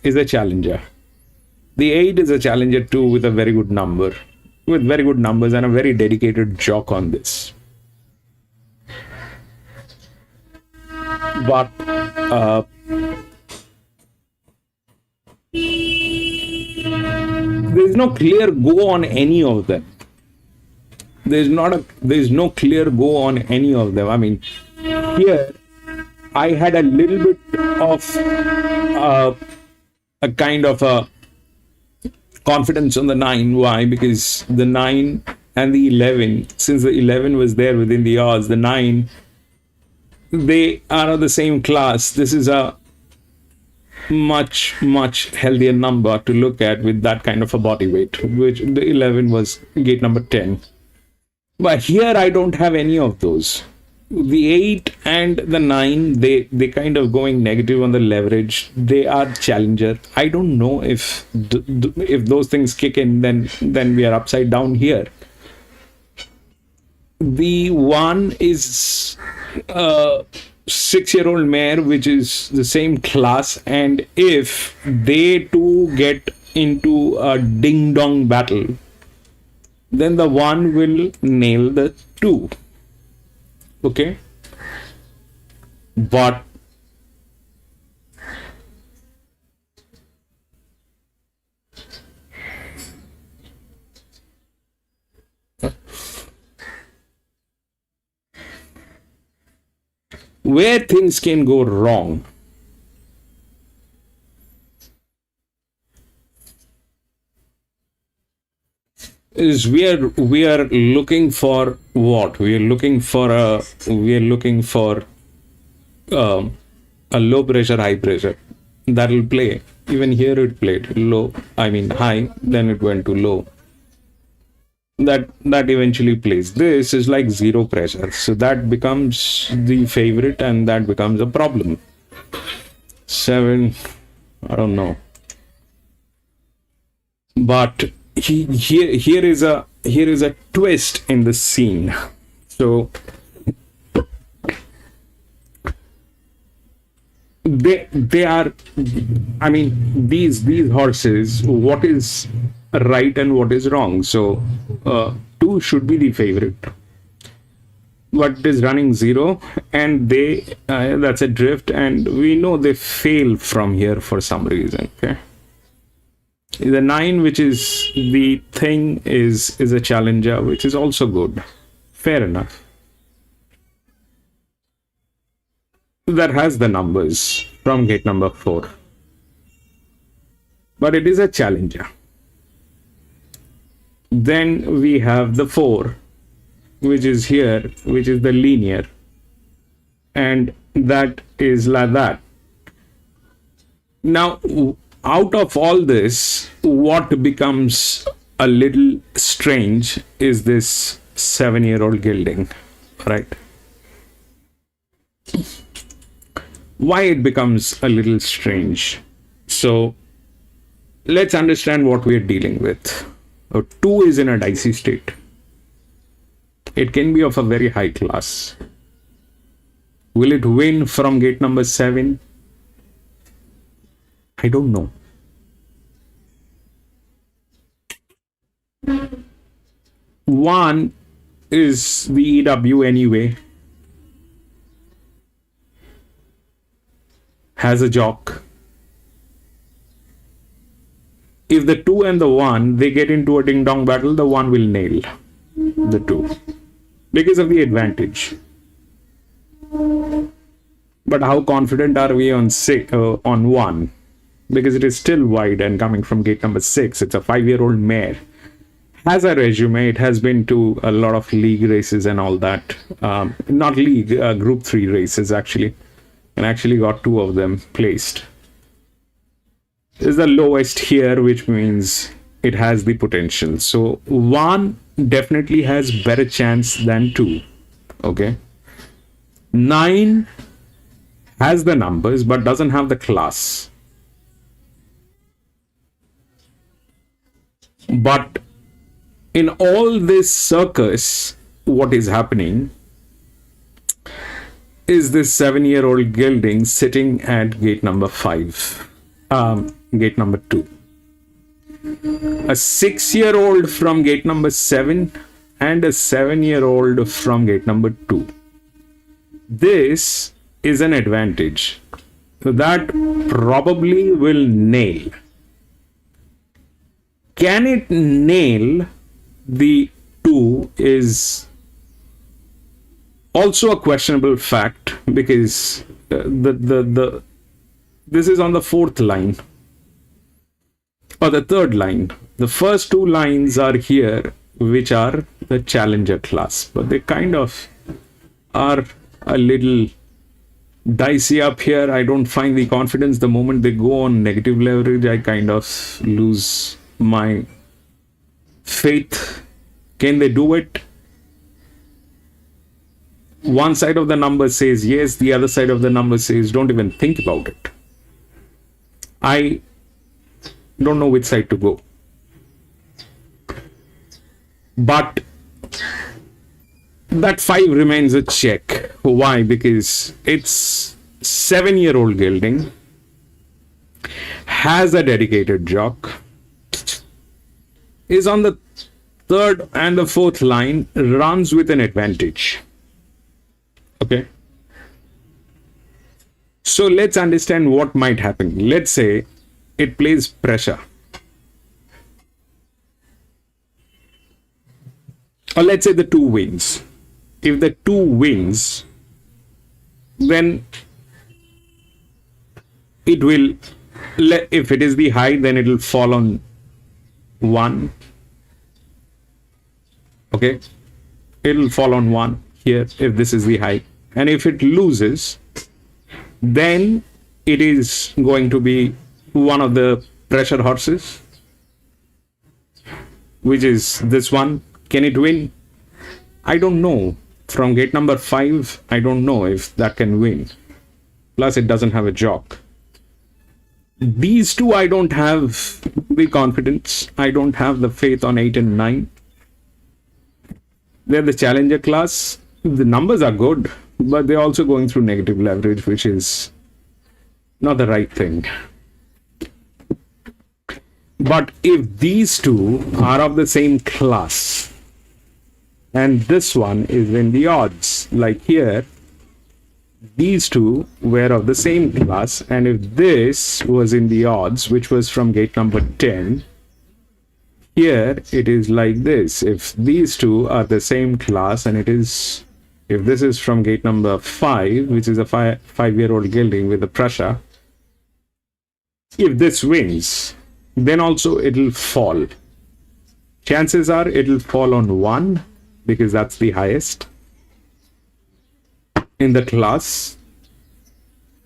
S2: is a challenger, the 8 is a challenger too, with a very good number, with very good numbers and a very dedicated jock on this. But there's no clear go on any of them. There's no clear go on any of them. I mean, here I had a little bit of a kind of a confidence on the 9. Why? Because the 9 and the 11, since the 11 was there within the odds, the 9, they are of the same class. This is a much healthier number to look at with that kind of a body weight, which the 11 was gate number 10. But here I don't have any of those. The 8 and the 9, they kind of going negative on the leverage. They are challenger. I don't know if those things kick in, then we are upside down here. The 1 is a 6-year-old mare, which is the same class, and if they two get into a ding-dong battle, then the 1 will nail the 2. Okay? But where things can go wrong is we are looking for what? We are looking for a low pressure, high pressure. That will play. Even here it played low, I mean high, then it went to low. That eventually plays. This is like 0 pressure, so that becomes the favorite, and that becomes a problem. 7, I don't know, but here is a twist in the scene. So they are, I mean, these horses, what is right and what is wrong? So 2 should be the favorite, but it is running 0, and they that's a drift, and we know they fail from here for some reason. Okay, the 9, which is the thing, is a challenger, which is also good, fair enough. That has the numbers from gate number 4, but it is a challenger. Then we have the 4, which is here, which is the linear, and that is like that. Now, out of all this, what becomes a little strange is this 7-year-old gilding, right? Why it becomes a little strange? So let's understand what we are dealing with. 2 is in a dicey state. It can be of a very high class. Will it win from gate number 7? I don't know. 1 is the EW anyway. Has a jock. If the 2 and the 1, they get into a ding-dong battle, the 1 will nail the 2 because of the advantage. But how confident are we on 1? Because it is still wide and coming from gate number 6. It's a 5-year-old mare. Has a resume. It has been to a lot of league races and all that. Not league, group 3 races actually. And actually got 2 of them placed. This is the lowest here, which means it has the potential. So 1 definitely has better chance than 2. Okay. 9 has the numbers but doesn't have the class. But in all this circus, what is happening is this 7-year-old gelding sitting at gate number 5, gate number 2. A 6-year-old from gate number 7 and a 7-year-old from gate number 2. This is an advantage. So that probably will nail. Can it nail the 2 is also a questionable fact, because this is on the 4th line or the 3rd line. The first 2 lines are here, which are the challenger class, but they kind of are a little dicey up here. I don't find the confidence. The moment they go on negative leverage, I kind of lose my faith. Can they do it? One side of the number says yes, the other side of the number says don't even think about it. I don't know which side to go. But that 5 remains a check. Why? Because it's 7-year-old gelding, has a dedicated jock, is on the 3rd and the 4th line, runs with an advantage. Okay. So let's understand what might happen. Let's say it plays pressure. Or let's say the 2 wins. If the 2 wins, then it will, if it is the high, then it will fall on 1. Okay. It will fall on 1 here if this is the high. And if it loses, then it is going to be one of the pressure horses, which is this one. Can it win? I don't know. From gate number 5, I don't know if that can win. Plus, it doesn't have a jock. These 2, I don't have the confidence. I don't have the faith on 8 and 9. They're the challenger class. The numbers are good, but they're also going through negative leverage, which is not the right thing. But if these 2 are of the same class, and this one is in the odds, like here, these 2 were of the same class, and if this was in the odds, which was from gate number 10, here it is like this. If these 2 are the same class, and it is, if this is from gate number 5, which is a 5-year-old gelding with the pressure, if this wins, then also it will fall. Chances are it will fall on 1, because that's the highest in the class.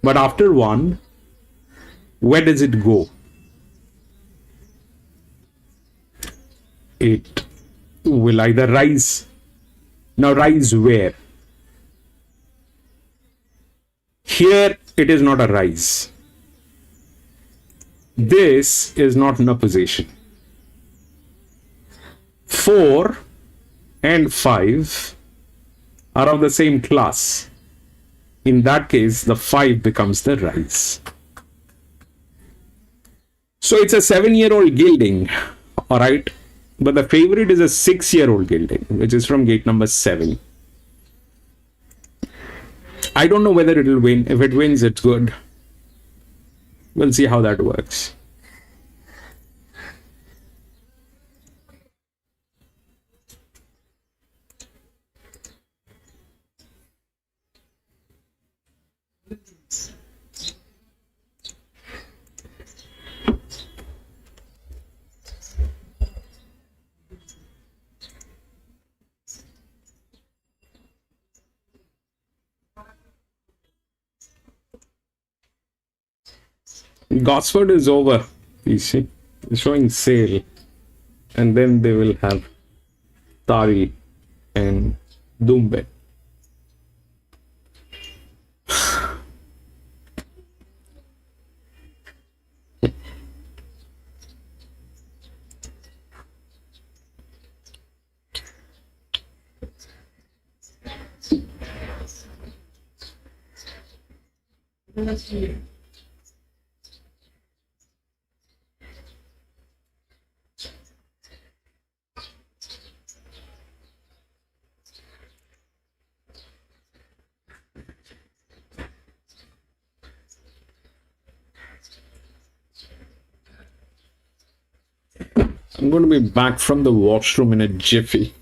S2: But after 1, where does it go? It will either rise. Now rise where? Here it is not a rise. This is not in a position. 4 and 5 are of the same class. In that case, the 5 becomes the rise. So it's a 7-year-old gelding, all right, But the favorite is a 6-year-old gelding, which is from gate number 7. I don't know whether it'll win. If it wins, it's good. We'll see how that works. Gosford is over. You see, it's showing sale, and then they will have Tari and Doomben. I'm going to be back from the washroom in a jiffy.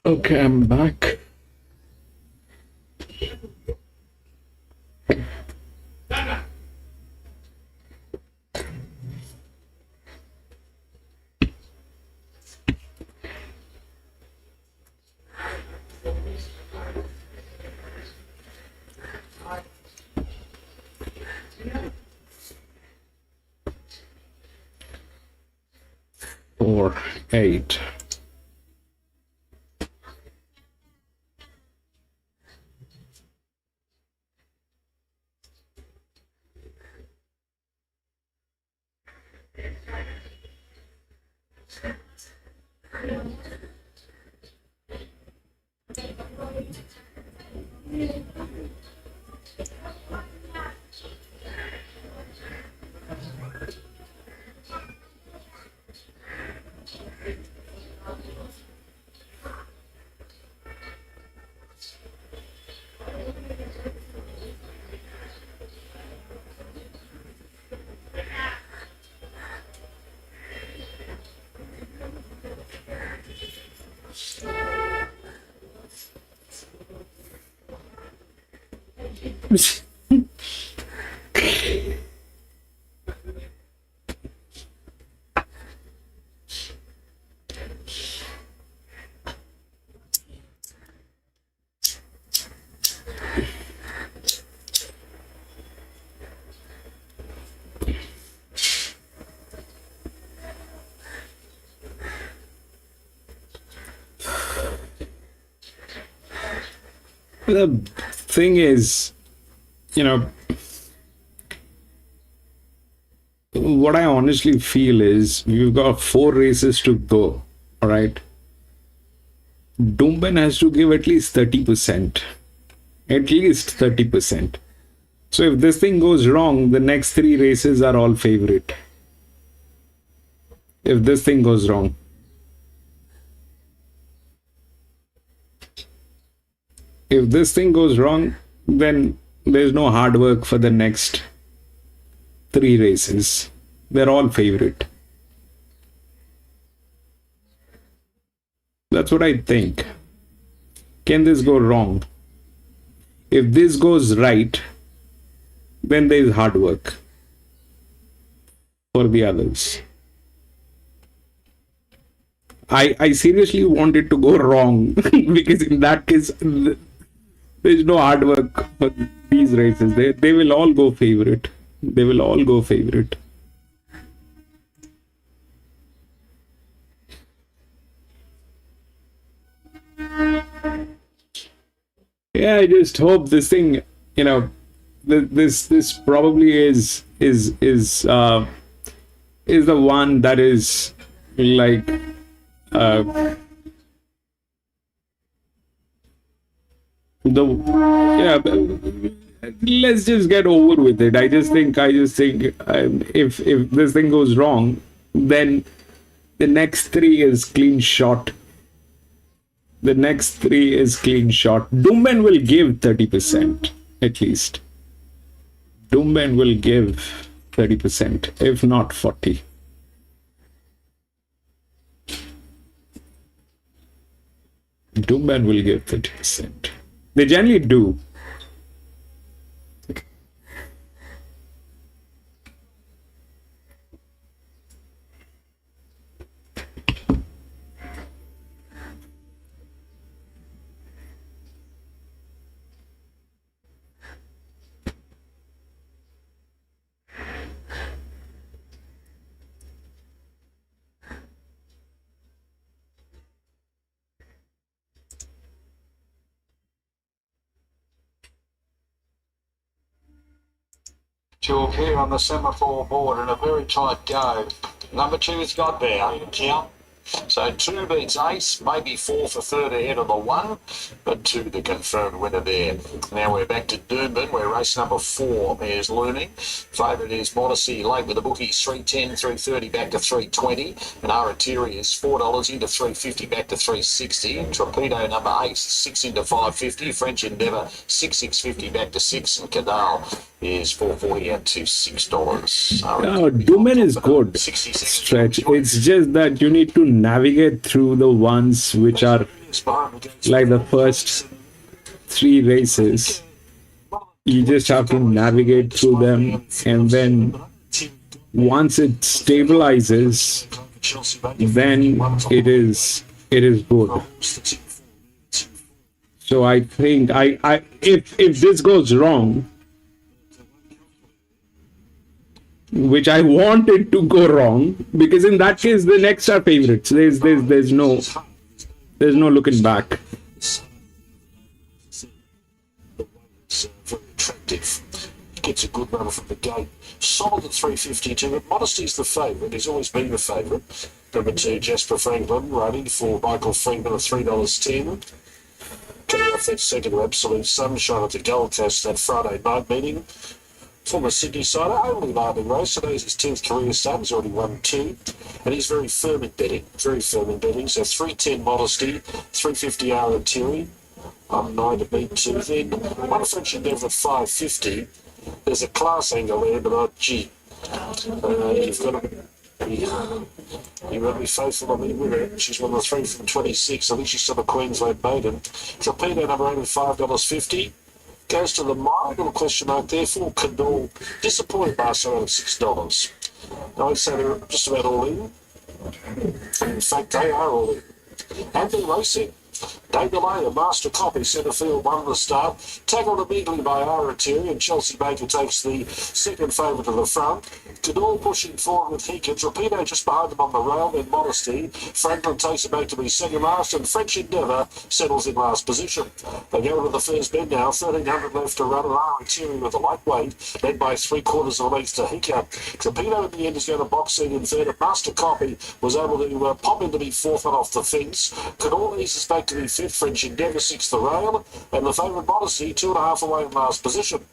S2: Okay, I'm back. Or 8. The thing is, what I honestly feel is we've got 4 races to go. All right. Doomben has to give at least 30%. At least 30%. So if this thing goes wrong, the next 3 races are all favorite. If this thing goes wrong. If this thing goes wrong, then there's no hard work for the next 3 races. They're all favorite. That's what I think. Can this go wrong? If this goes right, then there's hard work for the others. I seriously want it to go wrong because in that case, there's no hard work for these races. They will all go favorite. They will all go favorite. Yeah, I just hope this thing, this probably is the one that is like let's just get over with it. I just think if this thing goes wrong, then the next 3 is clean shot. The next 3 is clean shot. Doomben will give 30% at least. Doomben will give 30%, if not 40%. Doomben will give 30%. They generally do.
S3: To appear on the semaphore board in a very tight go. Number 2's got there, count. So 2 beats ace, maybe 4 for third ahead of the 1, but 2 the confirmed winner there. Now we're back to Doomben, where race number 4 is looming. Favourite is Modesty, late with the bookies, 310, 330 back to 320. And Aratiri is $4 into 350 back to 360. Torpedo number 8, 6 into 550. French Endeavour, 650 back to 6. And Cadal is $4.40 out to $6.
S2: Oh, Doomben is good. Stretch. It's just that you need to navigate through the ones which are like the first 3 races. You just have to navigate through them, and then once it stabilizes, then it is good. So I think if this goes wrong, which I want it to go wrong, because in that case the next are favorites. There's no looking back.
S3: Very attractive. Gets a good run from the gate. Solid at 352, but Modesty's the favourite. He's always been the favourite. Number 2, Jasper Franklin, running for Michael Freeman at $3.10. Coming off that second Absolute Sunshine at the Gold Coast that Friday night meeting. Former Sydney sider, only Martin race. Today's his 10th career start. He's already won 2. And he's very firm in betting. Very firm in betting. So 310 Modesty, 350 Aratiri. I'm 9 to beat 2. Then one French Endeavour at 550. There's a class angle there, but gee. You've got to be faithful on me with her. She's won the 3 from 26. I think she's still a Queensland maiden. Torpedo number 8 at $5.50. goes to the mild little question mark there for Cador. Disappointed Master out of $6. Now I'd say they're just about all in. In fact, they are all in. And they're racing. Dave Delay, the master copy, centre field, won the start. Tackled immediately by Aratiri, and Chelsea Baker takes the second favourite to the front. Cador pushing forward with Hika. Torpedo just behind them on the rail, then Modesty. Franklin takes it back to be second last, and French Endeavour settles in last position. They go into the first bend now, 1,300 left to run, and Aratiri with a lightweight, led by 3/4 of a length to Hika. Torpedo in the end is going to box seat in third. Master Copy was able to pop in to be fourth and off the fence. Cador eases back to be fifth. French Endeavour sixth the rail, and the favourite Modesty 2.5 away in last position.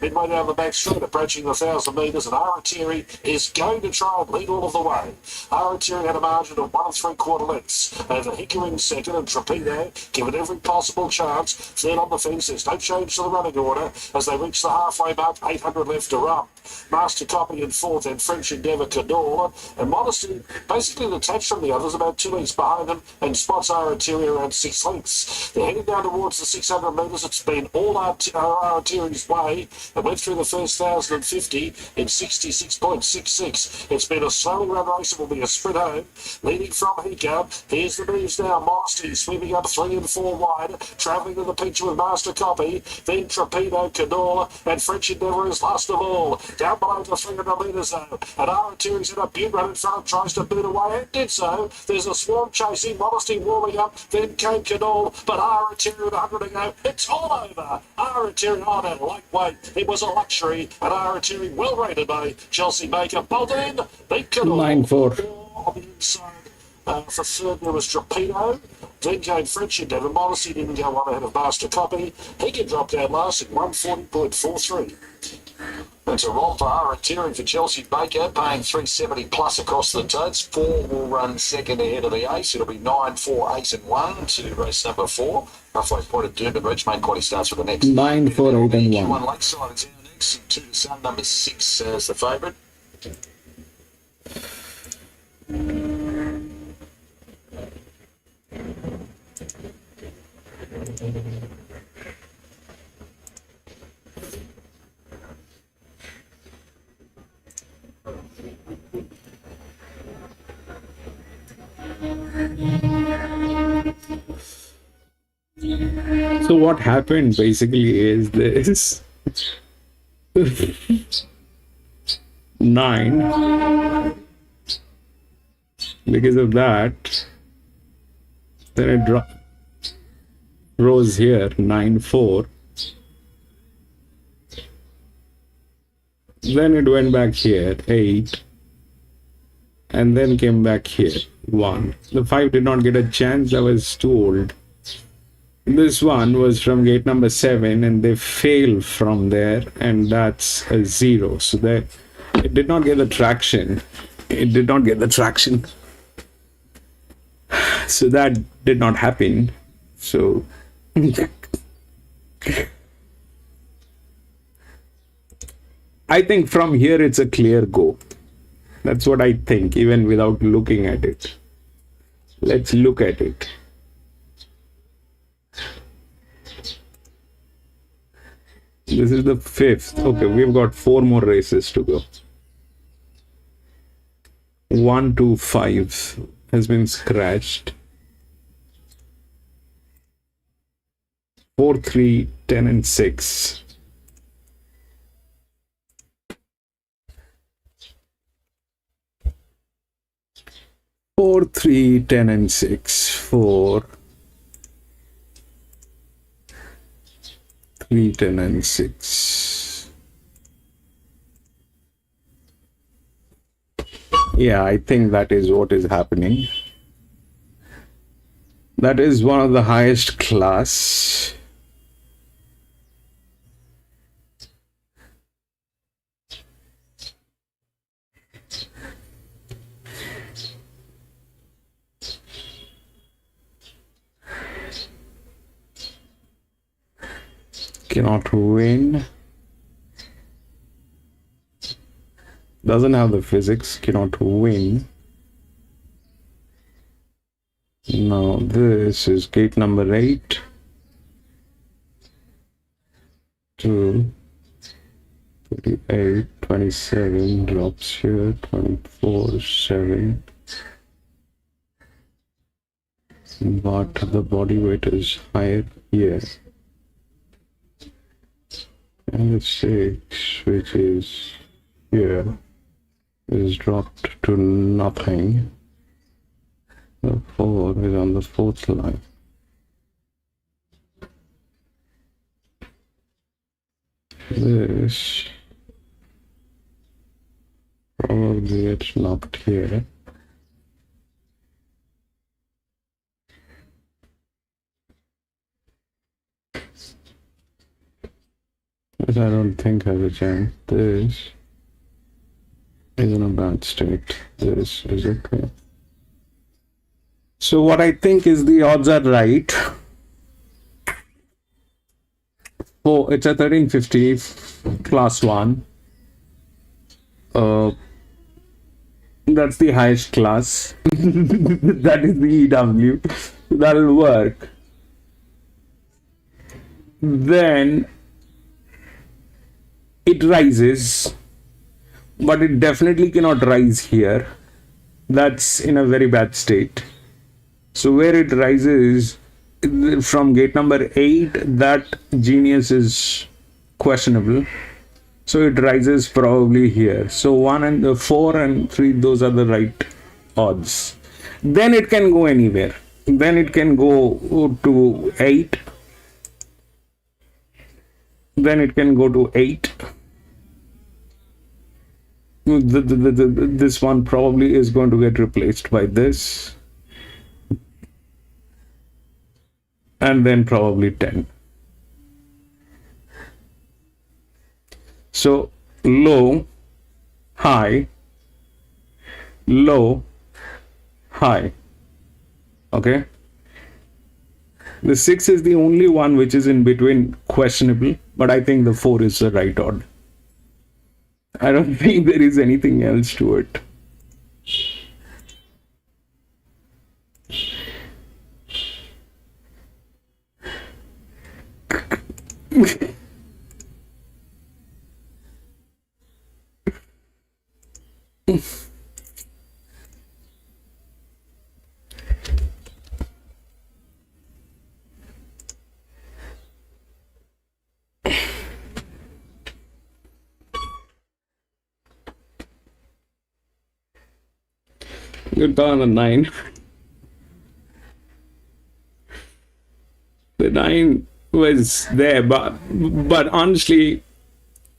S3: Midway down the back straight, approaching the 1,000 metres, and Aratiri is going to try and lead all of the way. Aratiri had a margin of 1 3/4 lengths over Hickering second, and Torpedo given every possible chance. Third on the fence, there's no change to the running order as they reach the halfway mark, 800 left to run. Master Copy in fourth, and French Endeavour Cador, and Modesty basically detached from the others, about 2 lengths behind them, and spots Aratiri around 6 lengths. They're heading down towards the 600 metres. It's been all Aratiri's way, and went through the first 1,050 in 66.66. It's been a slowly run race. It will be a sprint home. Leading from Hika. Here's the moves now. Modesty sweeping up 3 and 4 wide, travelling to the picture with Master Copy. Then Torpedo, Cador, and French Endeavour is last of all. Down below the 300 metres though, and Aratiri's in a big run in front, tries to boot away, and did so. There's a swarm chasing, Modesty warming up, then came Cador, but Aratiri with 100 to go. It's all over. Aratiri on at lightweight. It was a luxury, and Aratiri well rated by Chelsea Baker. Bolted in, beat Cador.
S2: 9-4.
S3: On the inside. For third, there was Torpedo. Then came French Endeavour. Modesty didn't go on ahead of Master Copy. He can drop down last at 140.43. That's a roll for Aratiri for Chelsea Baker, paying $370 plus across the totes. 4 will run second ahead of the ace. It'll be 9, 4, 8 and 1 to race number 4. Halfway point at Doomben Reach. Main quality starts for the next.
S2: 9, 4, 8 and 1.
S3: One Lakeside is our next. And 2 to Sun, number 6 as the favourite.
S2: So what happened basically is this 9, because of that, then it rose here 9-4, then it went back here 8, and then came back here 1. The 5 did not get a chance. I was too old. This one was from gate number 7, and they failed from there, and that's a 0. So that it did not get the traction. It did not get the traction. So that did not happen. So I think from here it's a clear go. That's what I think, even without looking at it. Let's look at it. This is the 5th. Okay, we've got 4 more races to go. 1, 2, 5 has been scratched. 4, 3, 10 and 6. Four, 3, 10 and 6. 4, 3, 10 and 6. Yeah, I think that is what is happening. That is one of the highest class. Cannot win. Doesn't have the physics. Cannot win. Now this is gate number 8. 2, 38, 27 drops here, 24, 7. But the body weight is higher here. And the 6, which is here, is dropped to nothing. The 4 is on the 4th line. This probably gets knocked here. This I don't think has a chance. This is in a bad state. This is okay. So what I think is the odds are right. Oh, it's a 1350 class 1. That's the highest class. That is the EW. That'll work. Then it rises, but it definitely cannot rise here. That's in a very bad state. So where it rises from gate number 8, that genius is questionable. So it rises probably here. So 1 and 4 and 3, those are the right odds. Then it can go anywhere. Then it can go to 8. Then it can go to 8. This one probably is going to get replaced by this. And then probably 10. So low, high, low, high. Okay. The 6 is the only one which is in between questionable, but I think the 4 is the right odd. I don't think there is anything else to it. Good call on the 9. The 9 was there, but honestly,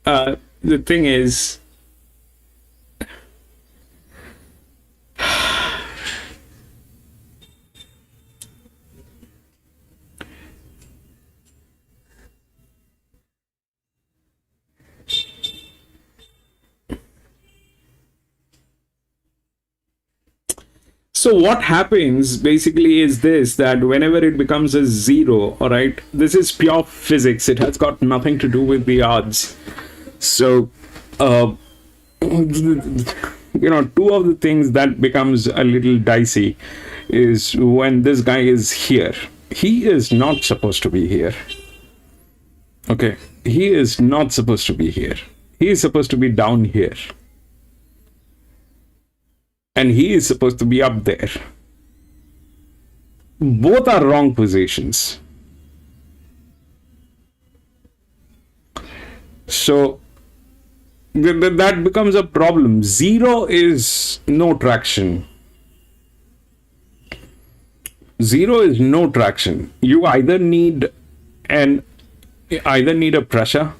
S2: the thing is, so what happens basically is this, that whenever it becomes a 0, all right, this is pure physics. It has got nothing to do with the odds. So, you know, two of the things that becomes a little dicey is when this guy is here. He is not supposed to be here. Okay, he is not supposed to be here. He is supposed to be down here. And he is supposed to be up there. Both are wrong positions. So that becomes a problem. 0 is no traction. 0 is no traction. You either need a pressure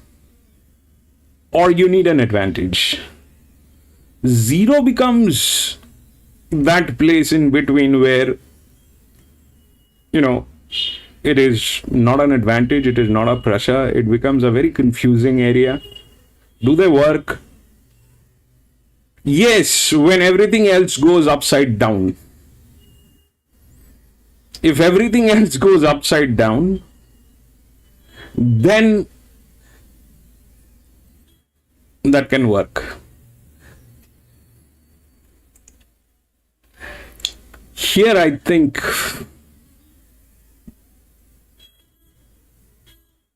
S2: or you need an advantage. 0 becomes that place in between where, you know, it is not an advantage, it is not a pressure. It becomes a very confusing area. Do they work? Yes, when everything else goes upside down. If everything else goes upside down, then that can work. Here, I think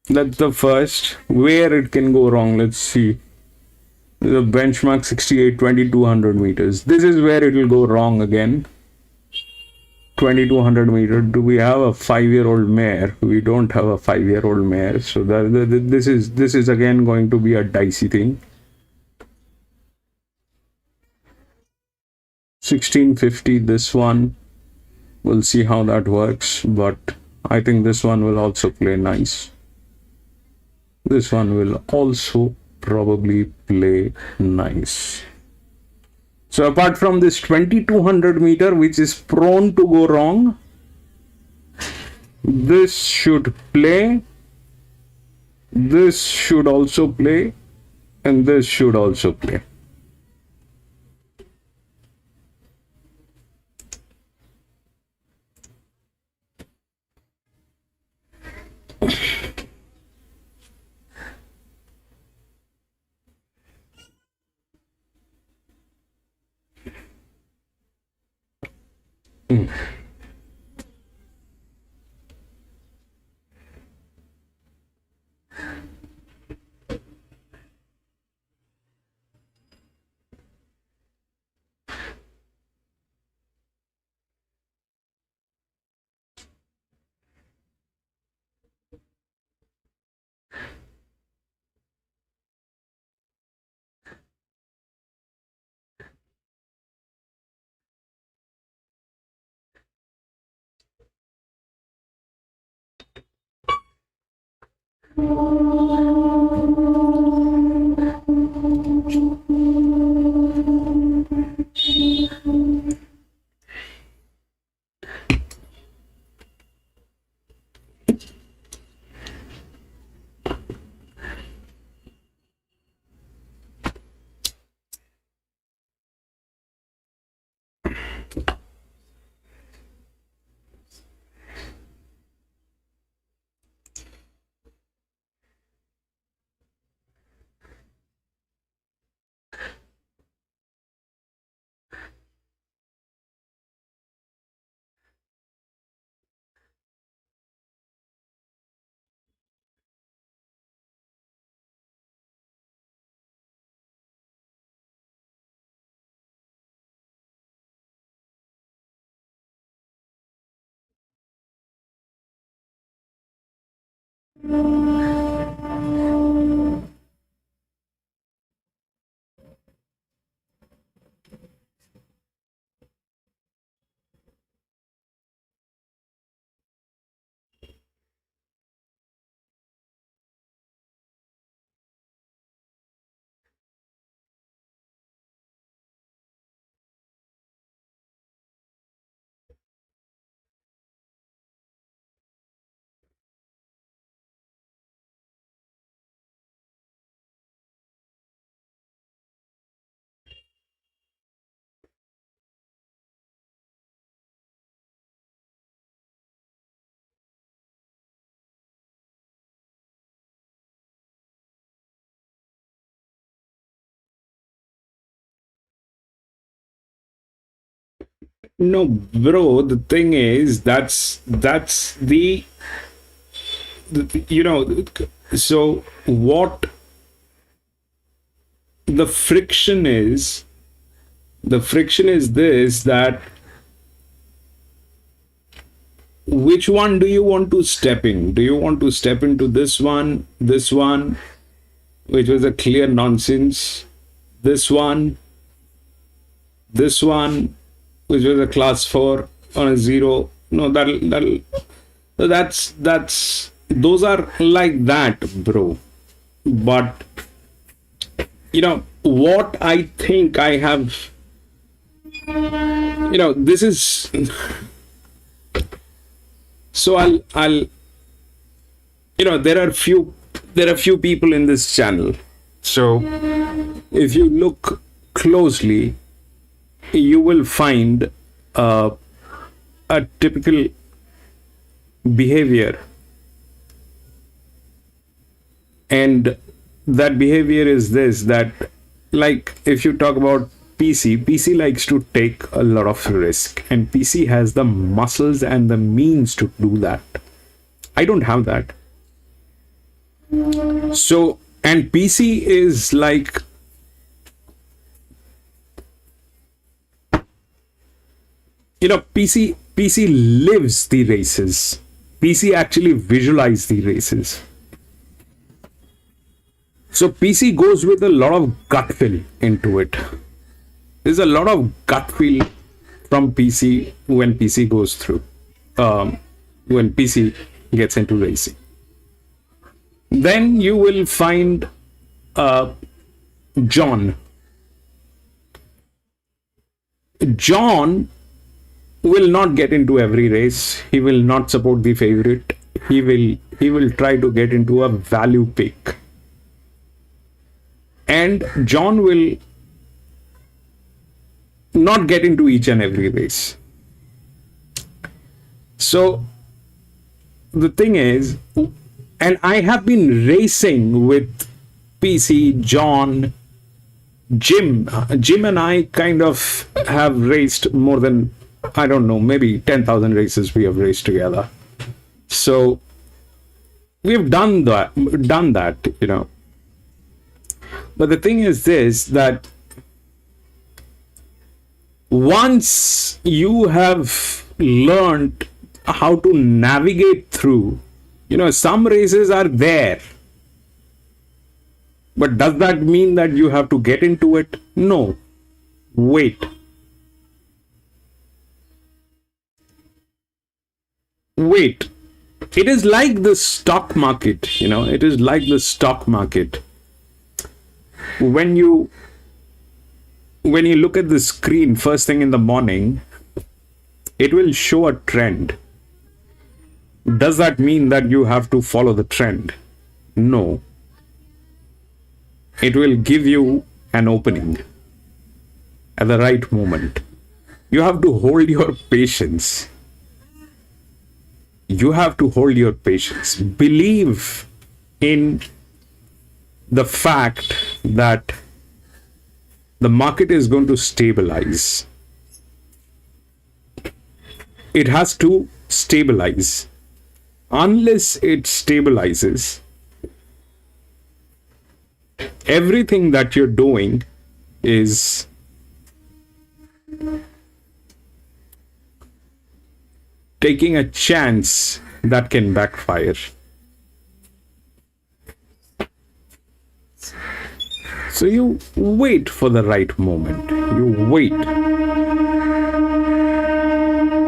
S2: That's the first. Where it can go wrong, let's see. The benchmark 68, 2200 meters. This is where it will go wrong again. 2200 meter. Do we have a 5-year-old mare? We don't have a 5-year-old mare, so this is again going to be a dicey thing. 1650, this one, we'll see how that works, but I think this one will also play nice. This one will also probably play nice. So apart from this 2200 meter, which is prone to go wrong, this should play, this should also play, and this should also play. No, bro, the thing is, that's the you know, so what the friction is, this, that which one do you want to step in? Do you want to step into this one, which was a clear nonsense, this one, which was a class 4 on a 0? No, that's those are like that, bro. But you know what, I think I have, you know, this is, so I'll you know, there are few people in this channel, so if you look closely, you will find a typical behavior, and that behavior is this, that, like, if you talk about PC likes to take a lot of risk, and PC has the muscles and the means to do that. I don't have that. So, and PC is like, PC lives the races. PC actually visualize the races. So PC goes with a lot of gut feel into it. There's a lot of gut feel from PC when PC goes through, when PC gets into racing. Then you will find John. John will not get into every race. He will not support the favorite. He will try to get into a value pick. And John will not get into each and every race. So the thing is, and I have been racing with PC, John, Jim. Jim and I kind of have raced more than, I don't know, maybe 10,000 races we have raced together. So we've done that, But the thing is this, that once you have learned how to navigate through, some races are there. But does that mean that you have to get into it? No. Wait. It is like the stock market, it is like the stock market. When you look at the screen first thing in the morning, it will show a trend. Does that mean that you have to follow the trend? No. It will give you an opening at the right moment. You have to hold your patience. Believe in the fact that the market is going to stabilize. It has to stabilize. Unless it stabilizes, everything that you're doing is taking a chance that can backfire. So you wait for the right moment. You wait.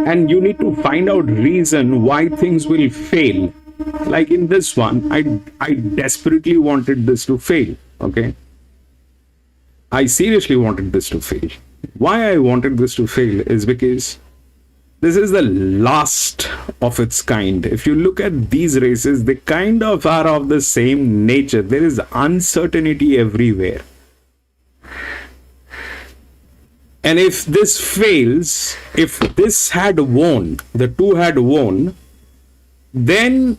S2: And you need to find out reason why things will fail. Like in this one, I desperately wanted this to fail. Okay. I seriously wanted this to fail. Why I wanted this to fail is because this is the last of its kind. If you look at these races, they kind of are of the same nature. There is uncertainty everywhere. And if this fails, if this had won, the two had won, then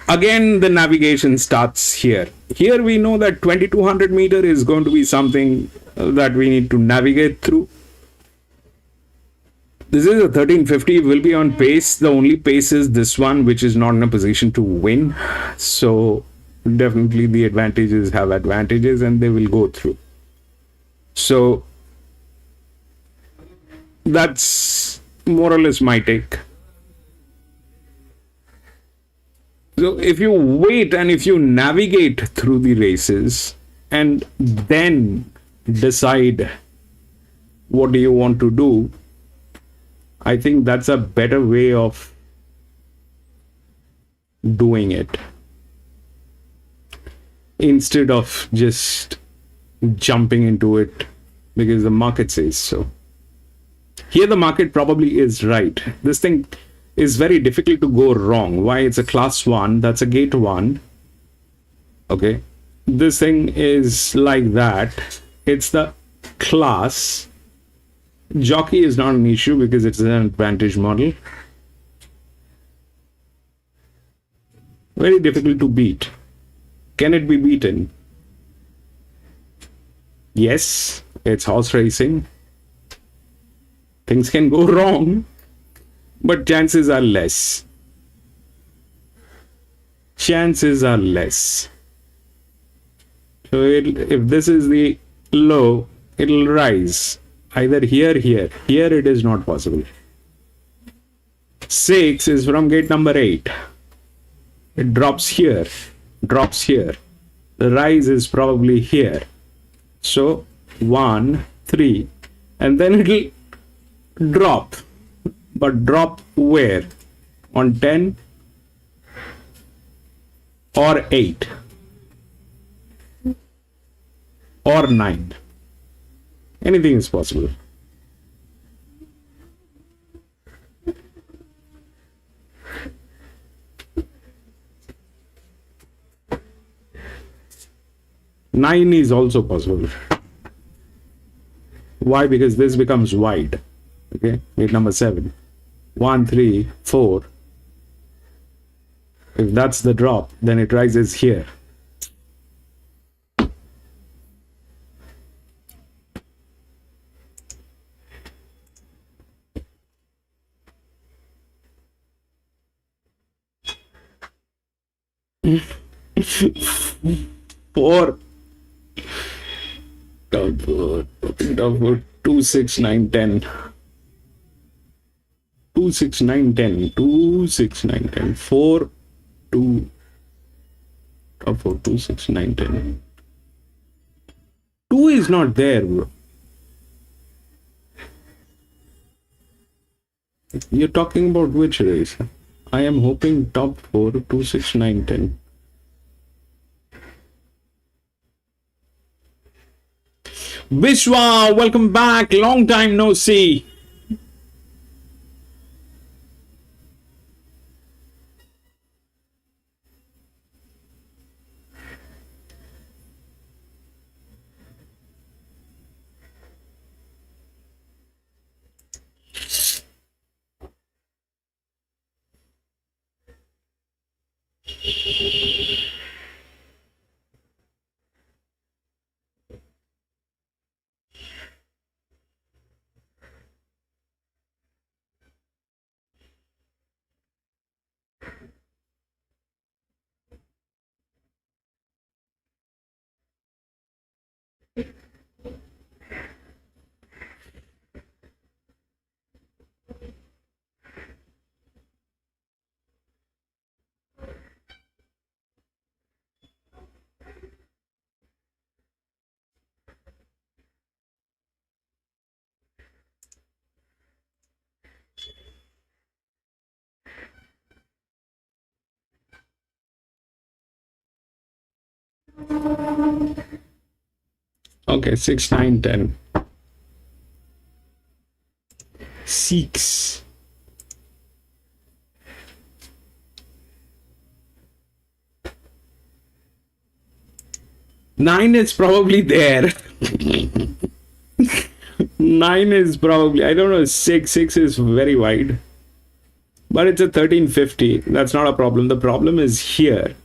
S2: again the navigation starts here. Here we know that 2200 meter is going to be something that we need to navigate through. This is a 1350, will be on pace. The only pace is this one, which is not in a position to win. So definitely the advantages have advantages and they will go through. So that's more or less my take. So if you wait and if you navigate through the races and then decide what do you want to do, I think that's a better way of doing it, instead of just jumping into it because the market says so. Here the market probably is right. This thing is very difficult to go wrong. Why? It's a class 1, that's a gate 1. Okay, this thing is like that. It's the class. Jockey is not an issue because it's an advantage model. Very difficult to beat. Can it be beaten? Yes, it's horse racing. Things can go wrong, but chances are less. Chances are less. So if this is the low, it'll rise either here, here. Here it is not possible. 6 is from gate number 8. It drops here, drops here. The rise is probably here. So 1, 3, and then it'll drop. But drop where? On 10 or 8 or 9. Anything is possible. Nine is also possible. Why? Because this becomes wide. Okay, gate number 7. 1, 3, 4. If that's the drop, then it rises here. Four. Downward 2, 6, 9, 10. 2, 6, 9, 10. 2, 6, 9, 10. 4, 2. Top 4, 2, 6, 9, 10. 2 is not there, bro. You're talking about which race? I am hoping top 4, 2, 6, 9, 10. Vishwa, welcome back. Long time no see. Okay, 6, 9, 10. 6. Nine is probably there. 9 is probably, I don't know, 6. 6 is very wide. But it's a 1350. That's not a problem. The problem is here.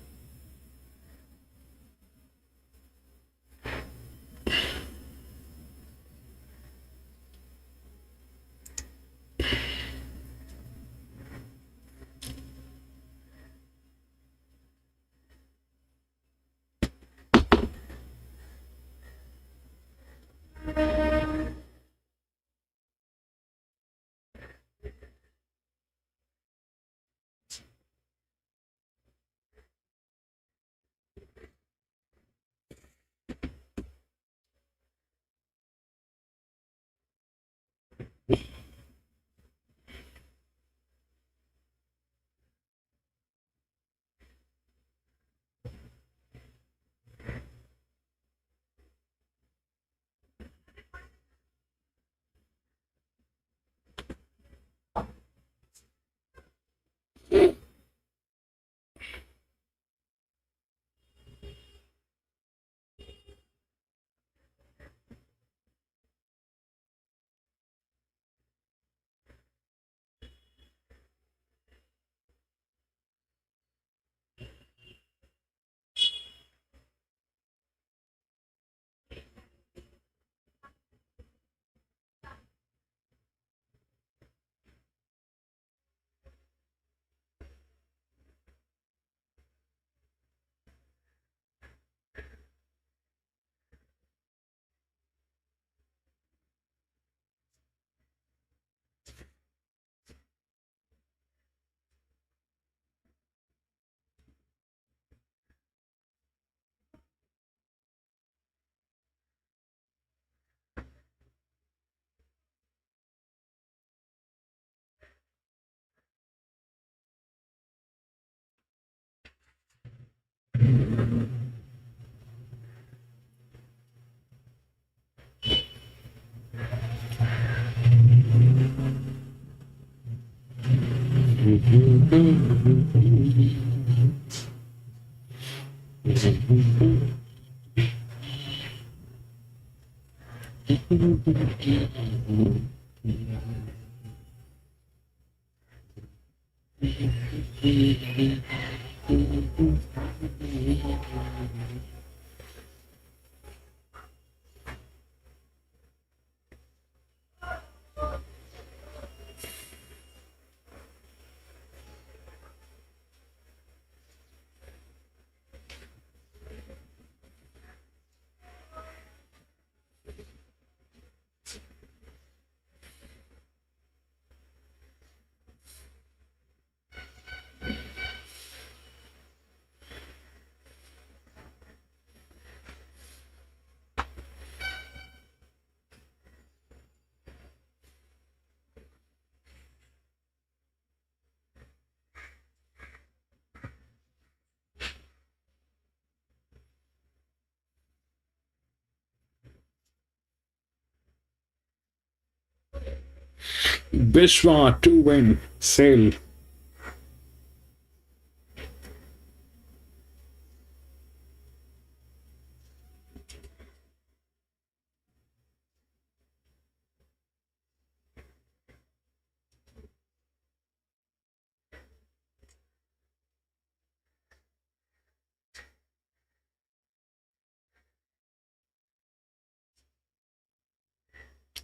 S2: Bishwa, 2-win, sail.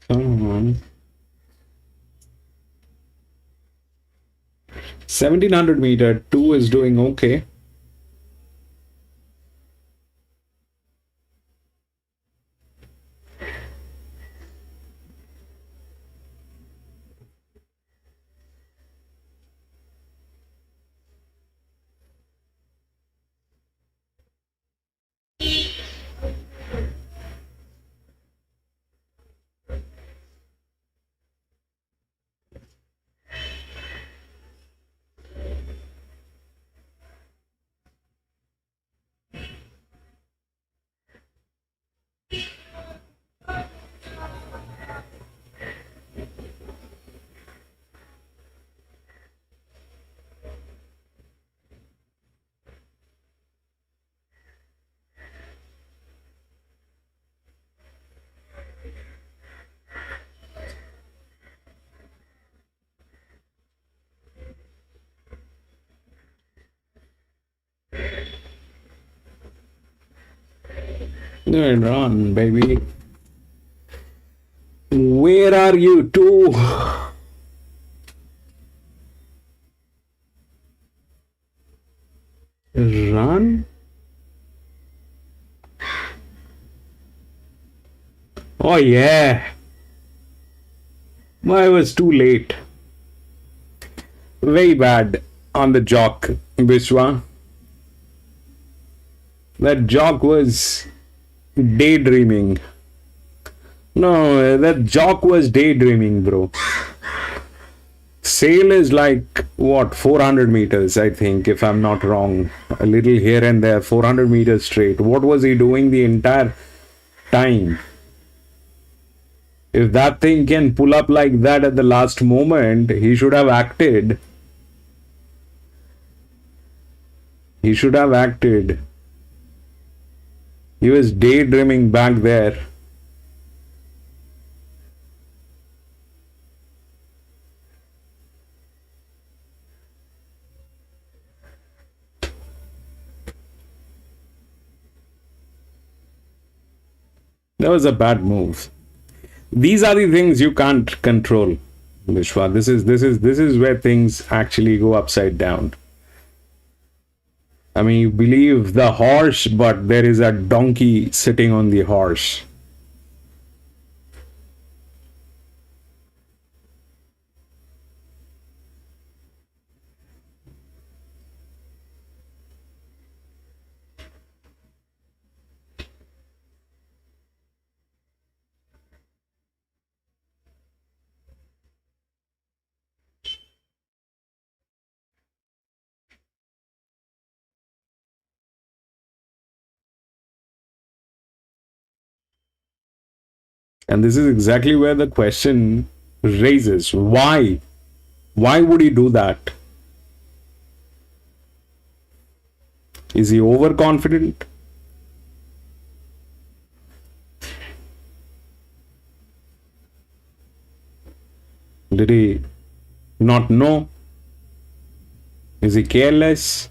S2: Come on. 1700 meter, 2 is doing okay. Run, baby. Where are you two? Run? Oh yeah. I was too late. Very bad on the jock, Vishwa. That jock was daydreaming. No, that jock was daydreaming, bro. Sail is like, what, 400 meters, I think, if I'm not wrong. A little here and there, 400 meters straight. What was he doing the entire time? If that thing can pull up like that at the last moment, he should have acted. He should have acted. He was daydreaming back there. That was a bad move. These are the things you can't control, Vishwa. This is where things actually go upside down. I mean, you believe the horse, but there is a donkey sitting on the horse. And this is exactly where the question raises. Why? Why would he do that? Is he overconfident? Did he not know? Is he careless?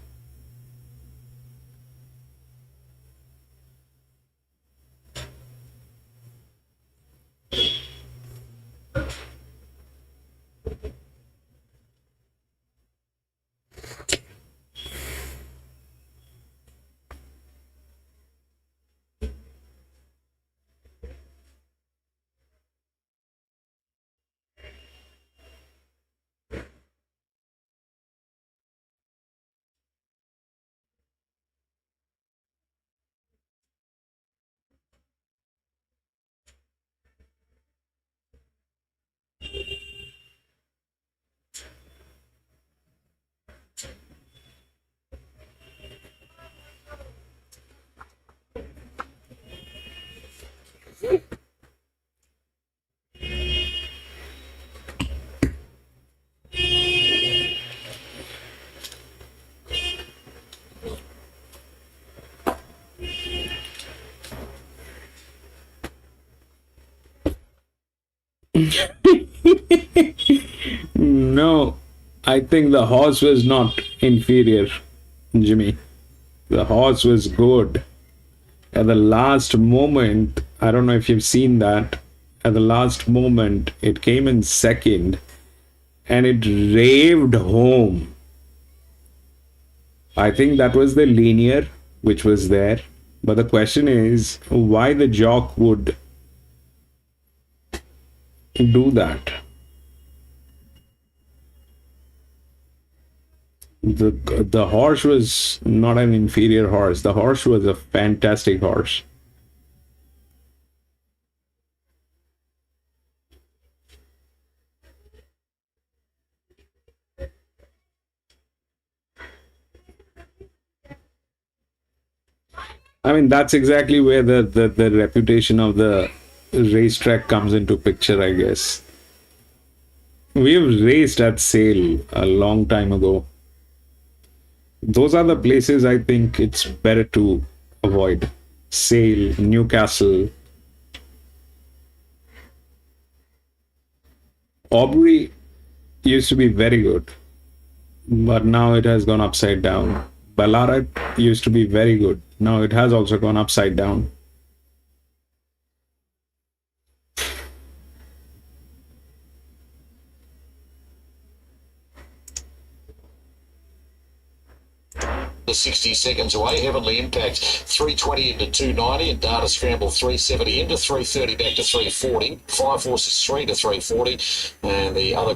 S2: No, I think the horse was not inferior, Jimmy. The horse was good. At the last moment, I don't know if you've seen that. At the last moment, it came in second and it raved home. I think that was the linear which was there. But the question is why the jock would do that. The horse was not an inferior horse. The horse was a fantastic horse. I mean, that's exactly where the reputation of the racetrack comes into picture, I guess. We've raced at Sale a long time ago. Those are the places I think it's better to avoid. Sale, Newcastle. Aubrey used to be very good, but now it has gone upside down. Ballarat used to be very good. Now it has also gone upside down.
S3: The 60 seconds away, Heavenly Impact 320 into 290 and Data Scramble 370 into 330 back to 340. Five Horses 3 to 340 and the other.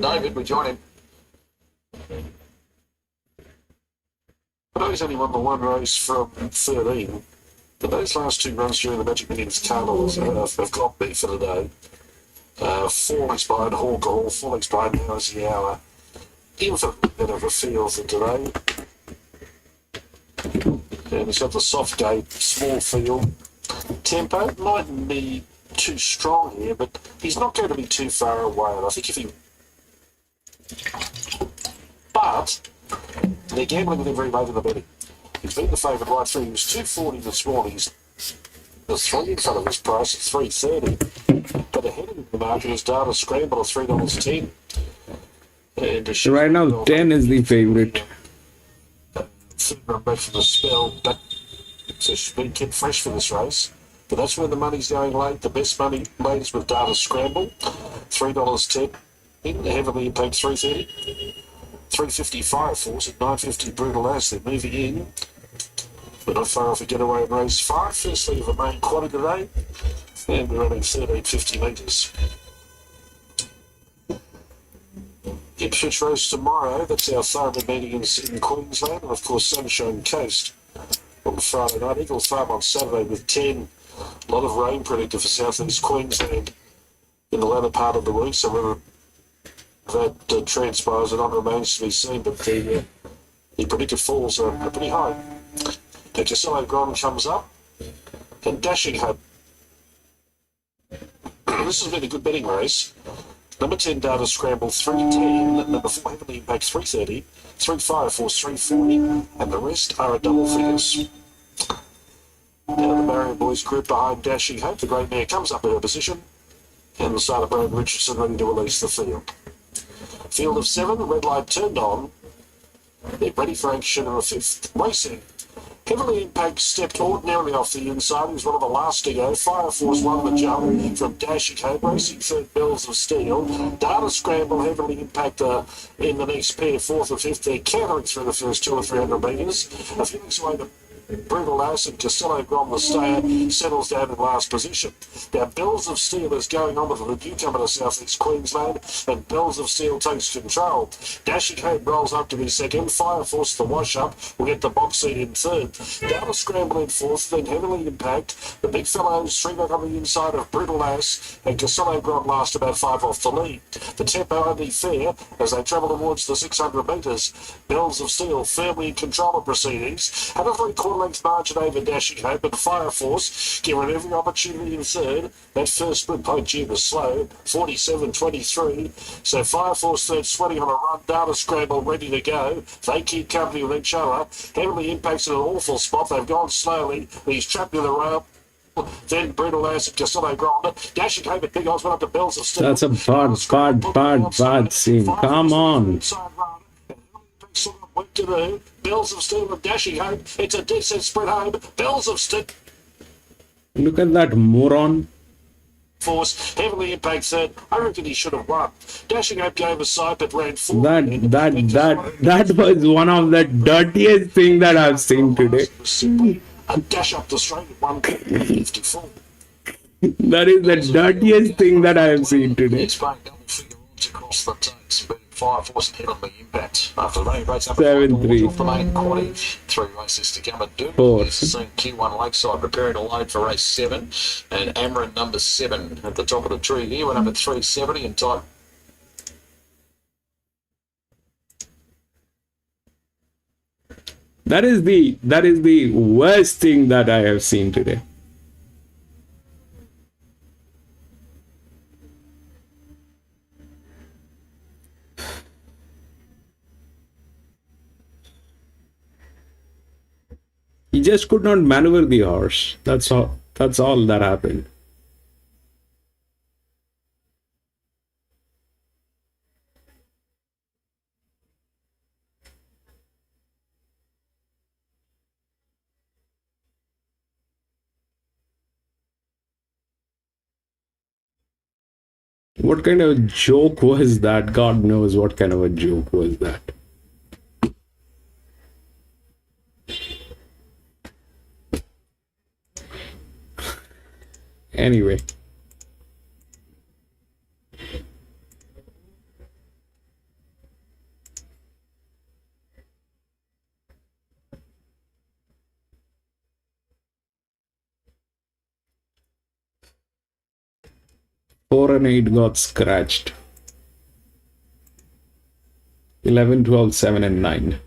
S3: David, we join him. He's only won the one race from 13. But those last two runs during the Magic Millions Carnivals have got me for today. 4 expired Hawker Hall, 4 expired Now is the Hour. Infinitely better of a field than today. And he's got the soft gate, small field. Tempo mightn't be too strong here, but he's not going to be too far away. And I think if he... But they're gambling with him very late in the betting. He's been the favourite right through. He was 240 this morning. He's the 3 in front of his price at 330. But ahead of the market is Data Scramble at $3.10. And
S2: right now, 10 is the favourite.
S3: Third run back from the spell, but she's been kept fresh for this race. But that's where the money's going late. The best money late is with Data Scramble, $3.10. In the Heavenly Impact 330. 355 force at 950 Brutal Ass. They're moving in. We're not far off a getaway in race 5. First lead of the main quaddy today. And we're running 1350 metres. Ipswich race tomorrow. That's our Thurman meeting in Queensland. And of course Sunshine Coast on Friday night. Eagle Farm on Saturday with 10. A lot of rain predicted for South East Queensland in the latter part of the week. So we're that transpires, and it remains to be seen, but the predicted falls are pretty high. Castillo Grand comes up, and Dashing Hope. This has been a good betting race. Number 10, Data Scramble, 310. Number 4, Heavenly Impact, 330. 3-5 Force, 340. And the rest are a double figures. Down the Barrier Boys group behind Dashing Hope. The Great Mare comes up to her position. And the starter, Brad Richardson, ready to release the field. Field of 7, red light turned on. They're ready for action in the 5th. Racing. Heavily Impact stepped ordinarily off the inside. He was one of the last to go. Fire Force won the jump from Dashing Hope. Racing third, Bells of Steel. Data Scramble, Heavily Impact in the next pair, 4th and 5th. They're countering through the first 200 or 300 metres. A few weeks away, the Brutal Ass and Castillo Grom, the stayer, settles down in last position. Now, Bells of Steel is going on with the newcomer to South East Queensland, and Bells of Steel takes control. Dashing Hope rolls up to be second. Fire Force, the wash-up, will get the box seat in third. Data Scramble in fourth, then Heavily Impact. The big fellows, three back on the inside of Brutal Ass, and Castillo Grom last about 5 off the lead. The tempo only fair as they travel towards the 600 metres. Bells of Steel firmly in control of proceedings. Had a 3/4 length margin over Dashing Hope, and Fire Force given every opportunity in third. That first split by Jim was slow, 47-23. So Fire Force third, sweating on a run. Data Scramble ready to go. They keep company with each other. Heavily Impact's in an awful spot. They've gone slowly. He's trapped in the rail. Then Brutal Ass and Castillo Grande. Dashing Hope at big odds went up to Bells of Steel.
S2: That's a bad scene. Come on.
S3: Work to do. Bells of Steel and Dashing Hope. It's a decent spread home. Bells of Steel.
S2: Look at that moron.
S3: Force, Heavily Impact third. I reckon he should have won. Dashing Hope gave a side but ran forward.
S2: That was one of the dirtiest thing that I've seen today.
S3: A dash up the straight at 154.
S2: That is the dirtiest thing that I have seen today.
S3: It's playing double figure odds across the totes, but Fire Force and Heavenly Impact. After the running race up
S2: 7-3.
S3: off the main quality, 3 races to come. And
S2: Four.
S3: Doomben is seen Q1 Lakeside preparing to load for race 7, and Amarin number 7 at the top of the tree here. We're number 370 and type.
S2: That is the worst thing that I have seen today. He just could not maneuver the horse. That's all that happened. What kind of a joke was that? God knows what kind of a joke was that. Anyway. Four and 8 got scratched. 11, 12, 7 and 9.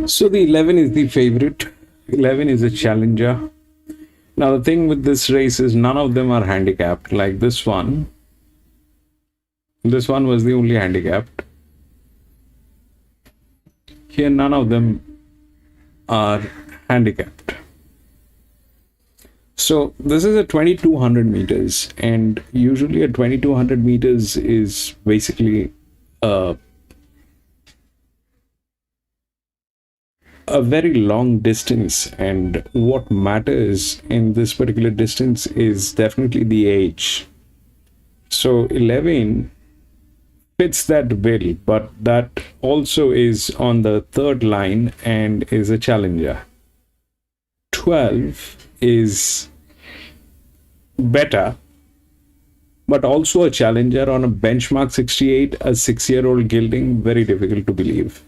S2: So the 11 is the favorite. 11 is a challenger. Now the thing with this race is none of them are handicapped. Like this one. This one was the only handicapped. Here none of them are handicapped. So this is a 2200 meters, and usually a 2200 meters is basically a very long distance, and what matters in this particular distance is definitely the age. So 11 fits that bill, but that also is on the third line and is a challenger. 12 is better, but also a challenger on a benchmark 68, a 6-year-old gilding. Very difficult to believe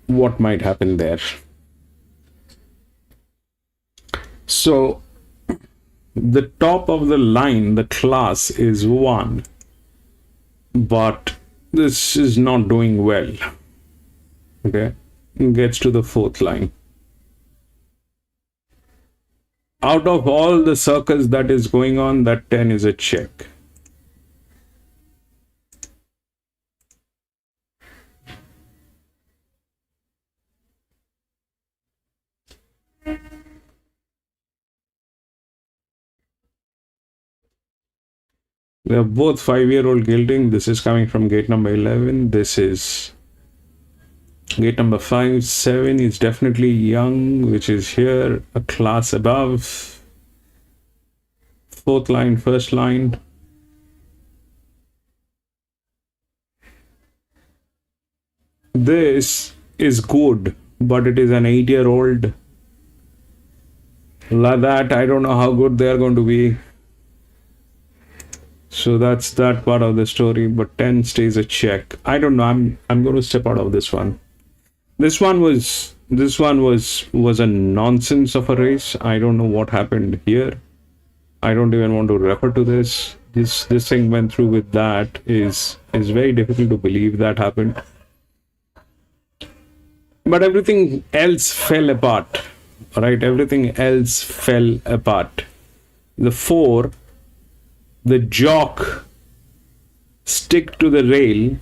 S2: what might happen there. So the top of the line, the class is 1, but this is not doing well. Okay, gets to the 4th line. Out of all the circus that is going on, that 10 is a check. They are both 5-year-old gilding. This is coming from gate number 11. This is gate number 5. 7 is definitely young, which is here, a class above. 4th line, 1st line. This is good, but it is an 8-year-old. Like that, I don't know how good they are going to be. So that's that part of the story, but 10 stays a check. I don't know. I'm going to step out of this one. This one was a nonsense of a race. I don't know what happened here. I don't even want to refer to this. This thing went through with that is very difficult to believe that happened. But everything else fell apart. Right? Everything else fell apart. The 4, the jock stick to the rail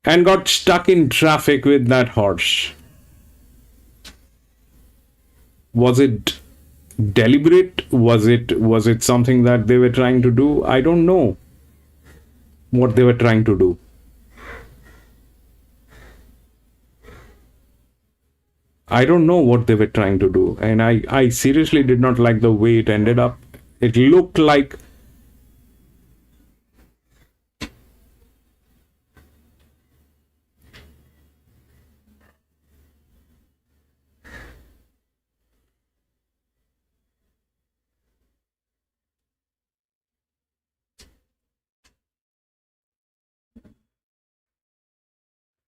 S2: and got stuck in traffic with that horse. Was it deliberate? Was it something that they were trying to do? I don't know what they were trying to do. I don't know what they were trying to do, and I seriously did not like the way it ended up. It looked like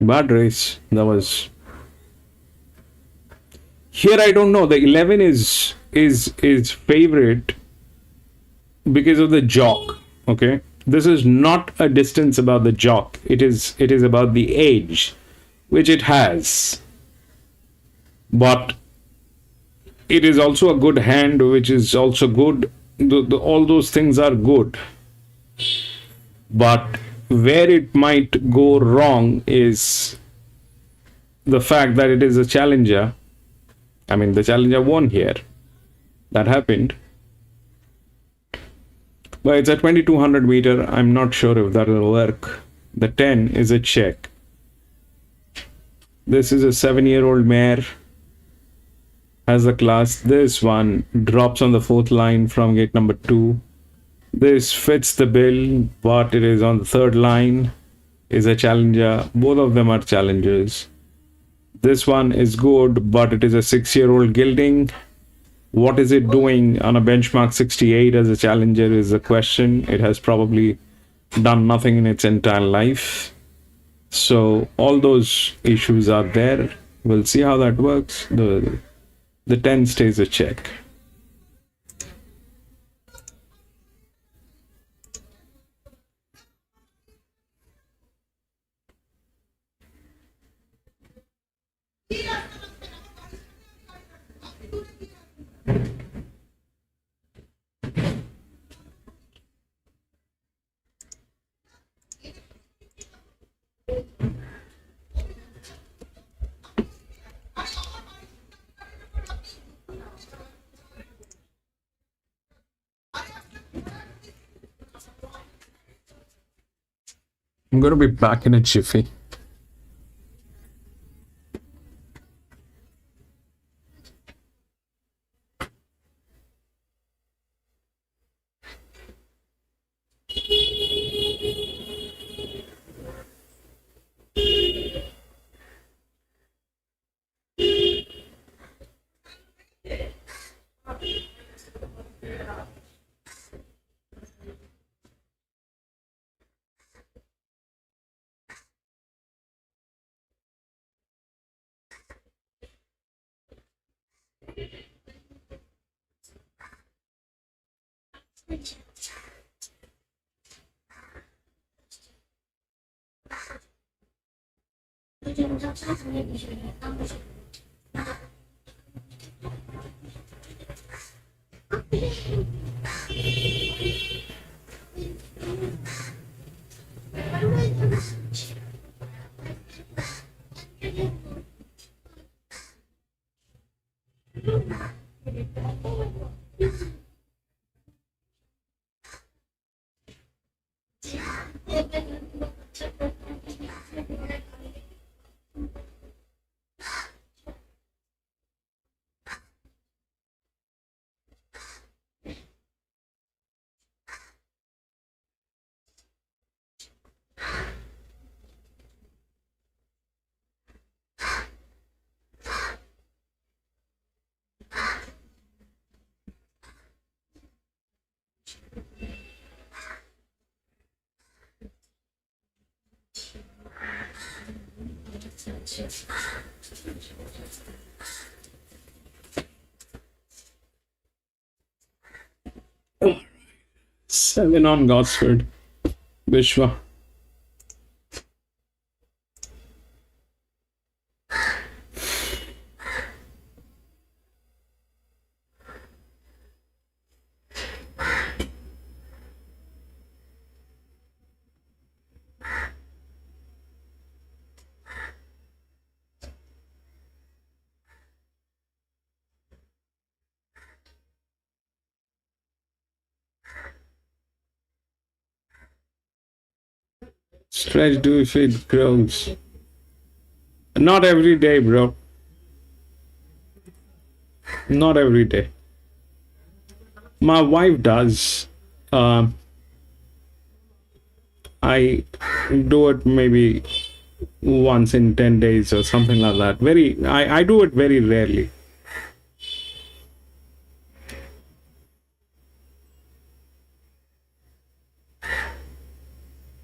S2: bad race. That was here. I don't know. The 11 is favorite because of the jock. Okay, this is not a distance about the jock. It is about the age, which it has, but it is also a good hand, which is also good. All those things are good, but where it might go wrong is the fact that it is a challenger. I mean, the challenger won here. That happened. But it's a 2200 meter. I'm not sure if that will work. The 10 is a check. This is a 7-year-old mare. Has the class. This one drops on the 4th line from gate number 2. This fits the bill, but it is on the 3rd line. Is a challenger. Both of them are challengers. This one is good, but it is a 6-year-old gilding. What is it doing on a benchmark 68 as a challenger is the question. It has probably done nothing in its entire life. So all those issues are there. We'll see how that works. The 10 stays a check. I'm gonna be back in a jiffy. Seven on Gosford. Vishwa. Stretch do if it grows. Not every day, bro. Not every day. My wife does. I do it maybe once in 10 days or something like that. I do it very rarely.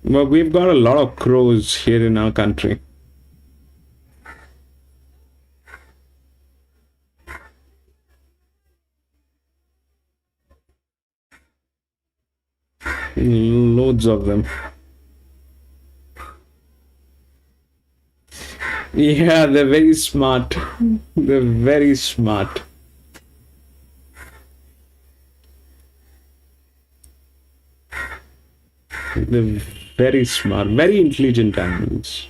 S2: But we've got a lot of crows here in our country. Loads of them. Yeah, they're very smart. They're very smart. They're very smart, very intelligent animals.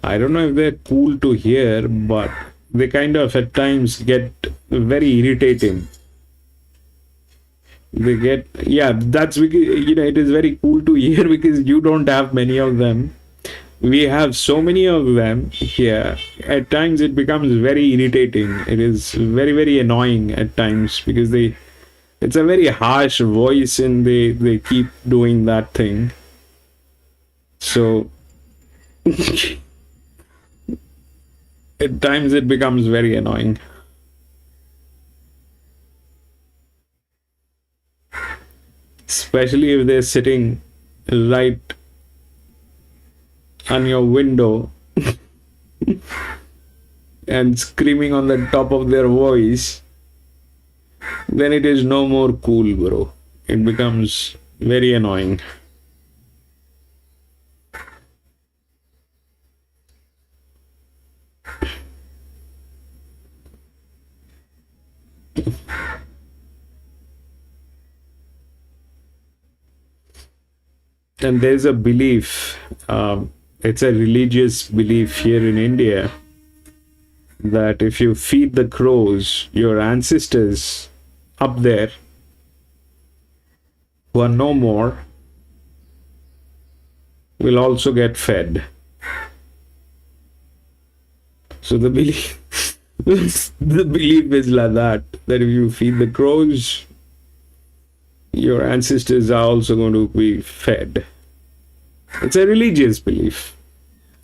S2: I don't know if they're cool to hear, but they kind of at times get very irritating. They get, yeah, that's because, it is very cool to hear because you don't have many of them. We have so many of them here. At times it becomes very irritating. It is very, very annoying at times because it's a very harsh voice and they keep doing that thing. So at times it becomes very annoying. Especially if they're sitting right on your window and screaming on the top of their voice, then it is no more cool, bro. It becomes very annoying. And there's a belief, it's a religious belief here in India, that if you feed the crows, your ancestors up there who are no more will also get fed. So the belief the belief is like that if you feed the crows, your ancestors are also going to be fed. It's a religious belief.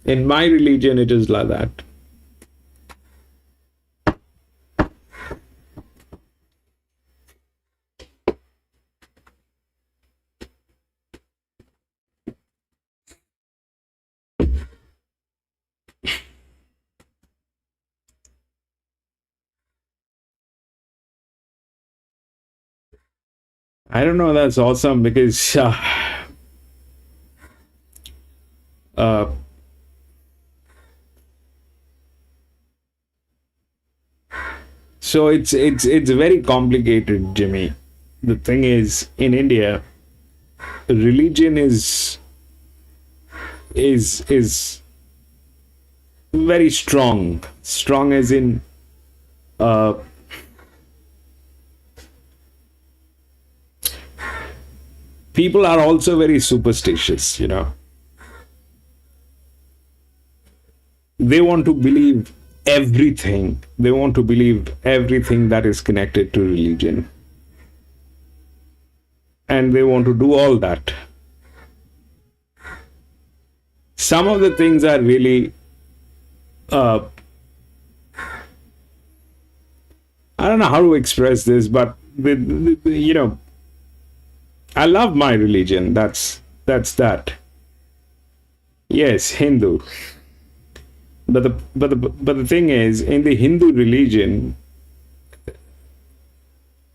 S2: In my religion, it is like that. I don't know, that's awesome because so it's very complicated, Jimmy. The thing is, in India, religion is very strong. Strong as in people are also very superstitious, you know. They want to believe everything. They want to believe everything that is connected to religion. And they want to do all that. Some of the things are really I don't know how to express this, but you know, I love my religion. That's that. Yes, Hindu. But the thing is, in the Hindu religion,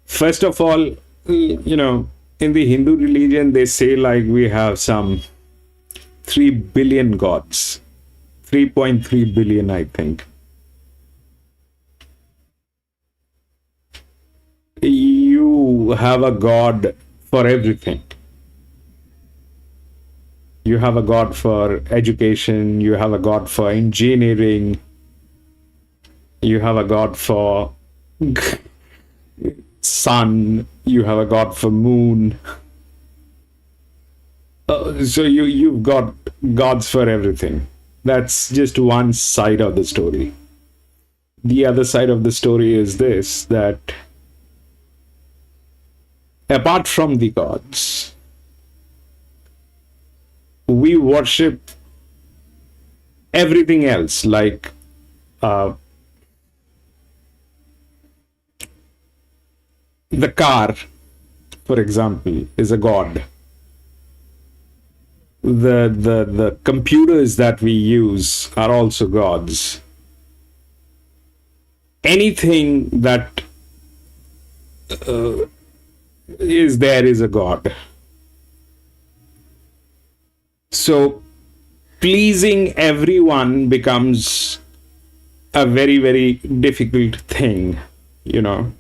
S2: first of all, you know, in the Hindu religion, they say like we have some 3 billion gods, 3.3 billion, I think. You have a god for everything. You have a god for education, you have a god for engineering, you have a god for sun, you have a god for moon. So you've got gods for everything. That's just one side of the story. The other side of the story is this, that apart from the gods, we worship everything else, like the car, for example, is a god. The computers that we use are also gods. Anything that is there is a god. So pleasing everyone becomes a very, very difficult thing, you know.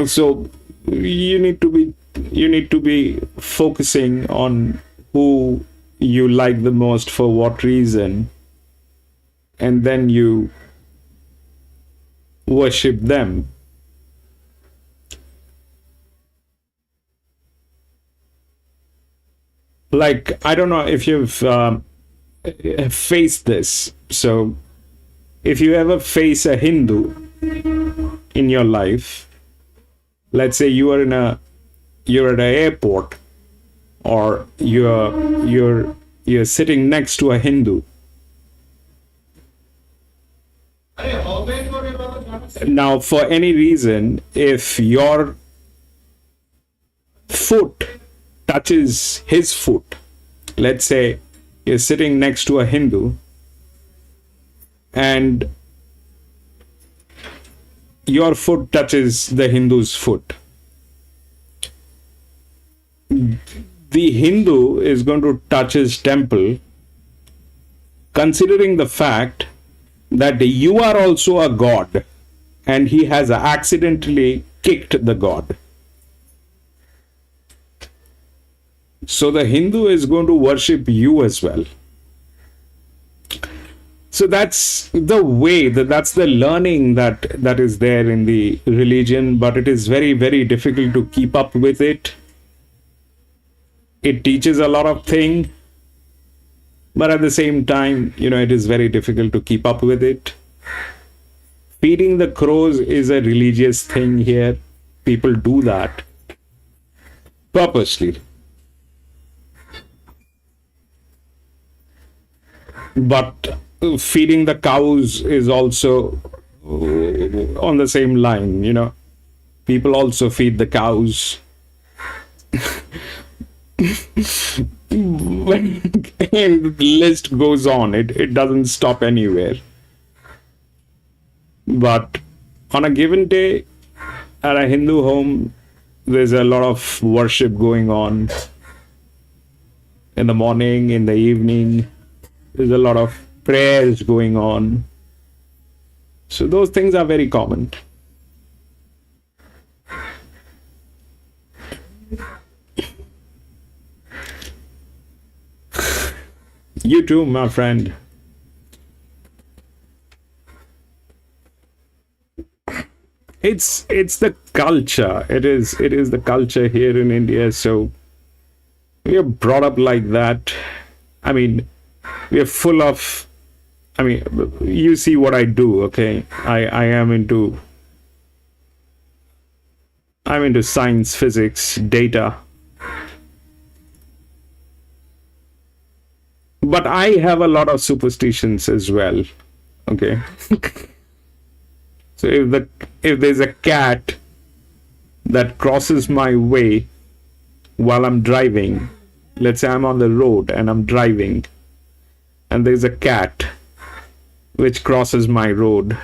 S2: So you need to be focusing on who you like the most, for what reason, and then you worship them. Like, I don't know if you've faced this. So if you ever face a Hindu in your life, let's say you're at an airport, or you're sitting next to a Hindu. Now, for any reason, if your foot touches his foot, let's say you're sitting next to a Hindu and your foot touches the Hindu's foot, the Hindu is going to touch his temple, considering the fact that you are also a god and he has accidentally kicked the god. So the Hindu is going to worship you as well. So that's the way, that's the learning that is there in the religion, but it is very, very difficult to keep up with it. It teaches a lot of things, but at the same time, it is very difficult to keep up with it. Feeding the crows is a religious thing here. People do that purposely. But feeding the cows is also on the same line. People also feed the cows. The list goes on. It doesn't stop anywhere. But on a given day at a Hindu home, there's a lot of worship going on. In the morning, in the evening, there's a lot of prayers going on. So those things are very common. You too, my friend. It's the culture. It is the culture here in India. So we are brought up like that. I mean, we are full of. I mean, you see what I do, okay? I'm into science, physics, data. But I have a lot of superstitions as well, okay? So if there's a cat that crosses my way while I'm driving, let's say I'm on the road and I'm driving, and there's a cat which crosses my road,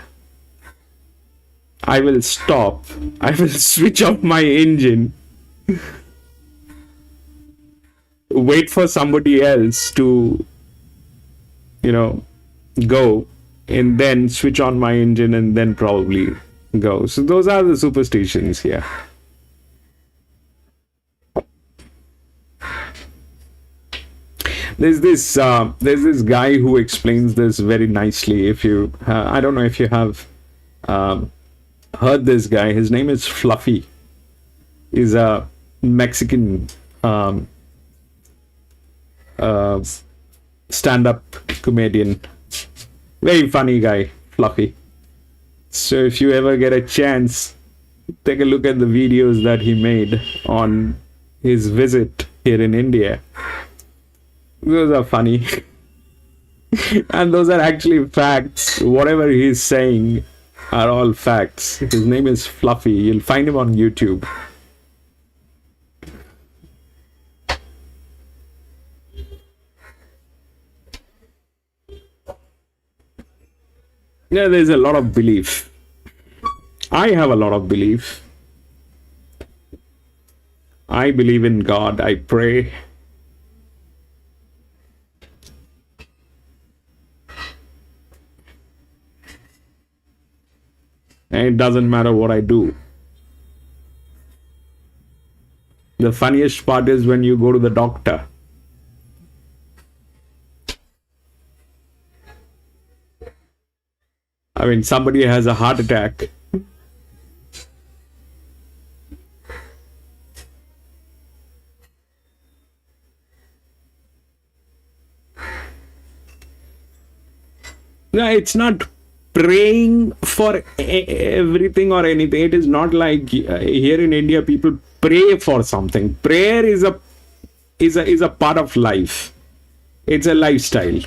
S2: I will stop. I will switch off my engine, wait for somebody else to, go, and then switch on my engine and then probably go. So those are the superstitions here. There's this guy who explains this very nicely. If you, I don't know if you have heard this guy. His name is Fluffy. He's a Mexican stand-up comedian. Very funny guy, Fluffy. So if you ever get a chance, take a look at the videos that he made on his visit here in India. Those are funny. And those are actually facts. Whatever he's saying are all facts. His name is Fluffy. You'll find him on YouTube. Yeah, there's a lot of belief. I have a lot of belief. I believe in God. I pray. And it doesn't matter what I do. The funniest part is when you go to the doctor. I mean, somebody has a heart attack. No, it's not praying for everything or anything. It is not like here in India people pray for something. Prayer is a part of life. It's a lifestyle.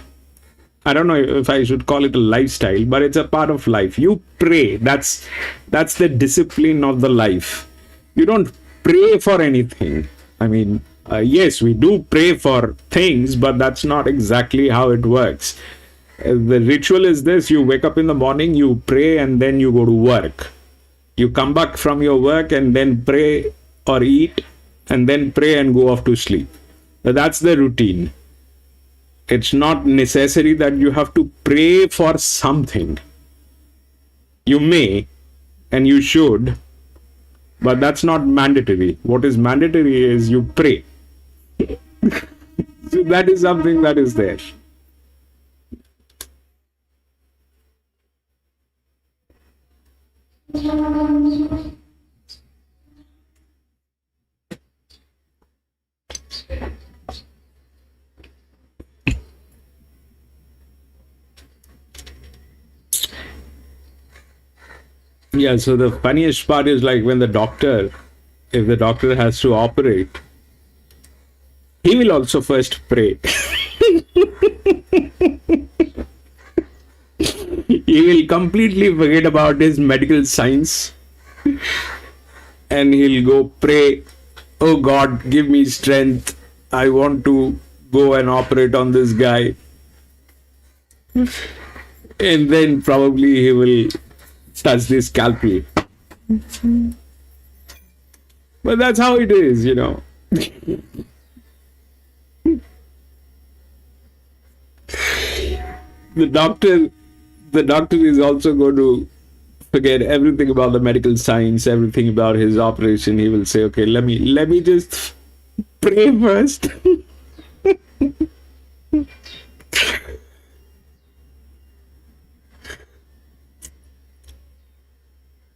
S2: I don't know if I should call it a lifestyle, but it's a part of life. You pray. That's the discipline of the life. You don't pray for anything. I mean, yes, we do pray for things, but that's not exactly how it works. The ritual is this: you wake up in the morning, you pray, and then you go to work. You come back from your work and then pray or eat, and then pray and go off to sleep. That's the routine. It's not necessary that you have to pray for something. You may and you should, but that's not mandatory. What is mandatory is you pray. So that is something that is there. Yeah, so the funniest part is like when if the doctor has to operate, he will also first pray. He will completely forget about his medical science and he'll go pray, oh God, give me strength. I want to go and operate on this guy. And then probably he will touch this scalpel. But that's how it is, you know. The doctor is also going to forget everything about the medical science, everything about his operation. He will say, okay, let me just pray first.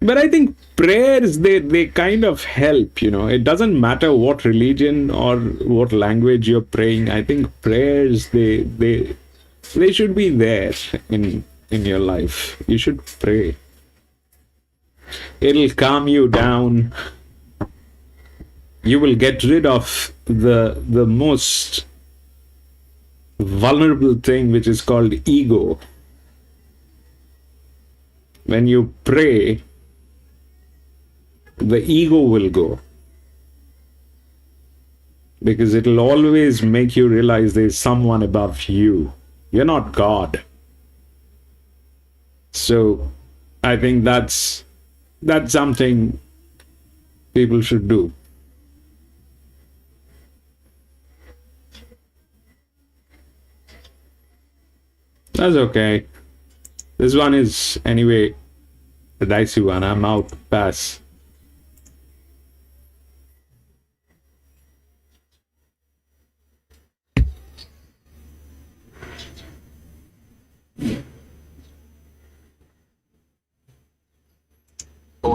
S2: But I think prayers, they kind of help, you know. It doesn't matter what religion or what language you're praying. I think prayers, they should be there in your life. You should pray. It'll calm you down. You will get rid of the most vulnerable thing, which is called ego. When you pray, the ego will go, because it'll always make you realize there's someone above you. You're not God. So I think that's something people should do. That's okay. This one is anyway a dicey one. I'm out. Pass.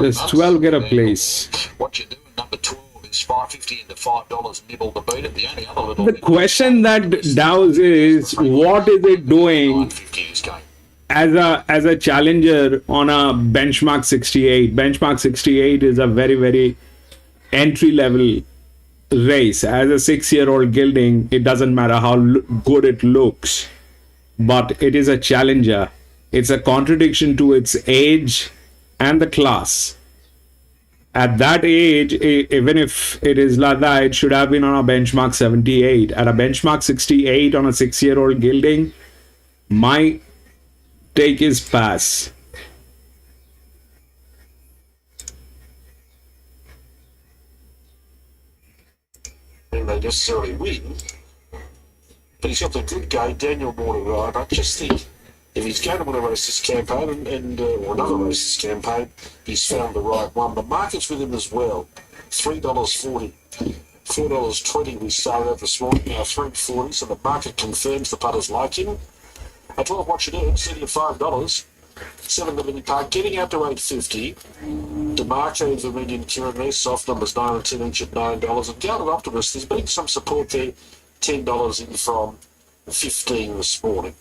S2: Does 12 get a place?
S3: What you do in number 12 is $5.50 into $5 nibble to beat it. The only other little
S2: The question that dows is, what is it doing
S3: $9.50 is going.
S2: as a challenger on a benchmark 68? Benchmark 68 is a very, very entry level race. As a 6-year-old gilding, it doesn't matter how good it looks, but it is a challenger. It's a contradiction to its age and the class. At that age, even if it is like that, it should have been on a benchmark 78. At a benchmark 68 on a 6-year-old gilding, my take is pass.
S3: And they necessarily win, but he's got the good guy, Daniel Morning Ride. I just think if he's going to win a race this campaign or another race this campaign, he's found the right one. The market's with him as well. $3.40, $4.20 we started out this morning, now $3.40, so the market confirms the putters like him. At 12, what you do, sitting at $5, 7 Dominion Park, getting out to $8.50. DeMarco, Vermilion, Kieran there, soft numbers 9 and 10 each at $9. And Garden Optimist, there's been some support there, $10 in from 15 this morning.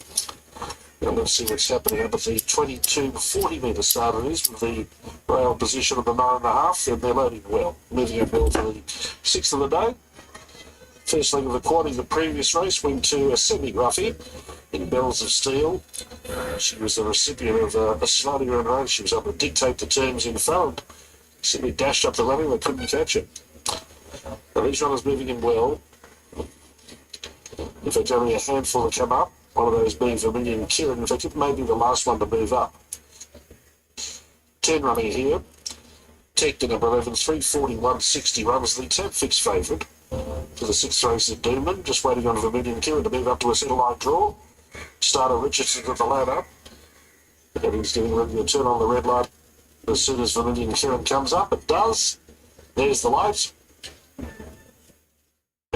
S3: And let's see what's happening up at the 22 40 metre start it is, with the rail position of the 9.5, and they're loading well. Moving up well to the 6th of the day. First leg of the quad in the previous race went to a semi-roughie in Bells of Steel. She was the recipient of a sliding around race. She was able to dictate the terms in front. Simply dashed up the running, they couldn't catch her. Now these runners moving in well. In fact, only a handful to come up. One of those being Vermilion Kieran. In fact, it may be the last one to move up. 10 running here. Tech to number 11, 341.60 runs the top fixed favourite for the 6th race at Doomben. Just waiting on Vermilion Kieran to move up to a satellite draw. Starter Richardson at the ladder. And he's getting ready to turn on the red light as soon as Vermilion Kieran comes up. It does. There's the light.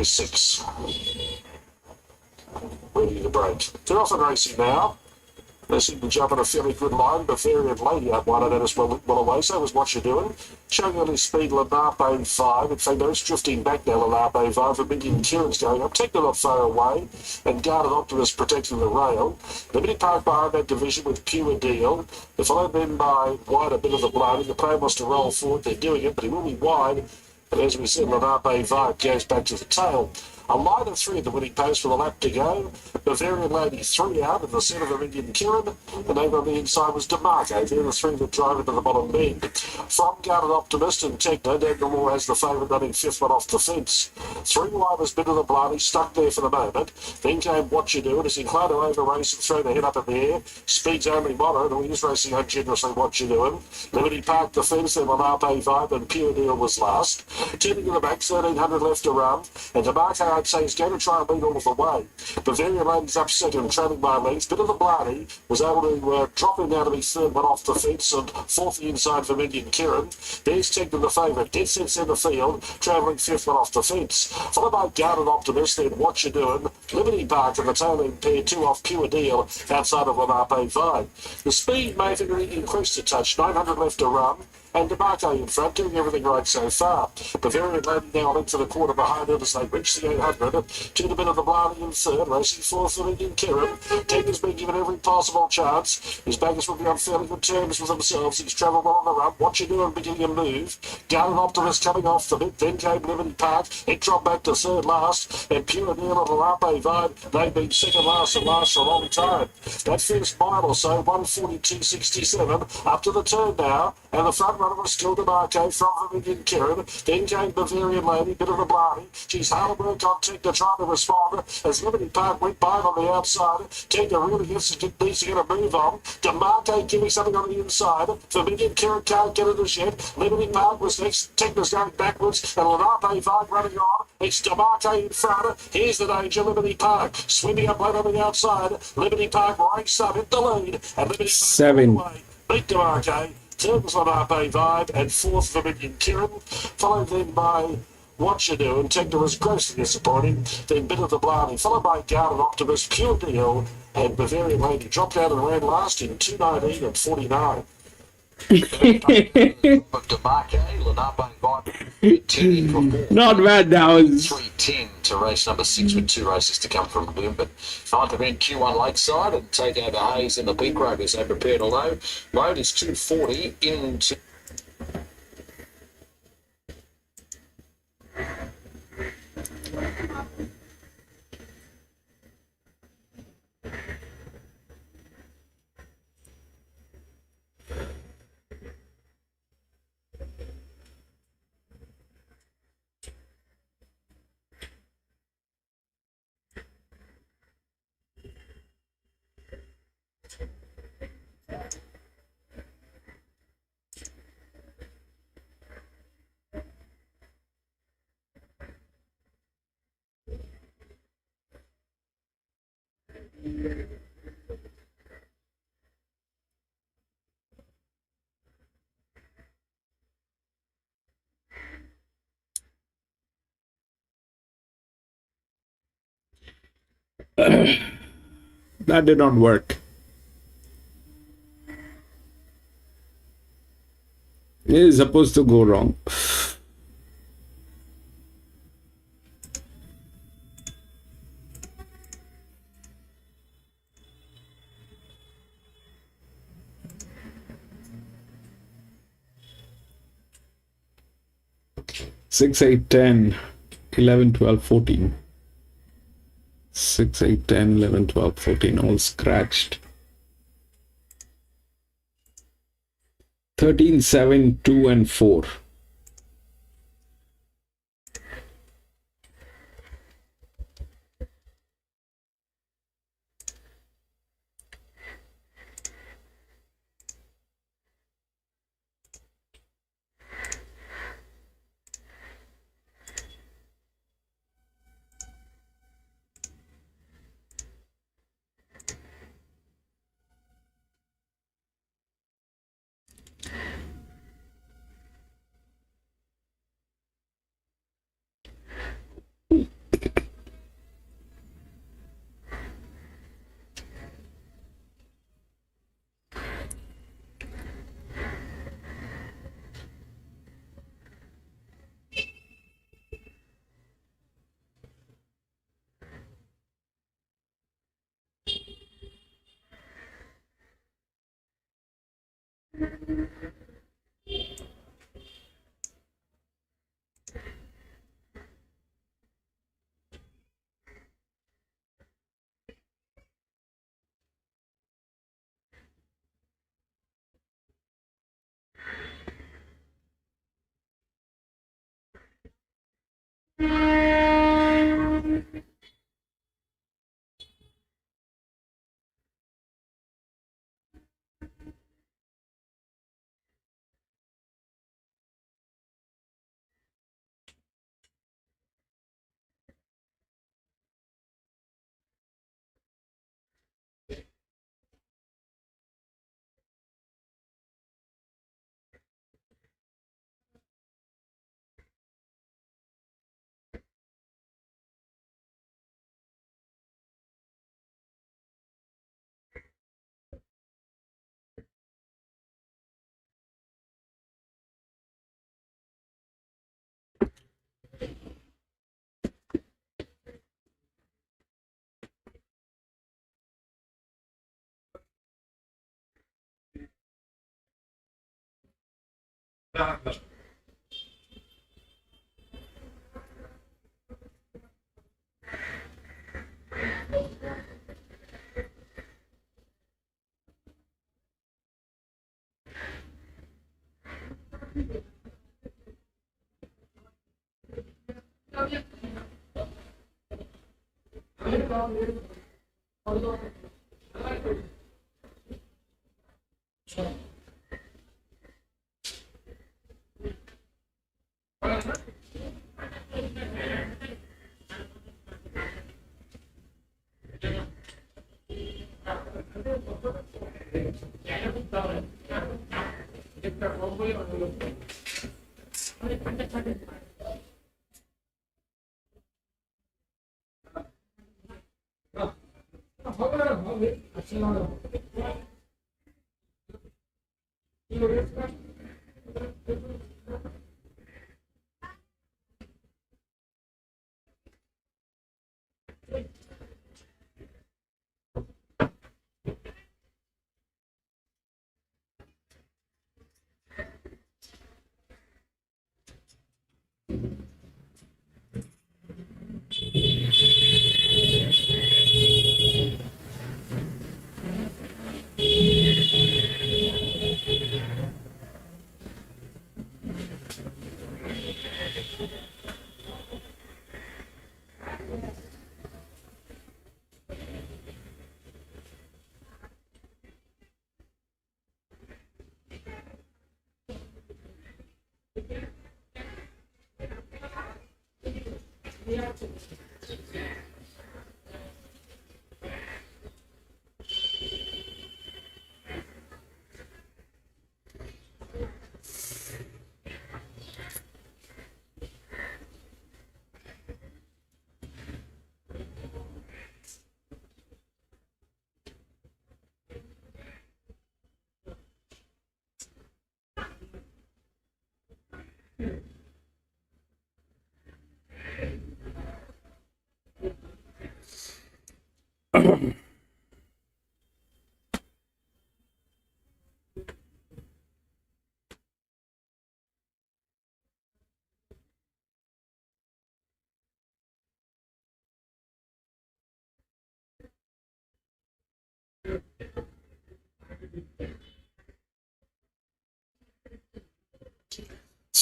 S3: 6. Ready to break. They're off and racing now.
S6: They seem to jump in a fairly good line. Bavarian Lady up one, I noticed well away, so was what you're doing. Showing early speed, Lenape 5. In fact, those drifting back now, Lenape 5. For Minion Kieran's going up. Take them not far away. And Guarded Optimus protecting the rail. Liberty Park behind that division with Pure Deal. They're followed then by Wide, a bit of the blood. The plane wants to roll forward. They're doing it, but he will be wide. And as we said, Lenape 5 goes back to the tail. A line of three at the winning post with a lap to go. Bavarian Lady 3 out in the centre of Indian Kieran. The name on the inside was DeMarco. They're the three that drive into the bottom bend. From Guarded Optimist and Techno, Daniel Moore has the favourite running fifth one off the fence. 3 wide was Bit of the Blarney, stuck there for the moment. Then came What You Doing as he inclined to over race and throw the head up in the air. Speed's only moderate, and he is racing home generously. What You Doing. Liberty Park the fence, then Lenape Vibe and Pure Deal was last. Turning to the back, 1300 left to run. And DeMarco, I'd say, is going to try and lead all of the way. Bavarian Lady's up second, trailing by legs. Bit of the Blarney was able to drop him down to be third one off the fence and fourth the inside for Indian Kieran. There's Techno the favourite, dead set centre field, travelling fifth one off the fence. Followed by Guarded Optimist, then What You Doing. Liberty Park and the tail end pair, 2 off Pure Deal outside of Lenape 5. The speed may have increased a touch, 900 left to run. And DeMarco in front, doing everything right so far. Bavarian Lady now into the quarter behind it as they reach the 800. To the bit of the Blarney in third, racing fourth for Indian Kieran. Techno's been given every possible chance. His baggers will be on fairly good terms with themselves. He's travelled well on the run. What You Doing beginning a move. Guarded Optimist coming off the bit. Then came Liberty Park. It dropped back to third last. And Pure Deal and Lenape Vibe. They've been second last and last for a long time. That first mile or so, 1:42.67. Up to the turn now. And the front runner was still DeMarco from Indian Kieran. Then came Bavarian Lady, bit of the Blarney. She's hard at work on Techno trying to respond as Liberty Park went by on the outside. Techno really needs to get a move on. DeMarco giving something on the inside. For Indian Kieran can't get it as yet. Liberty Park was next. Techno's going backwards and Lenape Vibe running on. It's DeMarco in front. Here's the danger, Liberty Park. Swimming up late on the outside. Liberty Park ranks up in the lead. And Liberty Park
S2: 7.
S6: away. Beat DeMarco. Turns on Lenape Vibe and fourth for Minion Kieran, followed then by What You Doing. Techno was grossly disappointing. Then Bit of the Blarney, followed by Guarded Optimist, Pure Deal, and Bavarian Lady dropped out and ran last in 2:19 and 49.
S3: DeMarco, Lenape Vibe, 10 for 4.
S2: Not bad, that was
S3: 3:10 to race number 6 with 2 races to come from Doomben. 9th event Q1 Lakeside and take over Hayes in the peak road as they prepare to load. Load is 240 into...
S2: that did not work. It is supposed to go wrong. 6, 8, 10, 11, 12, 14. 6, 8, 10, 11, 12, 14, all scratched. 13, 7, 2, and 4.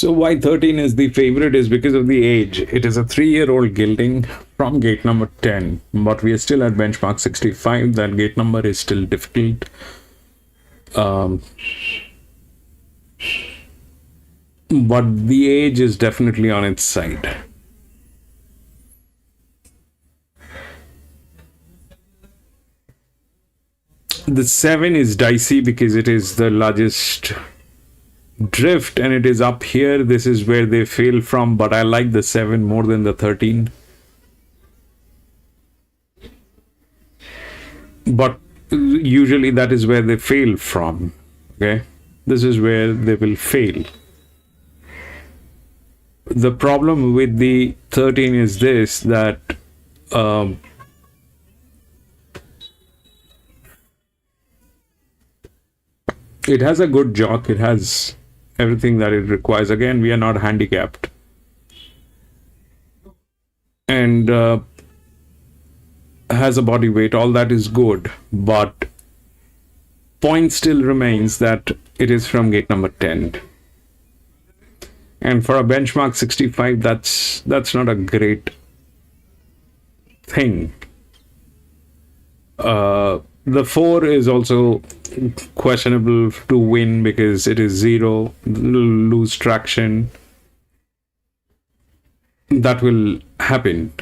S2: So why 13 is the favorite is because of the age. It is a 3-year-old gilding from gate number 10, but we are still at benchmark 65. That gate number is still difficult. But the age is definitely on its side. The 7 is dicey because it is the largest drift and it is up here. This is where they fail from, but I like the 7 more than the 13. But usually that is where they fail from. Okay, this is where they will fail. The problem with the 13 is this, that it has a good jock, it has everything that it requires. Again, we are not handicapped. And has a body weight, all that is good, but point still remains that it is from gate number 10. And for a benchmark 65, that's not a great thing. The 4 is also questionable to win because it is 0, lose traction. That will happen.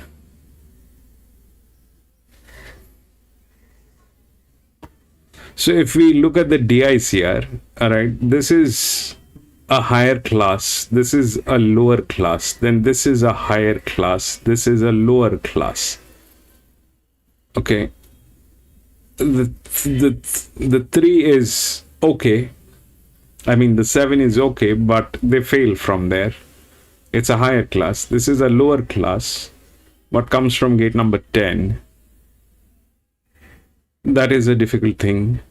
S2: So if we look at the DICR, all right, this is a higher class, this is a lower class, then this is a higher class, this is a lower class. Okay. The 3 is okay. I mean, the 7 is okay, but they fail from there. It's a higher class. This is a lower class. What comes from gate number 10? That is a difficult thing.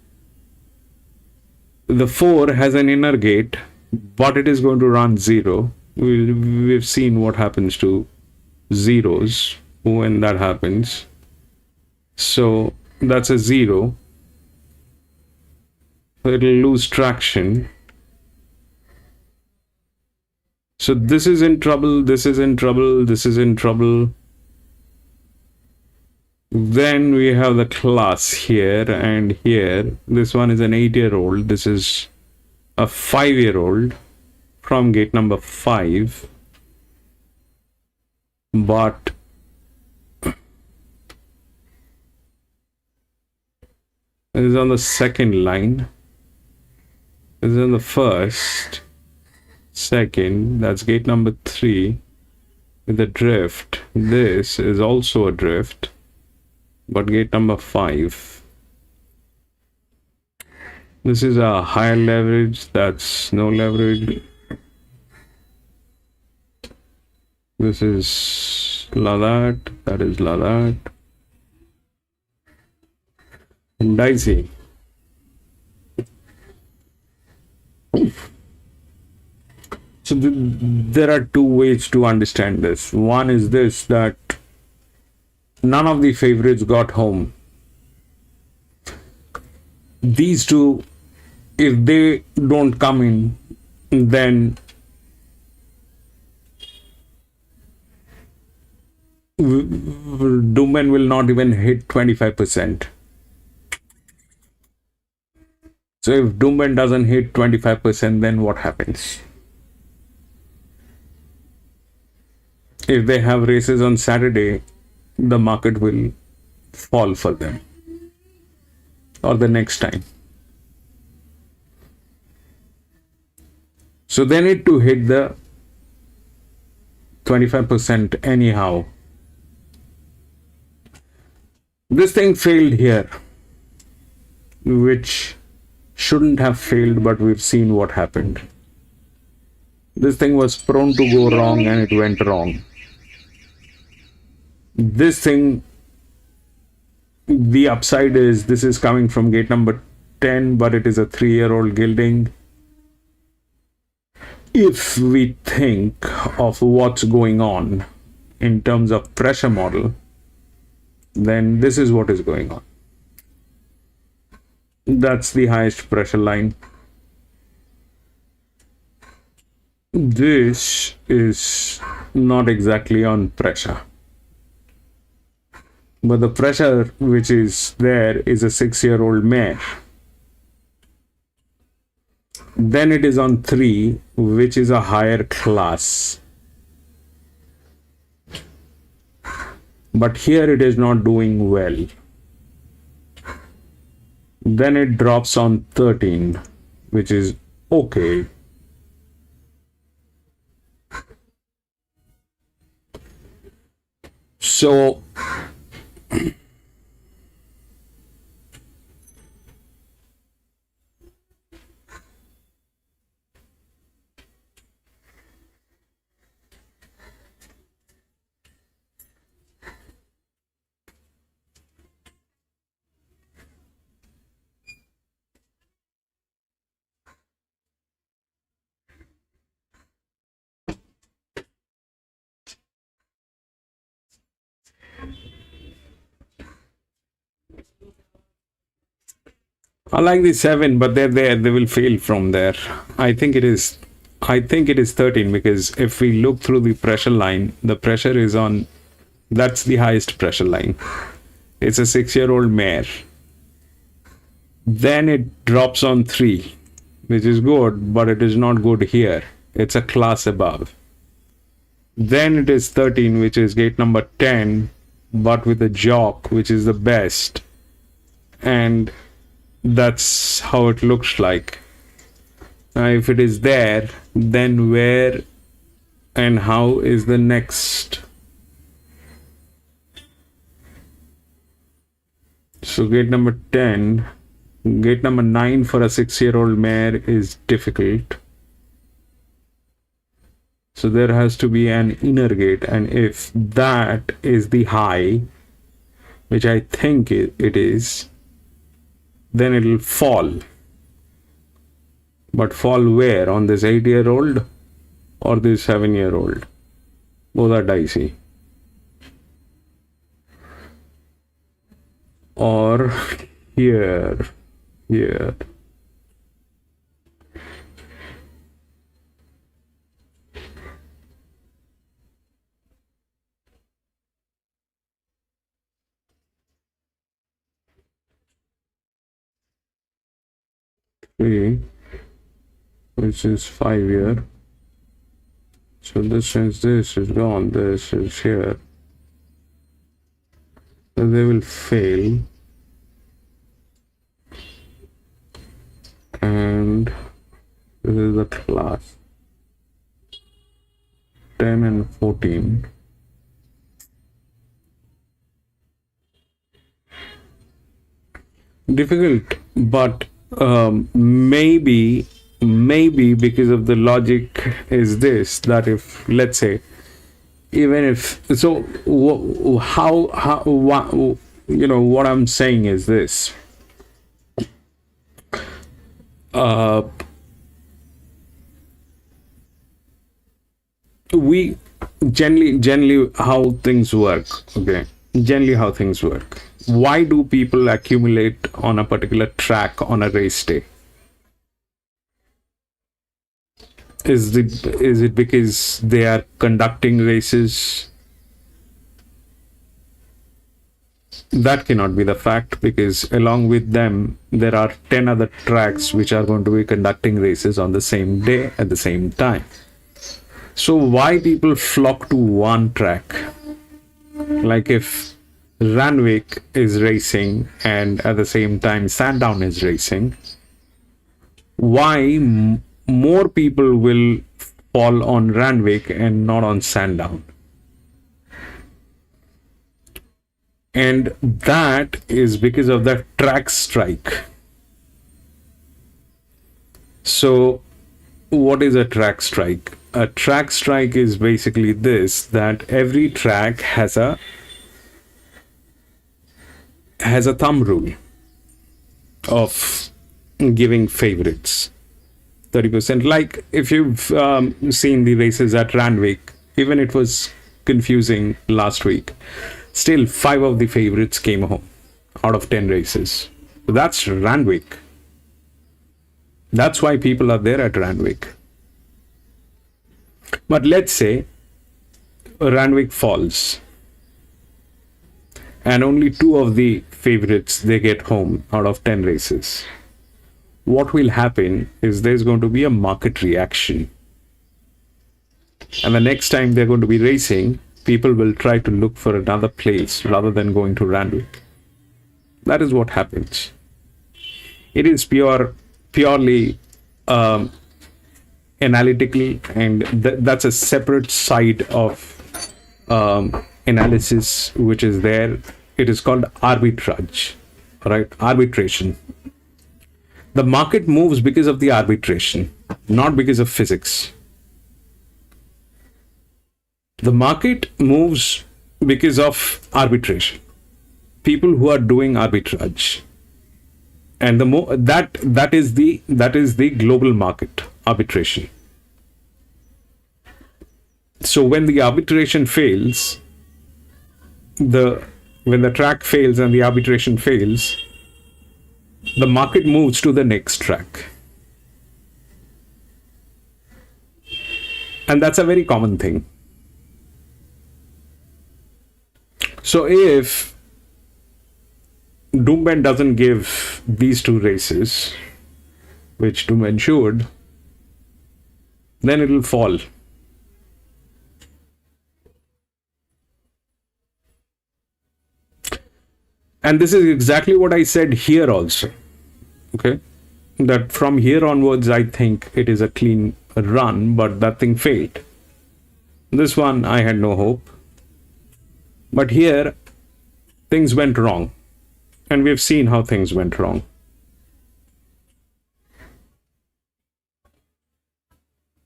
S2: The 4 has an inner gate but it is going to run 0. We've seen what happens to zeros when that happens. So that's a 0. It'll lose traction. So this is in trouble, this is in trouble, this is in trouble. Then we have the class here and here. This one is an 8-year-old. This is a 5-year-old from gate number 5. But it is on the second line. This is on the first, second. That's gate number 3 with a drift. This is also a drift, but gate number 5. This is a higher leverage, that's no leverage. This is la that is la that. Dicey. So there are two ways to understand this. One is this, that none of the favorites got home. These two, if they don't come in, then Doomben will not even hit 25%. So if Doomben doesn't hit 25%, then what happens? If they have races on Saturday, the market will fall for them, or the next time. So they need to hit the 25% anyhow. This thing failed here, which shouldn't have failed, but we've seen what happened. This thing was prone to go wrong and it went wrong. This thing, the upside is this is coming from gate number 10, but it is a 3-year-old gilding. If we think of what's going on in terms of pressure model, then this is what is going on. That's the highest pressure line. This is not exactly on pressure, but the pressure which is there is a 6-year-old mare. Then it is on 3, which is a higher class. But here it is not doing well. Then it drops on 13, which is okay. So I like the 7, but they're there. They will fail from there. I think it is 13, because if we look through the pressure line, the pressure is on. That's the highest pressure line. It's a 6-year-old mare. Then it drops on 3, which is good, but it is not good here. It's a class above. Then it is 13, which is gate number 10, but with a jock, which is the best. And that's how it looks like. Now, if it is there, then where and how is the next? So gate number 10, gate number 9 for a 6-year-old mare is difficult. So there has to be an inner gate, and if that is the high, which I think it is, then it will fall. But fall where? On this 8-year-old or this 7-year-old? Both are dicey. Or here. 3, which is 5-year. So this is gone, this is here. So they will fail. And this is the class. 10 and 14. Difficult, but maybe because of the logic is this, that if, let's say, even if, so what I'm saying is this. We generally how things work, okay? Generally how things work. Why do people accumulate on a particular track on a race day? Is it because they are conducting races? That cannot be the fact, because along with them there are 10 other tracks which are going to be conducting races on the same day at the same time. So why people flock to one track? Like if Randwick is racing and at the same time Sandown is racing, why more people will fall on Randwick and not on Sandown? And that is because of the track strike. So what is a track strike? A track strike is basically this, that every track has a thumb rule of giving favorites. 30%. Like if you've seen the races at Randwick, even it was confusing last week, still 5 of the favorites came home out of 10 races. So that's Randwick. That's why people are there at Randwick. But let's say Randwick falls and only 2 of the favorites they get home out of 10 races. What will happen is there's going to be a market reaction. And the next time they're going to be racing, people will try to look for another place rather than going to Randwick. That is what happens. It is purely analytical, and that's a separate side of analysis which is there. It is called arbitrage, right? Arbitration. The market moves because of the arbitration, not because of physics. The market moves because of arbitration. People who are doing arbitrage, and that is the global market arbitration. So when the arbitration fails, when the track fails and the arbitration fails, the market moves to the next track. And that's a very common thing. So if Doomben doesn't give these 2 races, which Doomben should, then it will fall. And this is exactly what I said here also. Okay? That from here onwards, I think it is a clean run, but that thing failed. This one, I had no hope. But here, things went wrong. And we've seen how things went wrong.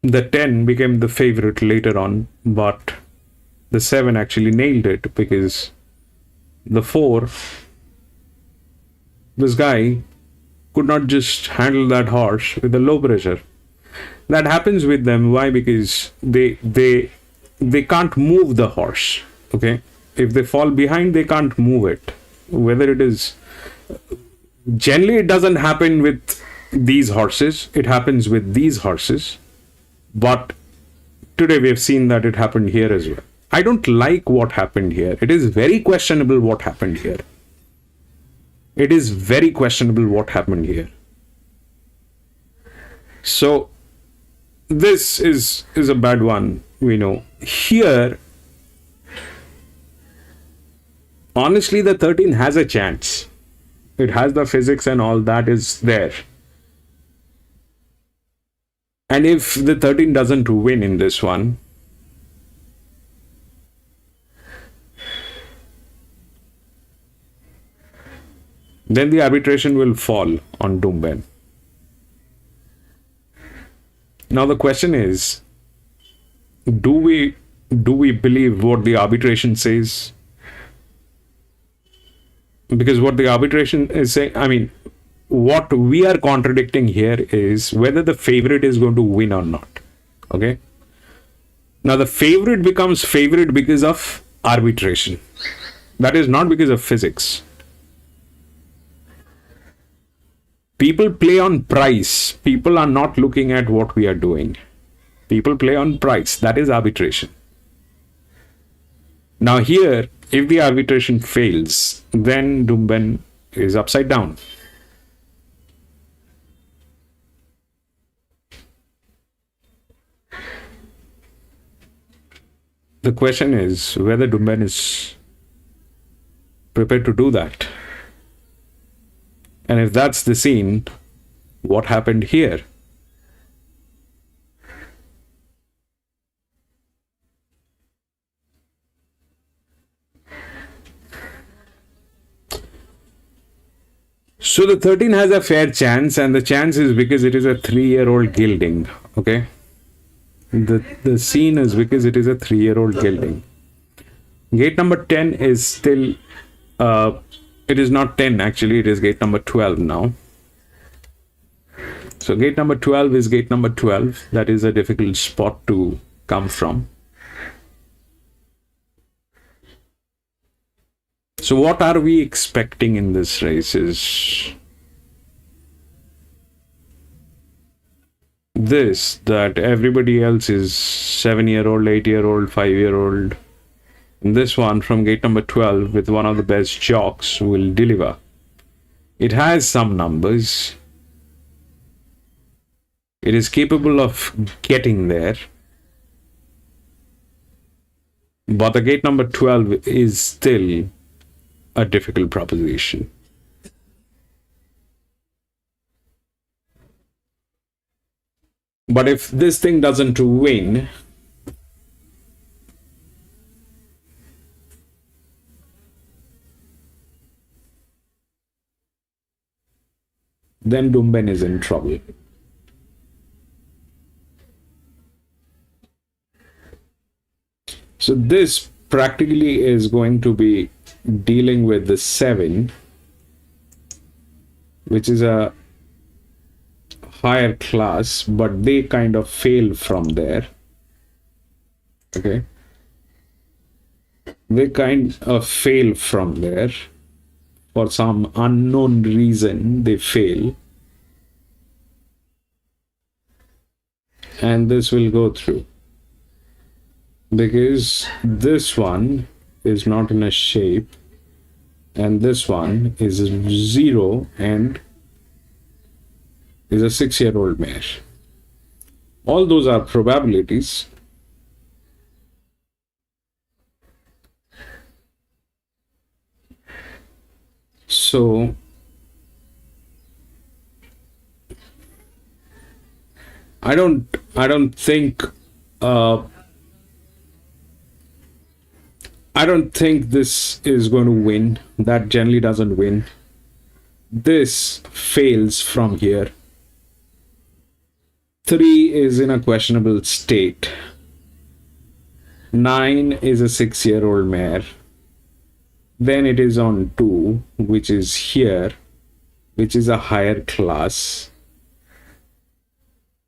S2: The 10 became the favorite later on, but the 7 actually nailed it, because the 4, this guy could not just handle that horse with the low pressure. That happens with them. Why? Because they can't move the horse. Okay, if they fall behind, they can't move it. Whether it is, generally it doesn't happen with these horses, it happens with these horses, but today we have seen that it happened here as well. I don't like what happened here. It is very questionable what happened here. It is very questionable what happened here. So this is a bad one, we know. Here, honestly, the 13 has a chance. It has the physics and all that is there. And if the 13 doesn't win in this one, then the arbitration will fall on Doomben. Now the question is, do we believe what the arbitration says? Because what the arbitration is saying, I mean, what we are contradicting here is whether the favorite is going to win or not. Okay. Now the favorite becomes favorite because of arbitration. That is not because of physics. People play on price. People are not looking at what we are doing. People play on price. That is arbitration. Now here, if the arbitration fails, then Doomben is upside down. The question is whether Doomben is prepared to do that. And if that's the scene, what happened here? So the 13 has a fair chance, and the chance is because it is a 3-year-old gilding. Okay. The scene is because it is a 3-year-old gilding. Gate number 10 is still it is not 10 actually, it is gate number 12 now. So gate number 12 is gate number 12. That is a difficult spot to come from. So what are we expecting in this race is this, that everybody else is 7-year-old, 8-year-old, 5-year-old. This one from gate number 12 with one of the best jocks will deliver. It has some numbers. It is capable of getting there. But the gate number 12 is still a difficult proposition. But if this thing doesn't win, then Doomben is in trouble. So this practically is going to be dealing with the 7, which is a higher class, but they kind of fail from there. Okay. They kind of fail from there. For some unknown reason, they fail. And this will go through. Because this one is not in a shape. And this one is 0 and is a 6-year-old mare. All those are probabilities. So I don't think this is going to win. That generally doesn't win. This fails from here. 3 is in a questionable state. 9 is a 6-year-old mare. Then it is on 2, which is here. which is a higher class.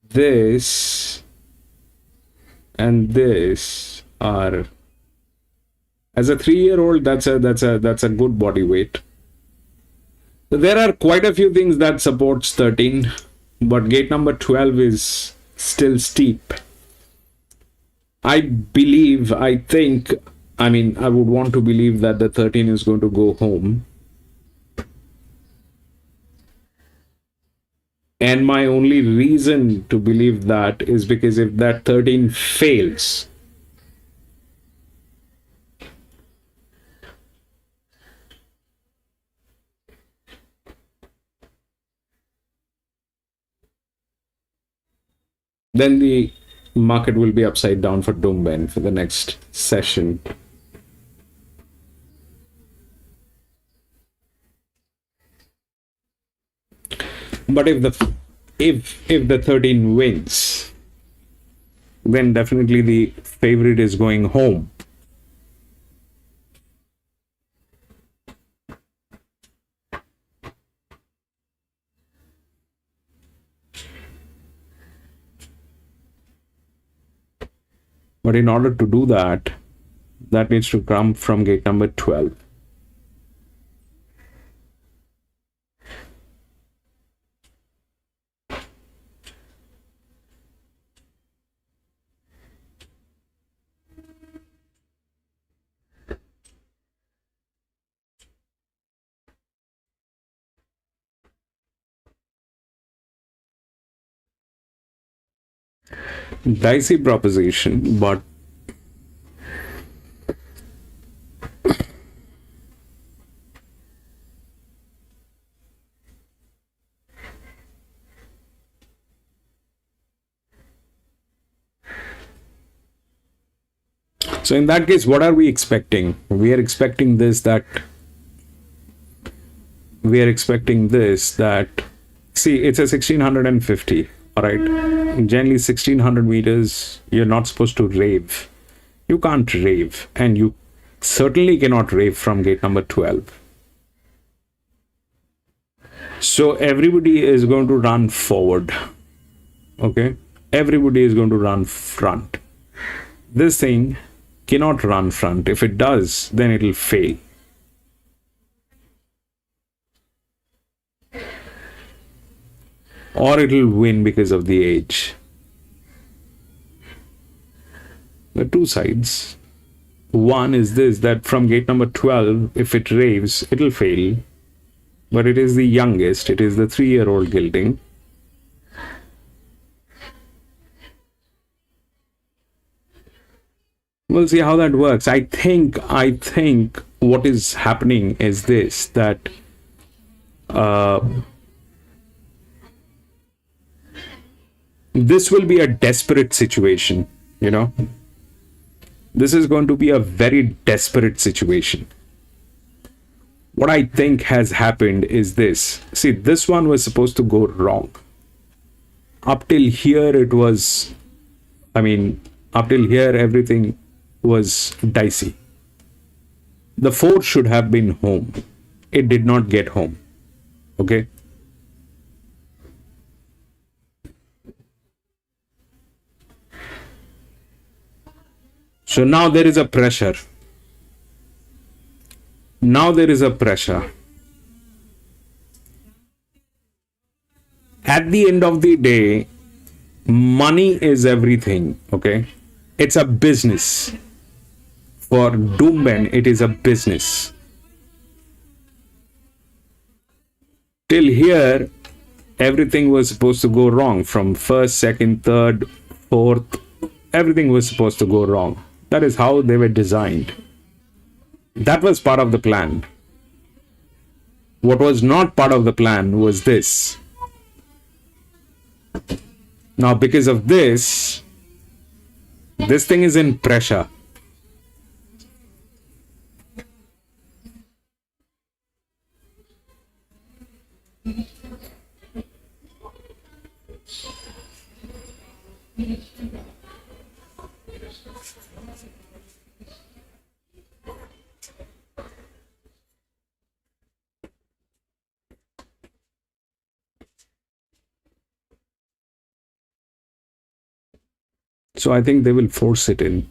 S2: This and this are, as a 3-year-old, that's a good body weight. So there are quite a few things that supports 13, but gate number 12 is still steep. I would want to believe that the 13 is going to go home. And my only reason to believe that is because if that 13 fails, then the market will be upside down for Doomben for the next session. But if the 13 wins, then definitely the favorite is going home. But in order to do that, that needs to come from gate number 12. Dicey proposition, but so in that case, what are we expecting? We are expecting this, that see, it's a 1650. All right, generally 1600 meters, you're not supposed to rave. You can't rave, and you certainly cannot rave from gate number 12. So everybody is going to run forward. Okay, everybody is going to run front. This thing cannot run front. If it does, then it'll fail. Or it'll win because of the age. The two sides. One is this, that from gate number 12, if it raves, it'll fail. But it is the youngest, it is the 3-year-old gilding. We'll see how that works. I think what is happening is this, that this will be a desperate situation, you know. This is going to be a very desperate situation. What I think has happened is this. See, this one was supposed to go wrong. Up till here it was, up till here everything was dicey. The 4 should have been home. It did not get home. Okay. So now there is a pressure. At the end of the day, money is everything, okay? It's a business. For Doomben, it is a business. Till here, everything was supposed to go wrong. From first, second, third, fourth, everything was supposed to go wrong. That is how they were designed. That was part of the plan. What was not part of the plan was this. Now, because of this thing is in pressure. So I think they will force it in.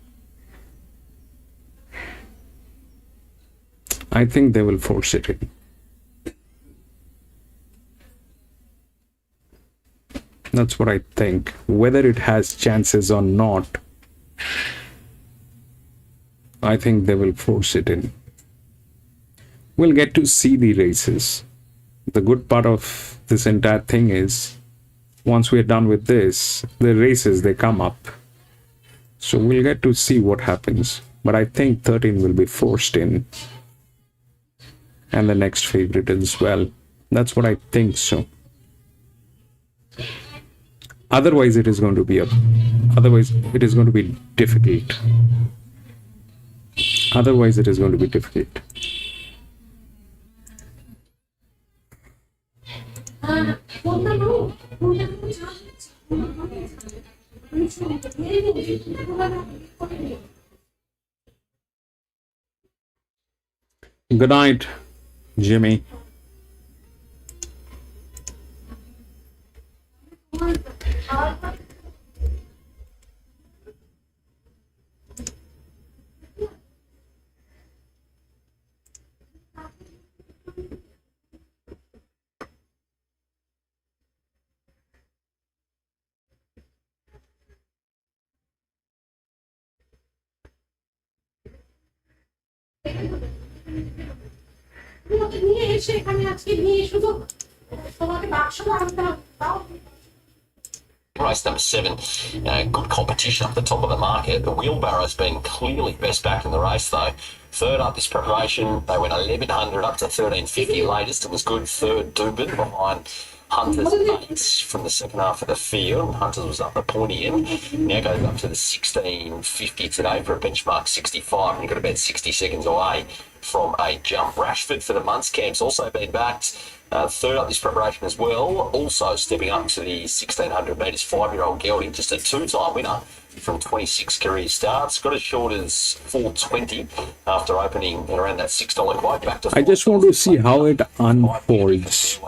S2: I think they will force it in. That's what I think. Whether it has chances or not, I think they will force it in. We'll get to see the races. The good part of this entire thing is, once we're done with this, the races, they come up. So we'll get to see what happens. But I think 13 will be forced in. And the next favorite as well. That's what I think so. Otherwise, it is going to be difficult. Otherwise, it is going to be difficult. Good night, Jimmy.
S3: Race number 7, good competition up the top of the market. The wheelbarrow's been clearly best back in the race though. Third up this preparation, they went 1100 up to 1350 latest. It was good. Third, Doomben behind Hunter's mates from the second half of the field. Hunter's was up the pointy end. Now goes up to the 1650 today for a benchmark 65. And you've got about 60 seconds away from a jump. Rashford for the months camp's also been backed. Third up this preparation as well. Also stepping up to the 1600 metres, 5-year-old gelding. Just a 2-time winner from 26 career starts. Got as short as 420 after opening at around that $6 quote. Back to
S2: I just want to see how it unfolds.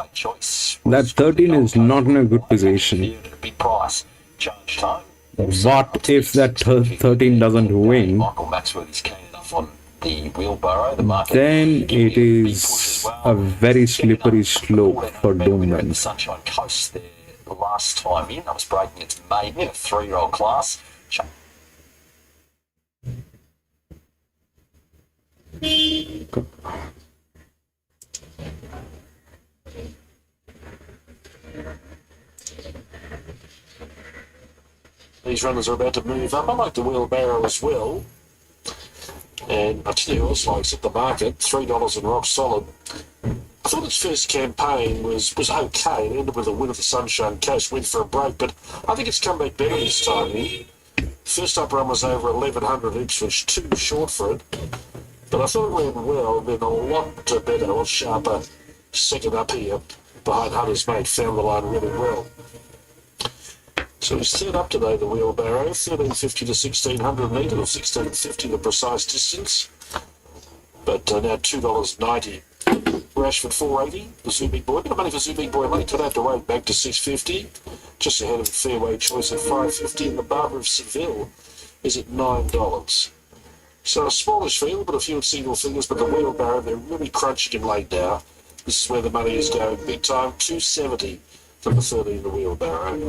S2: That 13 is not in a good position.
S3: Big price. Charged home.
S2: What if that 13 doesn't win?
S3: Michael Maxwell is keen enough on the wheelbarrow. The market
S2: then it is a very slippery slope for Doomben.
S3: The Sunshine Coast there the last time in. I was breaking its maiden in a 3-year-old class.
S6: These runners are about to move up. I like the wheelbarrow as well. And I tell you who else likes it, the market, $3 and rock solid. I thought its first campaign was okay. It ended with a win of the Sunshine Coast, went for a break, but I think it's come back better this time. First up run was over 1100 Ipswich, too short for it. But I thought it went well, and then a lot better, a lot sharper second up here behind Hunter's mate, found the line really well. So he's third up today, the wheelbarrow, 1350 to 1600 metres, or 1650 the precise distance. But now $2.90. Rashford 480, the Zoo Big Boy. Bit of money for Zoo Big Boy late today, have to wait back to 650. Just ahead of Fairway Choice at 550, and the Barber of Seville is at $9. So a smallish field, but a few single figures, but the wheelbarrow, they're really crunching him late now. This is where the money is going big time, $2.70 for the 13 the wheelbarrow. And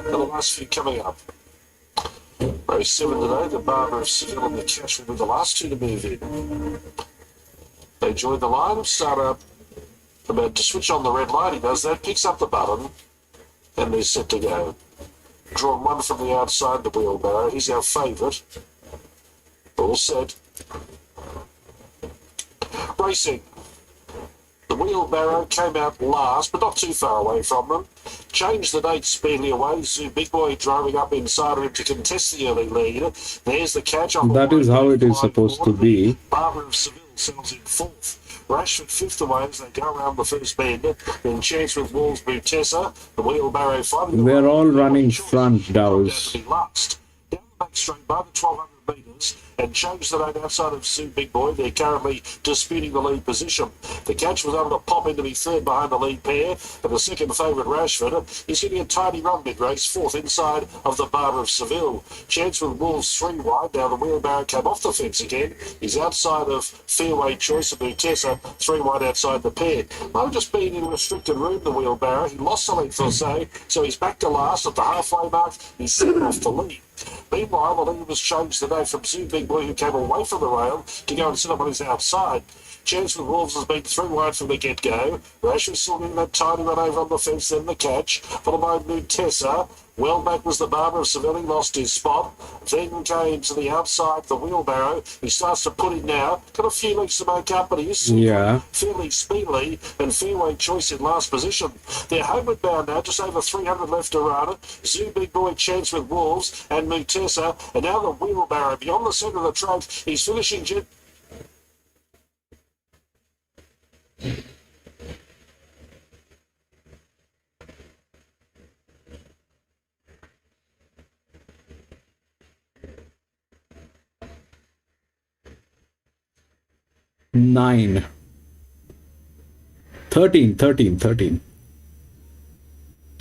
S6: the last few coming up. Race 7 today, the Barber of Seville and the Cash will be the last two to move in. They join the line, start up, about to switch on the red light, he does that, picks up the button, and they're set to go. Drawn one from the outside, the wheelbarrow, he's our favourite. All set. Racing. The wheelbarrow came out last, but not too far away from them. Changed the date speedily away. Zoo Big Boy driving up inside of him to contest the early lead. There's the catch.
S2: That is how it is supposed to be.
S6: Barber of Seville sells in fourth. Rashford fifth away as they go around the first bend. Then Chance with Walsbury Tessa. The wheelbarrow fighting.
S2: They're all running front, Dows.
S6: Last. Down the back straight by the 1200 metres. and changed the name outside of Zoo Big Boy. They're currently disputing the lead position. The catch was able to pop into me third behind the lead pair, and the second favourite Rashford is getting a tiny run mid-race, fourth inside of the Barber of Seville. Chance with Wolves 3 wide. Now the wheelbarrow came off the fence again. He's outside of Fairway Choice of Mutessa, 3 wide outside the pair. Might have just been in a restricted room, the wheelbarrow. He lost a length or so he's back to last at the halfway mark. He's 7 off the lead. Meanwhile, the lead was changed today from Zoo Big Boy, who came away from the rail, to go and sit up on his outside. Chance with Wolves has been 3 wide from the get-go. Rash was still getting that tiny run over on the fence, then the catch. Followed by Mutessa. Well back was the Barber of Seville, lost his spot. Then came to the outside, the wheelbarrow. He starts to put it now. Got a few legs to make up, but he is fairly speedily, and Fairway Choice in last position. They're homeward bound now, just over 300 left to run. Zoo Big Boy, Chance with Wolves, and Mutessa. And now the wheelbarrow beyond the centre of the track. He's finishing jet.
S2: Nine. 13.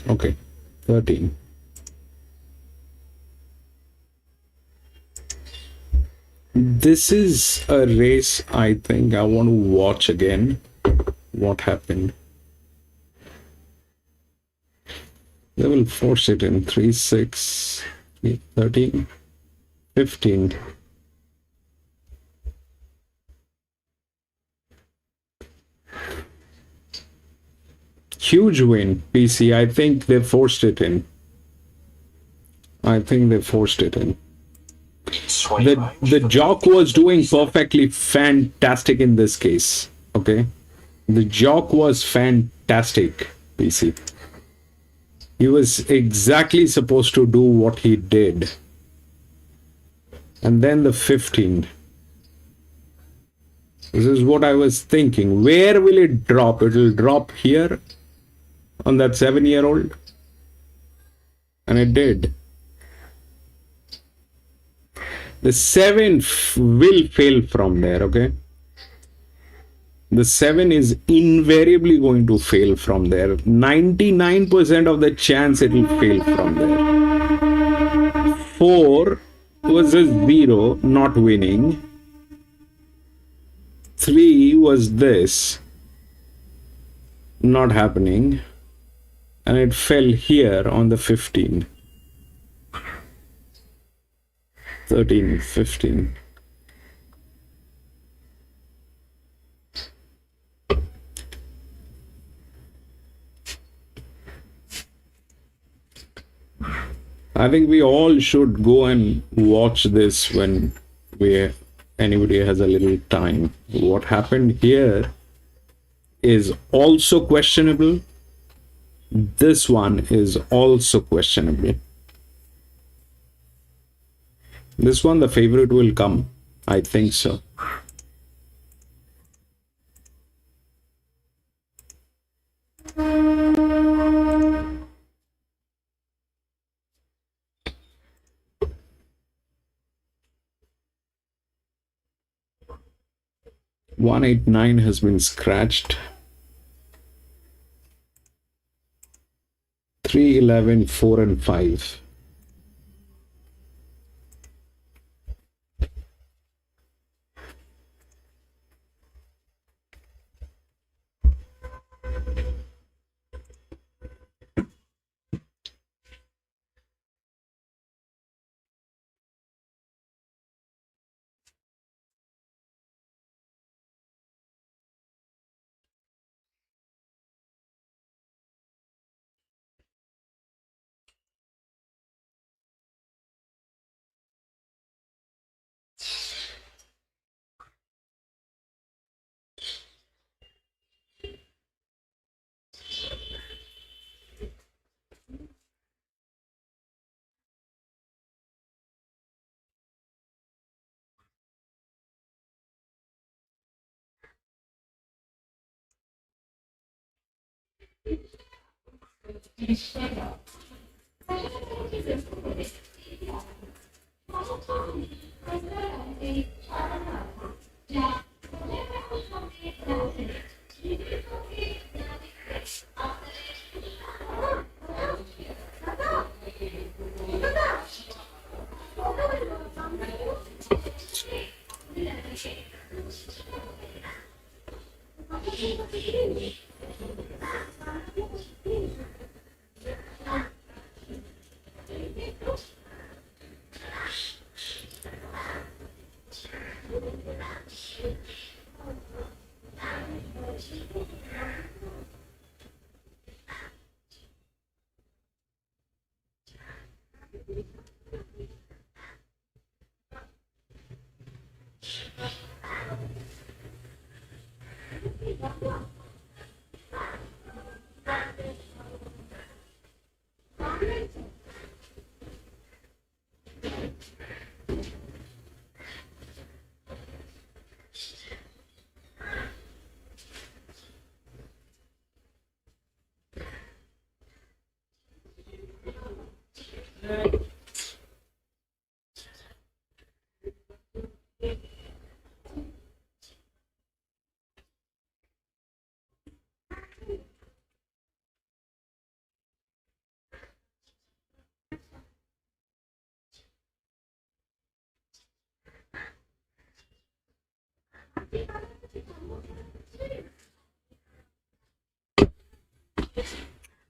S2: Okay, 13. This is a race I think I want to watch again. What happened? They will force it in 3, 6, 13, 15. Huge win, PC. I think they forced it in. The jock was doing perfectly fantastic in this case. Okay, the jock was fantastic, PC. He was exactly supposed to do what he did. And then the 15. This is what I was thinking. Where will it drop? It will drop here on that 7-year-old. And it did. The 7 will fail from there, okay? The 7 is invariably going to fail from there. 99% of the chance it will fail from there. 4 was a 0, not winning. 3 was this, not happening. And it fell here on the 15. 13, 15. I think we all should go and watch this when anybody has a little time. What happened here is also questionable. This one is also questionable. This one, the favorite will come. I think so. $189 has been scratched. 311, 4 and 5.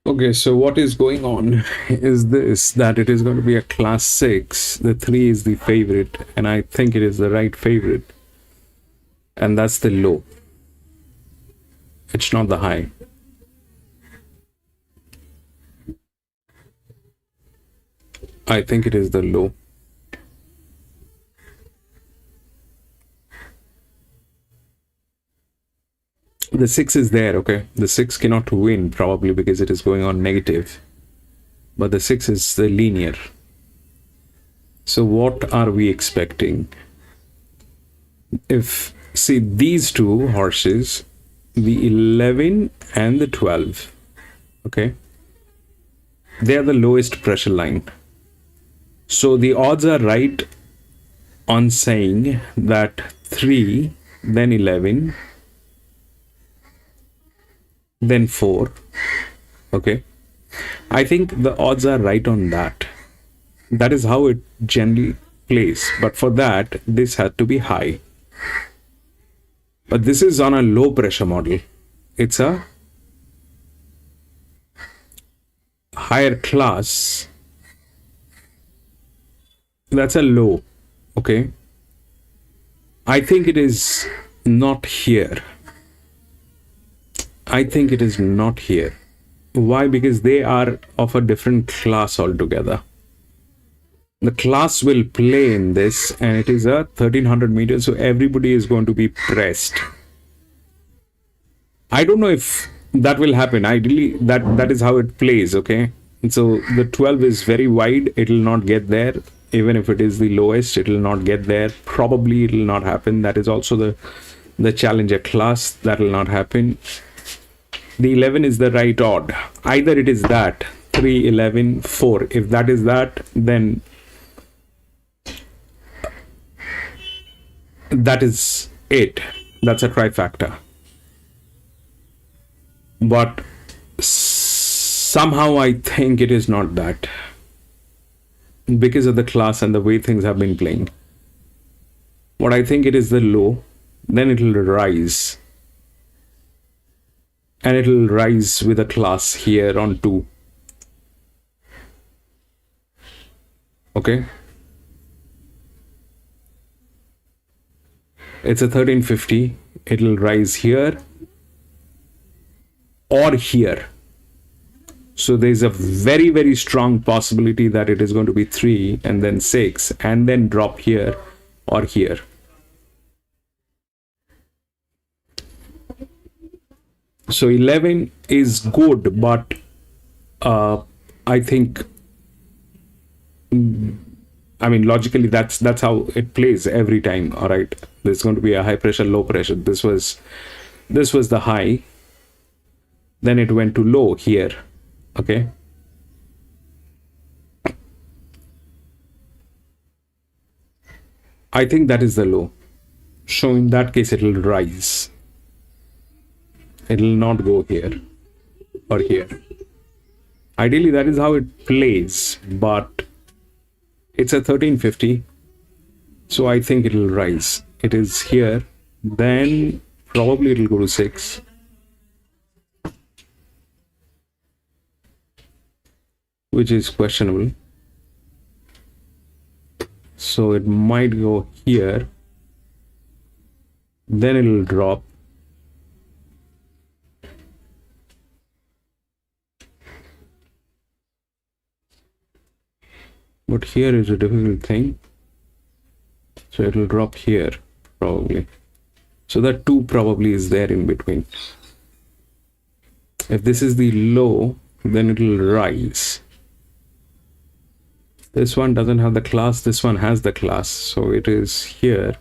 S2: Okay, so what is going on is this, that it is going to be a class 6. The 3 is the favorite, and I think it is the right favorite. And that's the low. It's not the high. I think it is the low. The 6 is there, okay? The 6 cannot win probably because it is going on negative. But the 6 is the linear. So what are we expecting? If, see, these two horses, the 11 and the 12, okay? They are the lowest pressure line. So the odds are right on saying that 3, then 11, then 4, okay? I think the odds are right on that. That is how it generally plays. But for that, this had to be high. But this is on a low pressure model. It's a higher class. That's a low, okay? I think it is not here. I think it is not here. Why? Because they are of a different class altogether. The class will play in this, and it is a 1300 meters, so everybody is going to be pressed. I don't know if that will happen. Ideally, that is how it plays, okay? And so the 12 is very wide. It will not get there. Even if it is the lowest, it will not get there. Probably it will not happen. That is also the challenger class. That will not happen. The 11 is the right odd. Either it is that 3, 11, 4. If that is that, then that is it. That's a trifecta. But somehow I think it is not that, because of the class and the way things have been playing. What I think it is the low, then it will rise. And it will rise with a class here on 2. Okay. It's a 1350. It will rise here or here. So there's a very, very strong possibility that it is going to be 3 and then 6 and then drop here or here. So 11 is good, but I think, I mean, logically, that's how it plays every time. All right, there's going to be a high pressure, low pressure. This was the high. Then it went to low here. Okay. I think that is the low. So in that case, it will rise. It will not go here or here. Ideally, that is how it plays, but it's a 1350. So I think it will rise. It is here. Then probably it will go to 6. Which is questionable. So it might go here. Then it will drop. But here is a difficult thing. So it will drop here, probably. So that 2 probably is there in between. If this is the low, then it will rise. This one doesn't have the class, this one has the class. So it is here.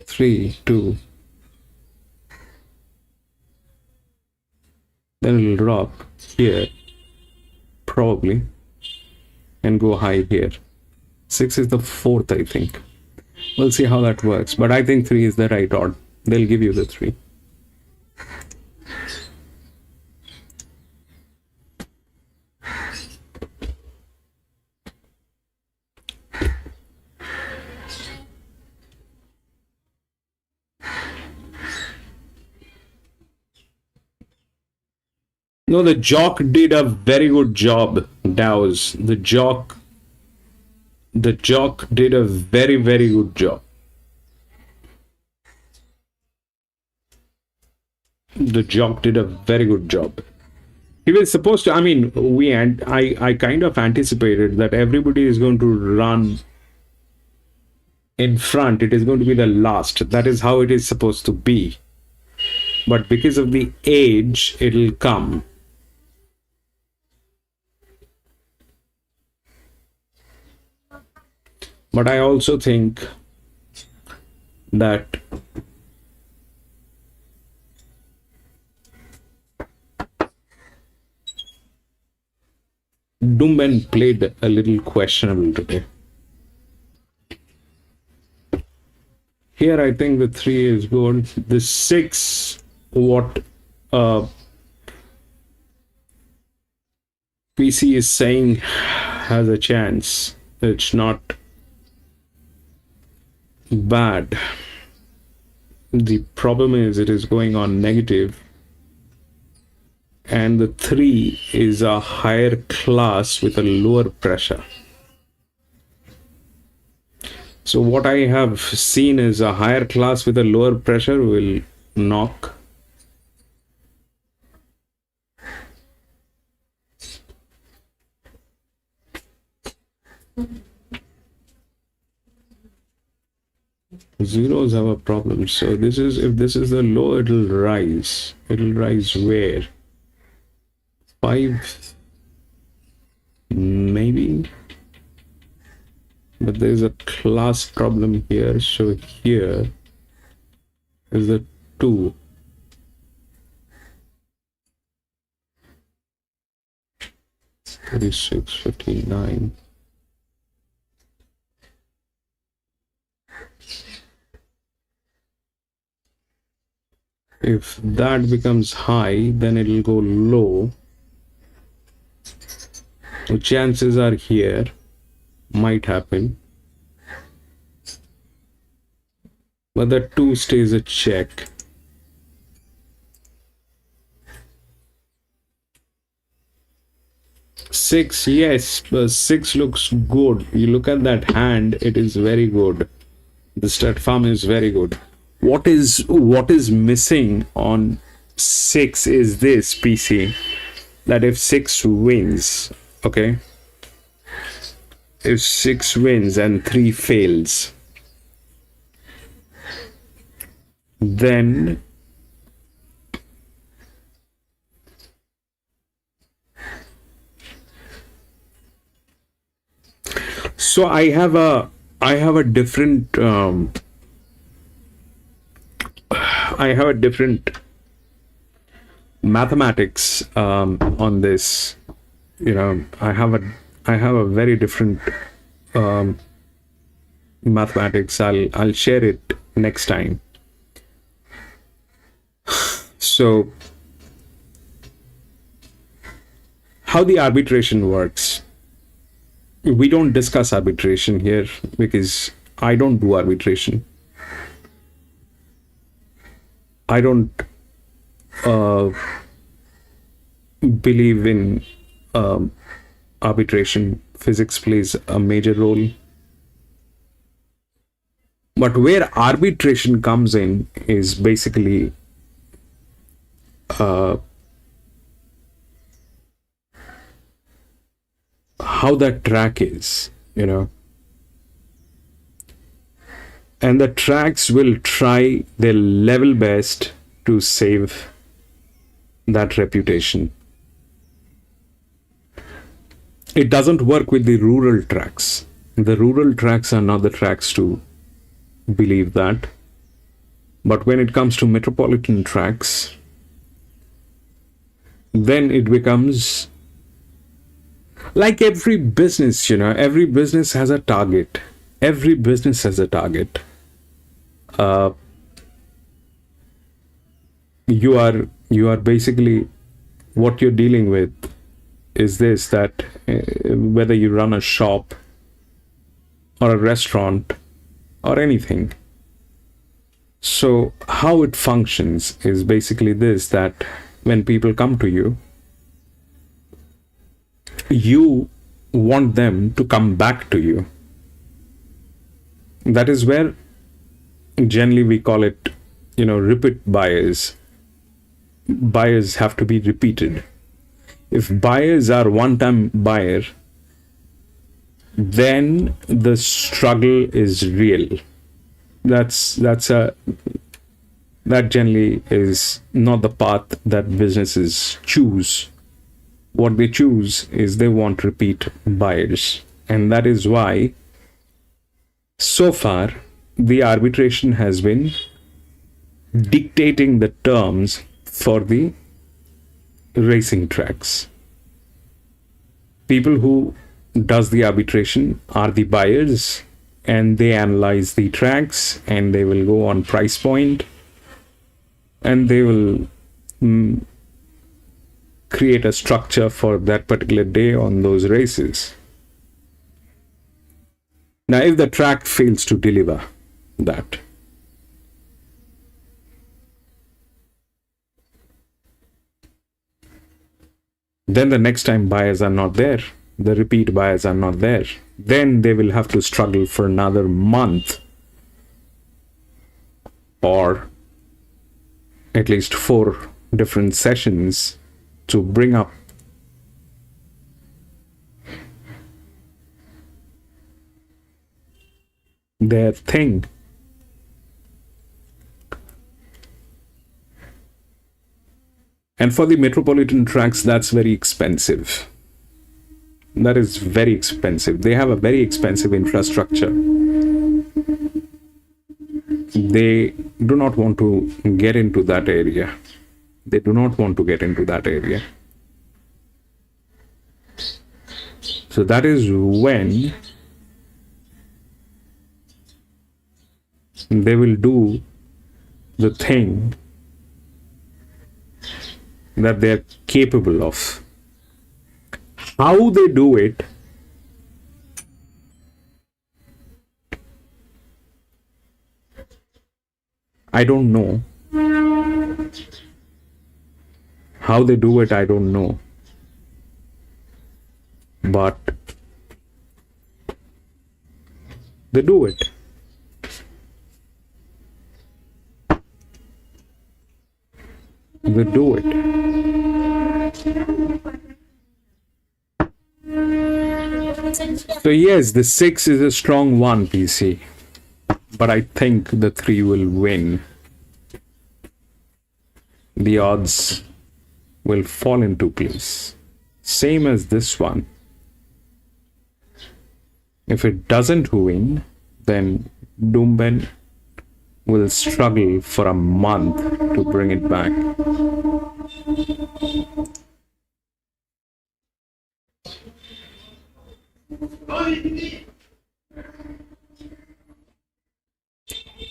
S2: 3, 2. Then it will drop here, probably, and go high here. 6 is the 4th, I think. We'll see how that works. But I think 3 is the right odd. They'll give you the 3. No, the jock did a very good job, Dows. The jock did a very, very good job. The jock did a very good job. He was supposed to, I mean, I kind of anticipated that everybody is going to run in front. It is going to be the last. That is how it is supposed to be. But because of the age, it'll come. But I also think that Doomben played a little questionable today. Here I think the 3 is good. The 6, what PC is saying has a chance. It's not bad. The problem is it is going on negative, and the 3 is a higher class with a lower pressure. So what I have seen is a higher class with a lower pressure will knock. Zeros have a problem. So this is, if this is the low, it will rise. It will rise where? 5, maybe. But there is a class problem here. So here is the 2. $36.59. If that becomes high, then it will go low. The chances are here, might happen. But the 2 stays a check. Six, yes, but 6 looks good. You look at that hand, it is very good. The stat farm is very good. What is missing on 6 is this, PC, that if 6 wins, okay, if 6 wins and 3 fails, then so I have a different mathematics on this. You know, I have a I have a very different mathematics. I'll share it next time. So how the arbitration works. We don't discuss arbitration here because I don't do arbitration. I don't believe in arbitration. Physics plays a major role. But where arbitration comes in is basically how that track is, and the tracks will try their level best to save that reputation. It doesn't work with the rural tracks. The rural tracks are not the tracks to believe that. But when it comes to metropolitan tracks, then it becomes like every business, every business has a target. Every business has a target. You are basically, what you're dealing with is this, that whether you run a shop or a restaurant or anything. So how it functions is basically this, that when people come to you, you want them to come back to you. That is where generally we call it, repeat buyers. Buyers have to be repeated. If buyers are one-time buyer, then the struggle is real. That generally is not the path that businesses choose. What they choose is they want repeat buyers. And that is why so far the arbitration has been dictating the terms for the racing tracks. People who does the arbitration are the buyers, and they analyze the tracks, and they will go on price point, and they will create a structure for that particular day on those races. Now, if the track fails to deliver that, then the next time buyers are not there, the repeat buyers are not there, then they will have to struggle for another month or at least 4 different sessions to bring up their thing. And for the metropolitan tracks, that's very expensive. That is very expensive. They have a very expensive infrastructure. They do not want to get into that area. They do not want to get into that area. So that is when they will do the thing that they're capable of. How they do it, I don't know. How they do it, I don't know. But they do it. They do it. So yes, the 6 is a strong one, PC. But I think the 3 will win. The odds will fall into place. Same as this one. If it doesn't win, then Doomben will struggle for a month to bring it back.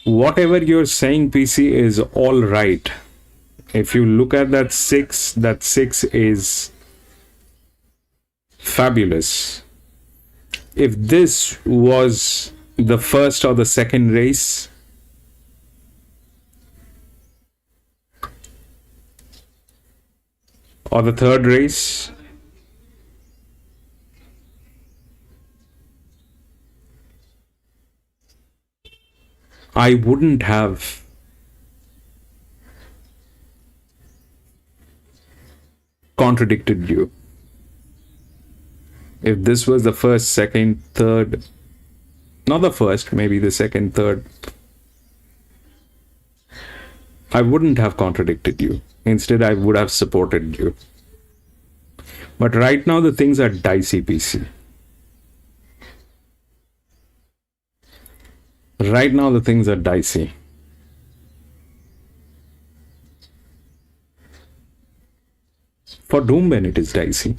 S2: Whatever you're saying, PC, is all right. If you look at that six is fabulous. If this was the first or the second race, or the third race, I wouldn't have contradicted you. If this was the first, second, third, not the first, maybe the second, third, I wouldn't have contradicted you. Instead, I would have supported you. But right now, the things are dicey, PC. Right now, the things are dicey. For Doomben, it is dicey.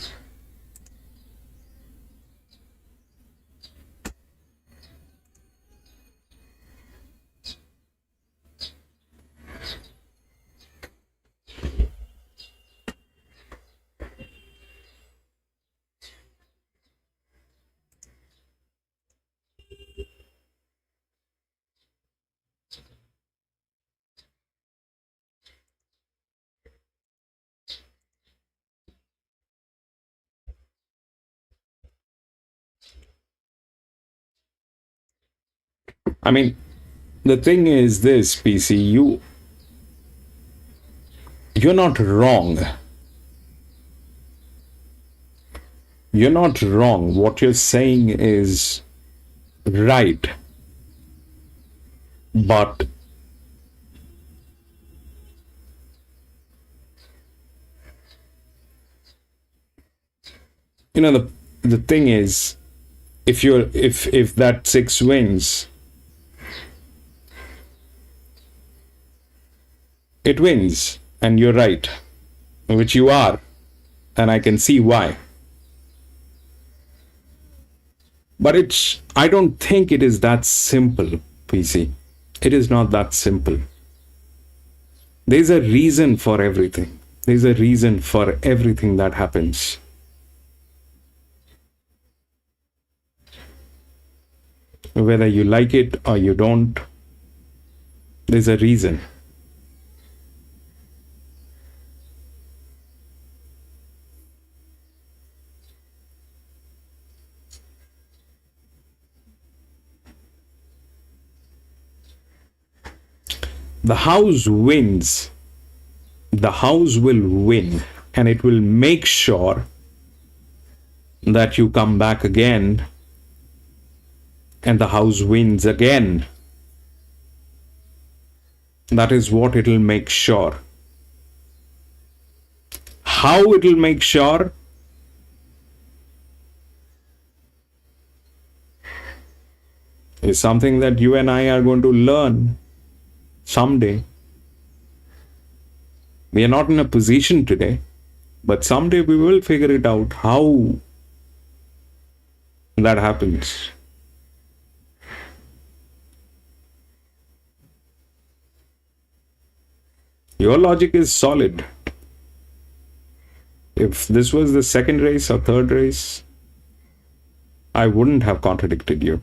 S2: I mean, the thing is this, PC, you're not wrong. You're not wrong. What you're saying is right. But the thing is, if that six wins, it wins, and you're right, which you are, and I can see why. But I don't think it is that simple, PC. It is not that simple. There's a reason for everything. There's a reason for everything that happens. Whether you like it or you don't, there's a reason. The house wins. The house will win, and it will make sure that you come back again and the house wins again. That is what it will make sure. How it will make sure? Is something that you and I are going to learn someday. We are not in a position today, but someday we will figure it out how that happens. Your logic is solid. If this was the second race or third race, I wouldn't have contradicted you.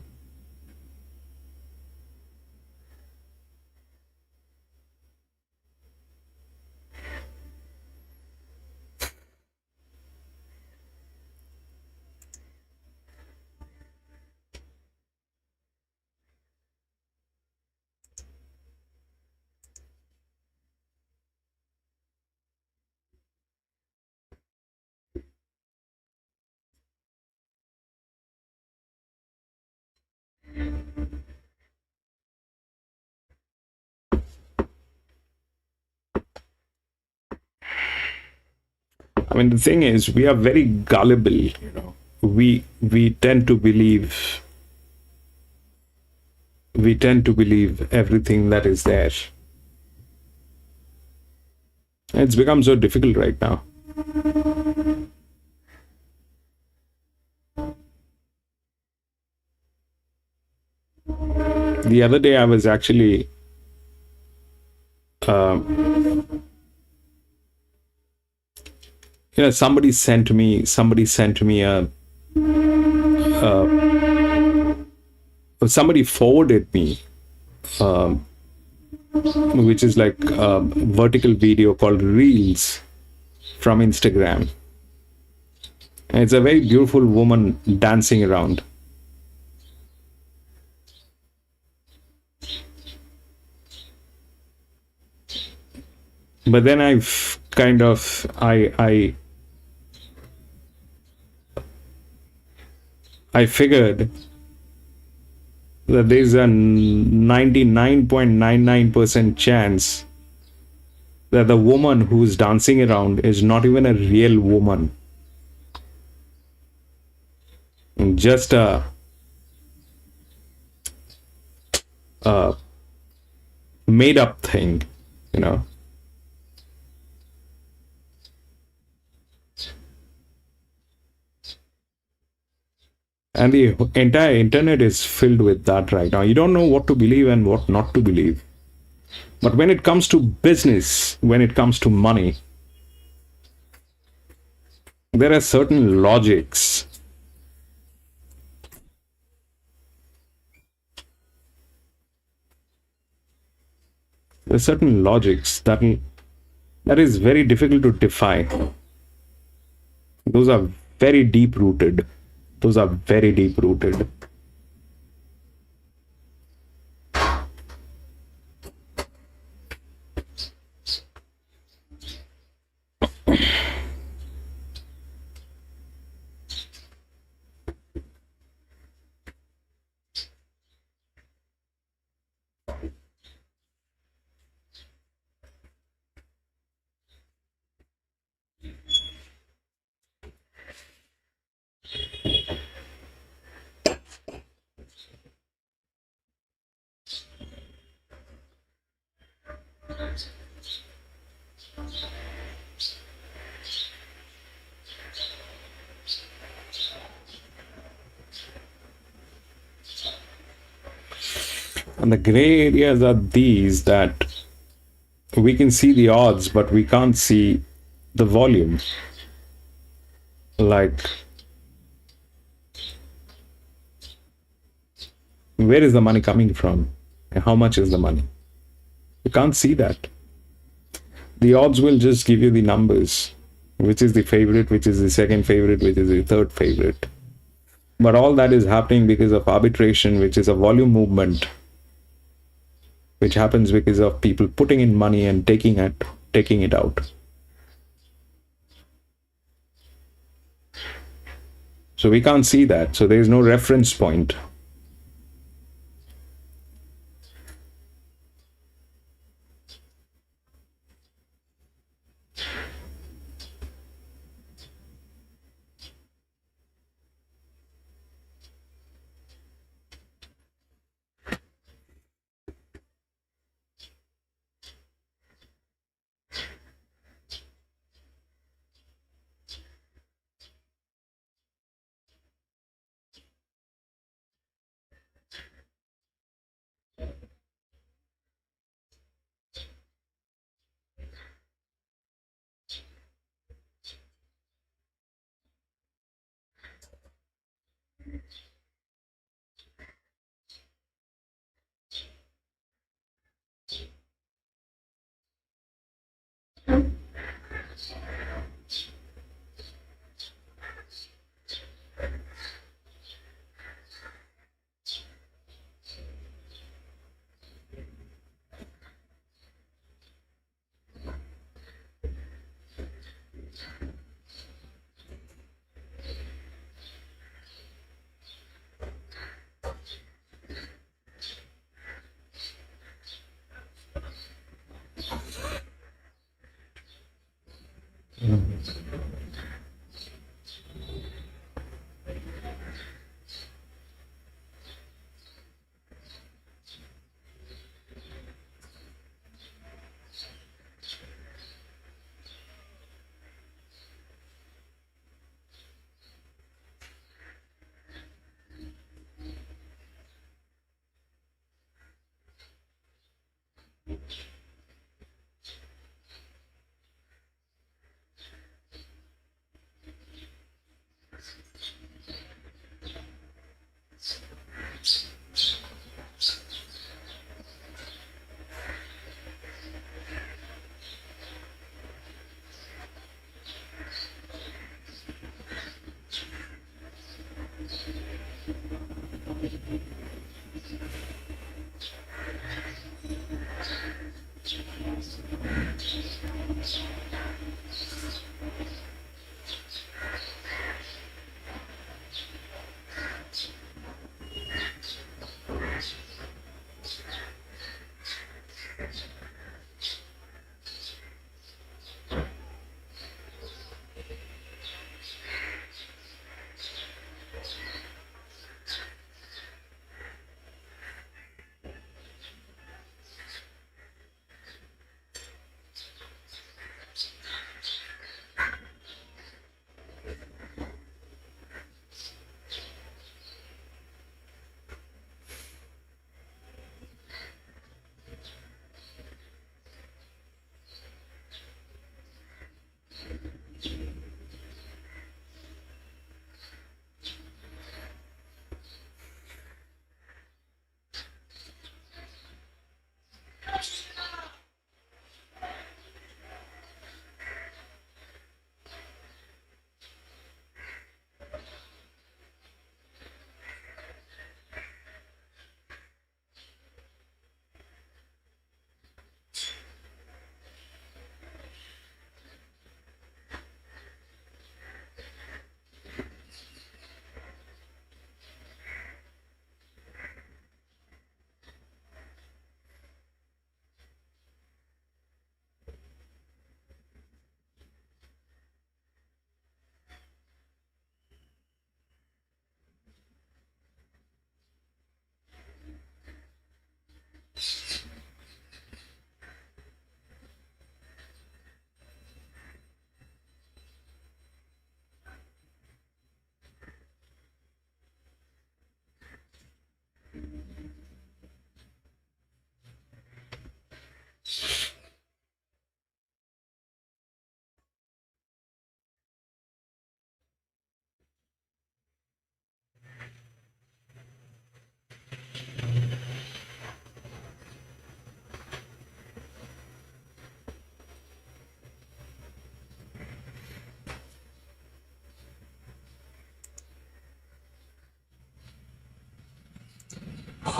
S2: I mean, the thing is, we are very gullible, We tend to believe. We tend to believe everything that is there. It's become so difficult right now. The other day I was actually somebody sent me a somebody forwarded me which is like a vertical video called Reels from Instagram. And it's a very beautiful woman dancing around. But then I've kind of I figured that there's a 99.99% chance that the woman who's dancing around is not even a real woman, just a made up thing, you know. And the entire internet is filled with that right now. You don't know what to believe and what not to believe. But when it comes to business, when it comes to money, there are certain logics. There are certain logics that is very difficult to defy. Those are very deep rooted. Those are very deep rooted. And the gray areas are these, that we can see the odds, but we can't see the volume. Like, where is the money coming from? And how much is the money? You can't see that. The odds will just give you the numbers, which is the favorite, which is the second favorite, which is the third favorite. But all that is happening because of arbitration, which is a volume movement, which happens because of people putting in money and taking it out. So we can't see that. So there is no reference point.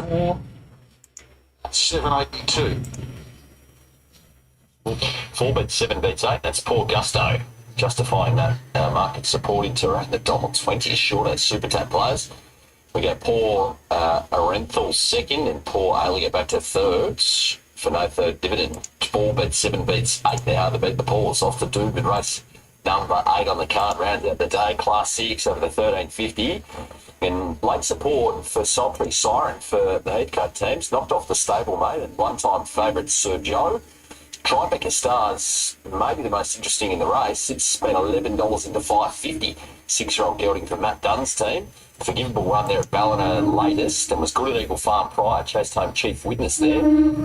S3: $7.82. 4 bet 7 beats 8. That's poor gusto. Justifying that market support into around the $1.20 short at super tap players. We go poor Arenthal second and poor Alia back to third for no third dividend. 4 bet 7 beats 8 now to beat the Paws off the Doomben race. Number 8 on the card rounds out the day. Class 6 over the 1350. And late support for Sultry Siren for the Heathcote teams. Knocked off the stablemate and one-time favourite Sir Joe. Tribeca Stars, maybe the most interesting in the race. It's spent $11 into $5.50. 6-year-old gelding from Matt Dunn's team. Forgivable run there at Ballina latest and was good at Eagle Farm prior. Chased home Chief Witness there.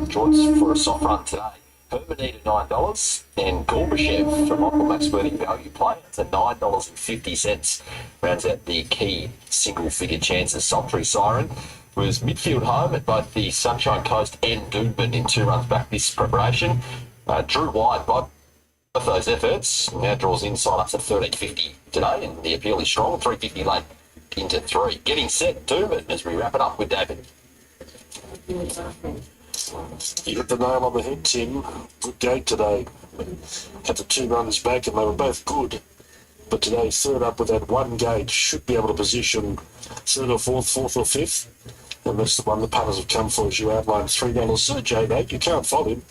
S3: Draws for a soft run today. Hermanita $9 and Gorbachev from Michael Maxworthy value play. It's at $9.50. Rounds out the key single figure chances. Sultry Siren was midfield home at both the Sunshine Coast and Doomben in 2 runs back this preparation. Drew wide by both those efforts. Now draws inside up to $13.50 today and the appeal is strong. $3.50 late into 3. Getting set, Doomben as we wrap it up with David.
S6: You hit the nail on the head, Tim. Good gate today. Had the 2 runners back and they were both good. But today, third up with that 1 gate, should be able to position third or fourth or fifth. And that's the one the punters have come for, as you outlined. $3 Sir J, mate. You can't fault him.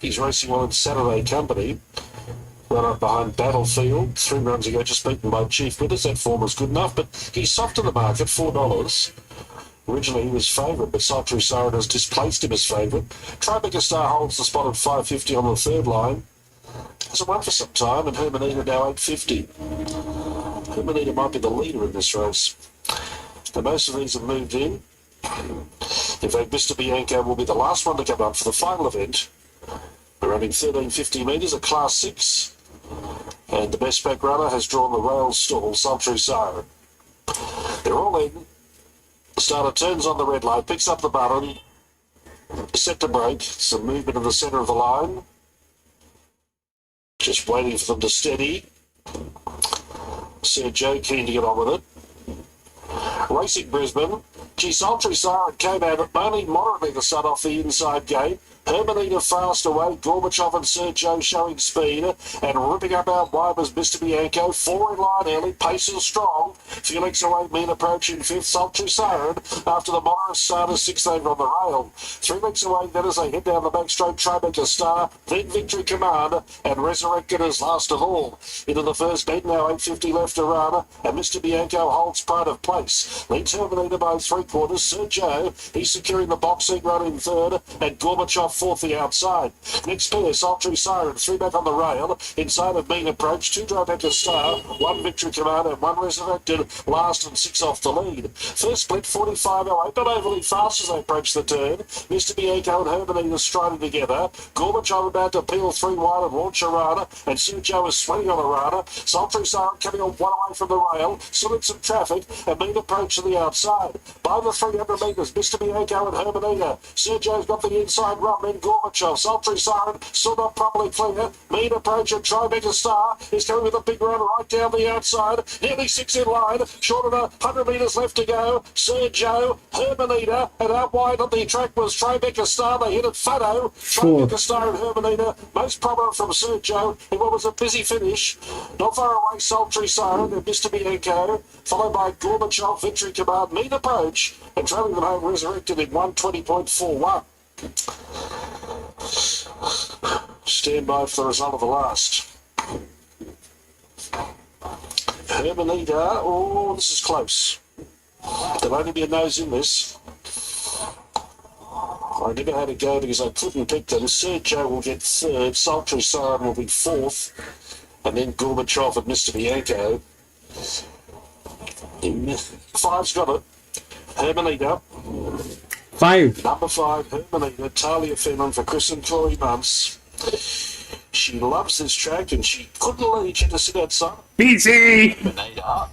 S6: He's racing well in Saturday company. Run up behind Battlefield. 3 runs ago, just beaten by Chief Witness. That form was good enough, but he's soft in the market, $4. Originally he was favourite, but Sultry Siren has displaced him as favourite. Tribeca Star holds the spot at $5.50 on the third line. Hasn't won for some time, and Hermanita now $8.50. Hermanita might be the leader in this race. Now, most of these have moved in. In fact, Mr. Bianco will be the last one to come up for the final event. We're running 1350 metres, a Class 6. And the best back runner has drawn the rail stall, Sultry Siren. They're all in. The starter turns on the red light, picks up the button, set to break. Some movement in the centre of the line. Just waiting for them to steady. Sir Joe keen to get on with it. Racing Brisbane. Sultry Siren came out only moderately to start off the inside gate. Hermanita fast away, Gorbachev and Sir Joe showing speed, and ripping up out wide was Mr. Bianco. 4 in line early, pace is strong. Felix away, mean approach in 5th, Sultry Siren. After the Morris starter, 6 over on the rail. 3 weeks away, then as they head down the back straight, Tribeca Star, then Victory Command, and Resurrected as last of all. Into the first bed now, 8.50 left to run, and Mr. Bianco holds pride of place. Leads Hermanita by 3/4. Sir Joe, he's securing the boxing run in third, and Gorbachev 4th the outside. Next pair, Sultry Siren, 3 back on the rail. Inside of mean approach, 2 Tribeca Star, 1 Victory Command, and 1 Resurrected, last and 6 off the lead. First split, 45.08, not overly fast as they approach the turn. Mr. Bianco and Hermanita striding together. Gorbachev about to peel 3 wide and launch a runner, and Sir Joe is swinging on a runner. Sultry Siren coming on 1 away from the rail, still in some traffic, and mean approach to the outside. By the 300 metres, Mr. Bianco and Hermanita. Sir Joe's got the inside run, then Gorbachev. Sultry Siren still not properly clear. Mean approach and Tribeca Star is coming with a big run right down the outside. Nearly 6 in line. Short of 100 metres left to go. Sir Joe, Hermanita, and out wide on the track was Tribeca Star. They hit it Fado. Tribeca Star and Hermanita, most prominent from Sir Joe in what was a busy finish. Not far away, Sultry Siren and Mr. Bianco, followed by Gorbachev, Victory Command, mean approach, and trailing them home Resurrected in 1:20.41. Stand by for the result of the last. Hermanita, oh, this is close. There'll only be a nose in this. I never had a go because I couldn't pick them. Sir Joe will get 3rd, Sultry Siren will be 4th, and then Gorbachev and Mr. Bianco. 5's got it. Hermanita.
S2: 5.
S6: Number 5, Hermanita, Talia Fenton for Chris and Corey Munce. She loves this track and she couldn't lead you to sit outside.
S2: PC!
S3: Hermanita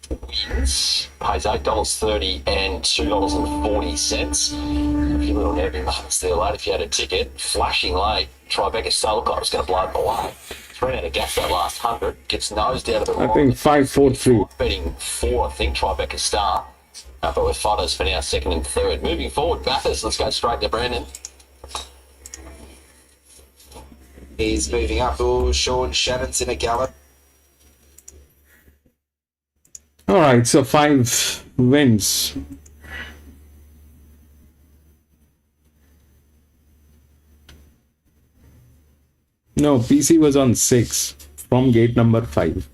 S3: wins, pays $8.30 and $2.40. A few little nervy moments there late if you had a ticket. Flashing late, Tribeca Star looked like it was going to blow it away. 3 out of gas that last 100, gets nosed out of the
S2: I think 5-4-3.
S3: Betting 4, I think, Tribeca Star. But with photos for now, second and third. Moving forward, Bathurst, let's go straight to Brandon.
S7: He's moving up. Oh, Sean Shannon's in a gallop.
S2: All right, so 5 wins. No, PC was on 6 from gate number 5.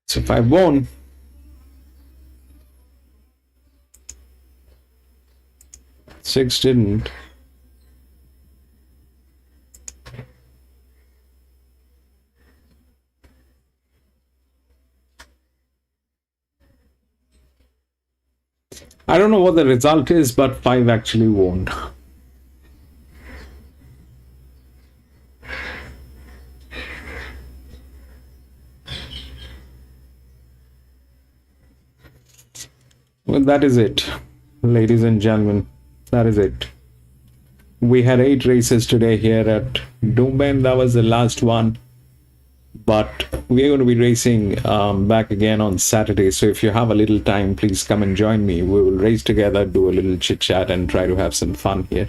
S2: So 5 won. Six didn't. I don't know what the result is, but 5 actually won. Well, that is it, ladies and gentlemen. That is it. We had 8 races today here at Doomben. That was the last one. But we are going to be racing back again on Saturday. So if you have a little time, please come and join me. We will race together, do a little chit chat, and try to have some fun here.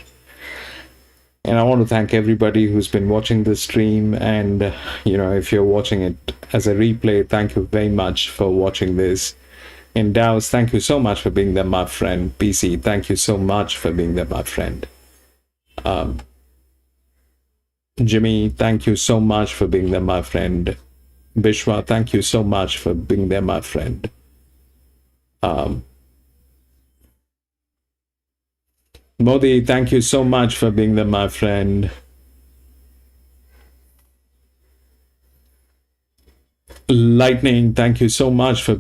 S2: And I want to thank everybody who's been watching this stream. And, if you're watching it as a replay, thank you very much for watching this. And Daos, thank you so much for being there, my friend. PC, thank you so much for being there, my friend. Jimmy, thank you so much for being there, my friend. Bishwa, thank you so much for being there, my friend. Modi, thank you so much for being there, my friend. Lightning, thank you so much for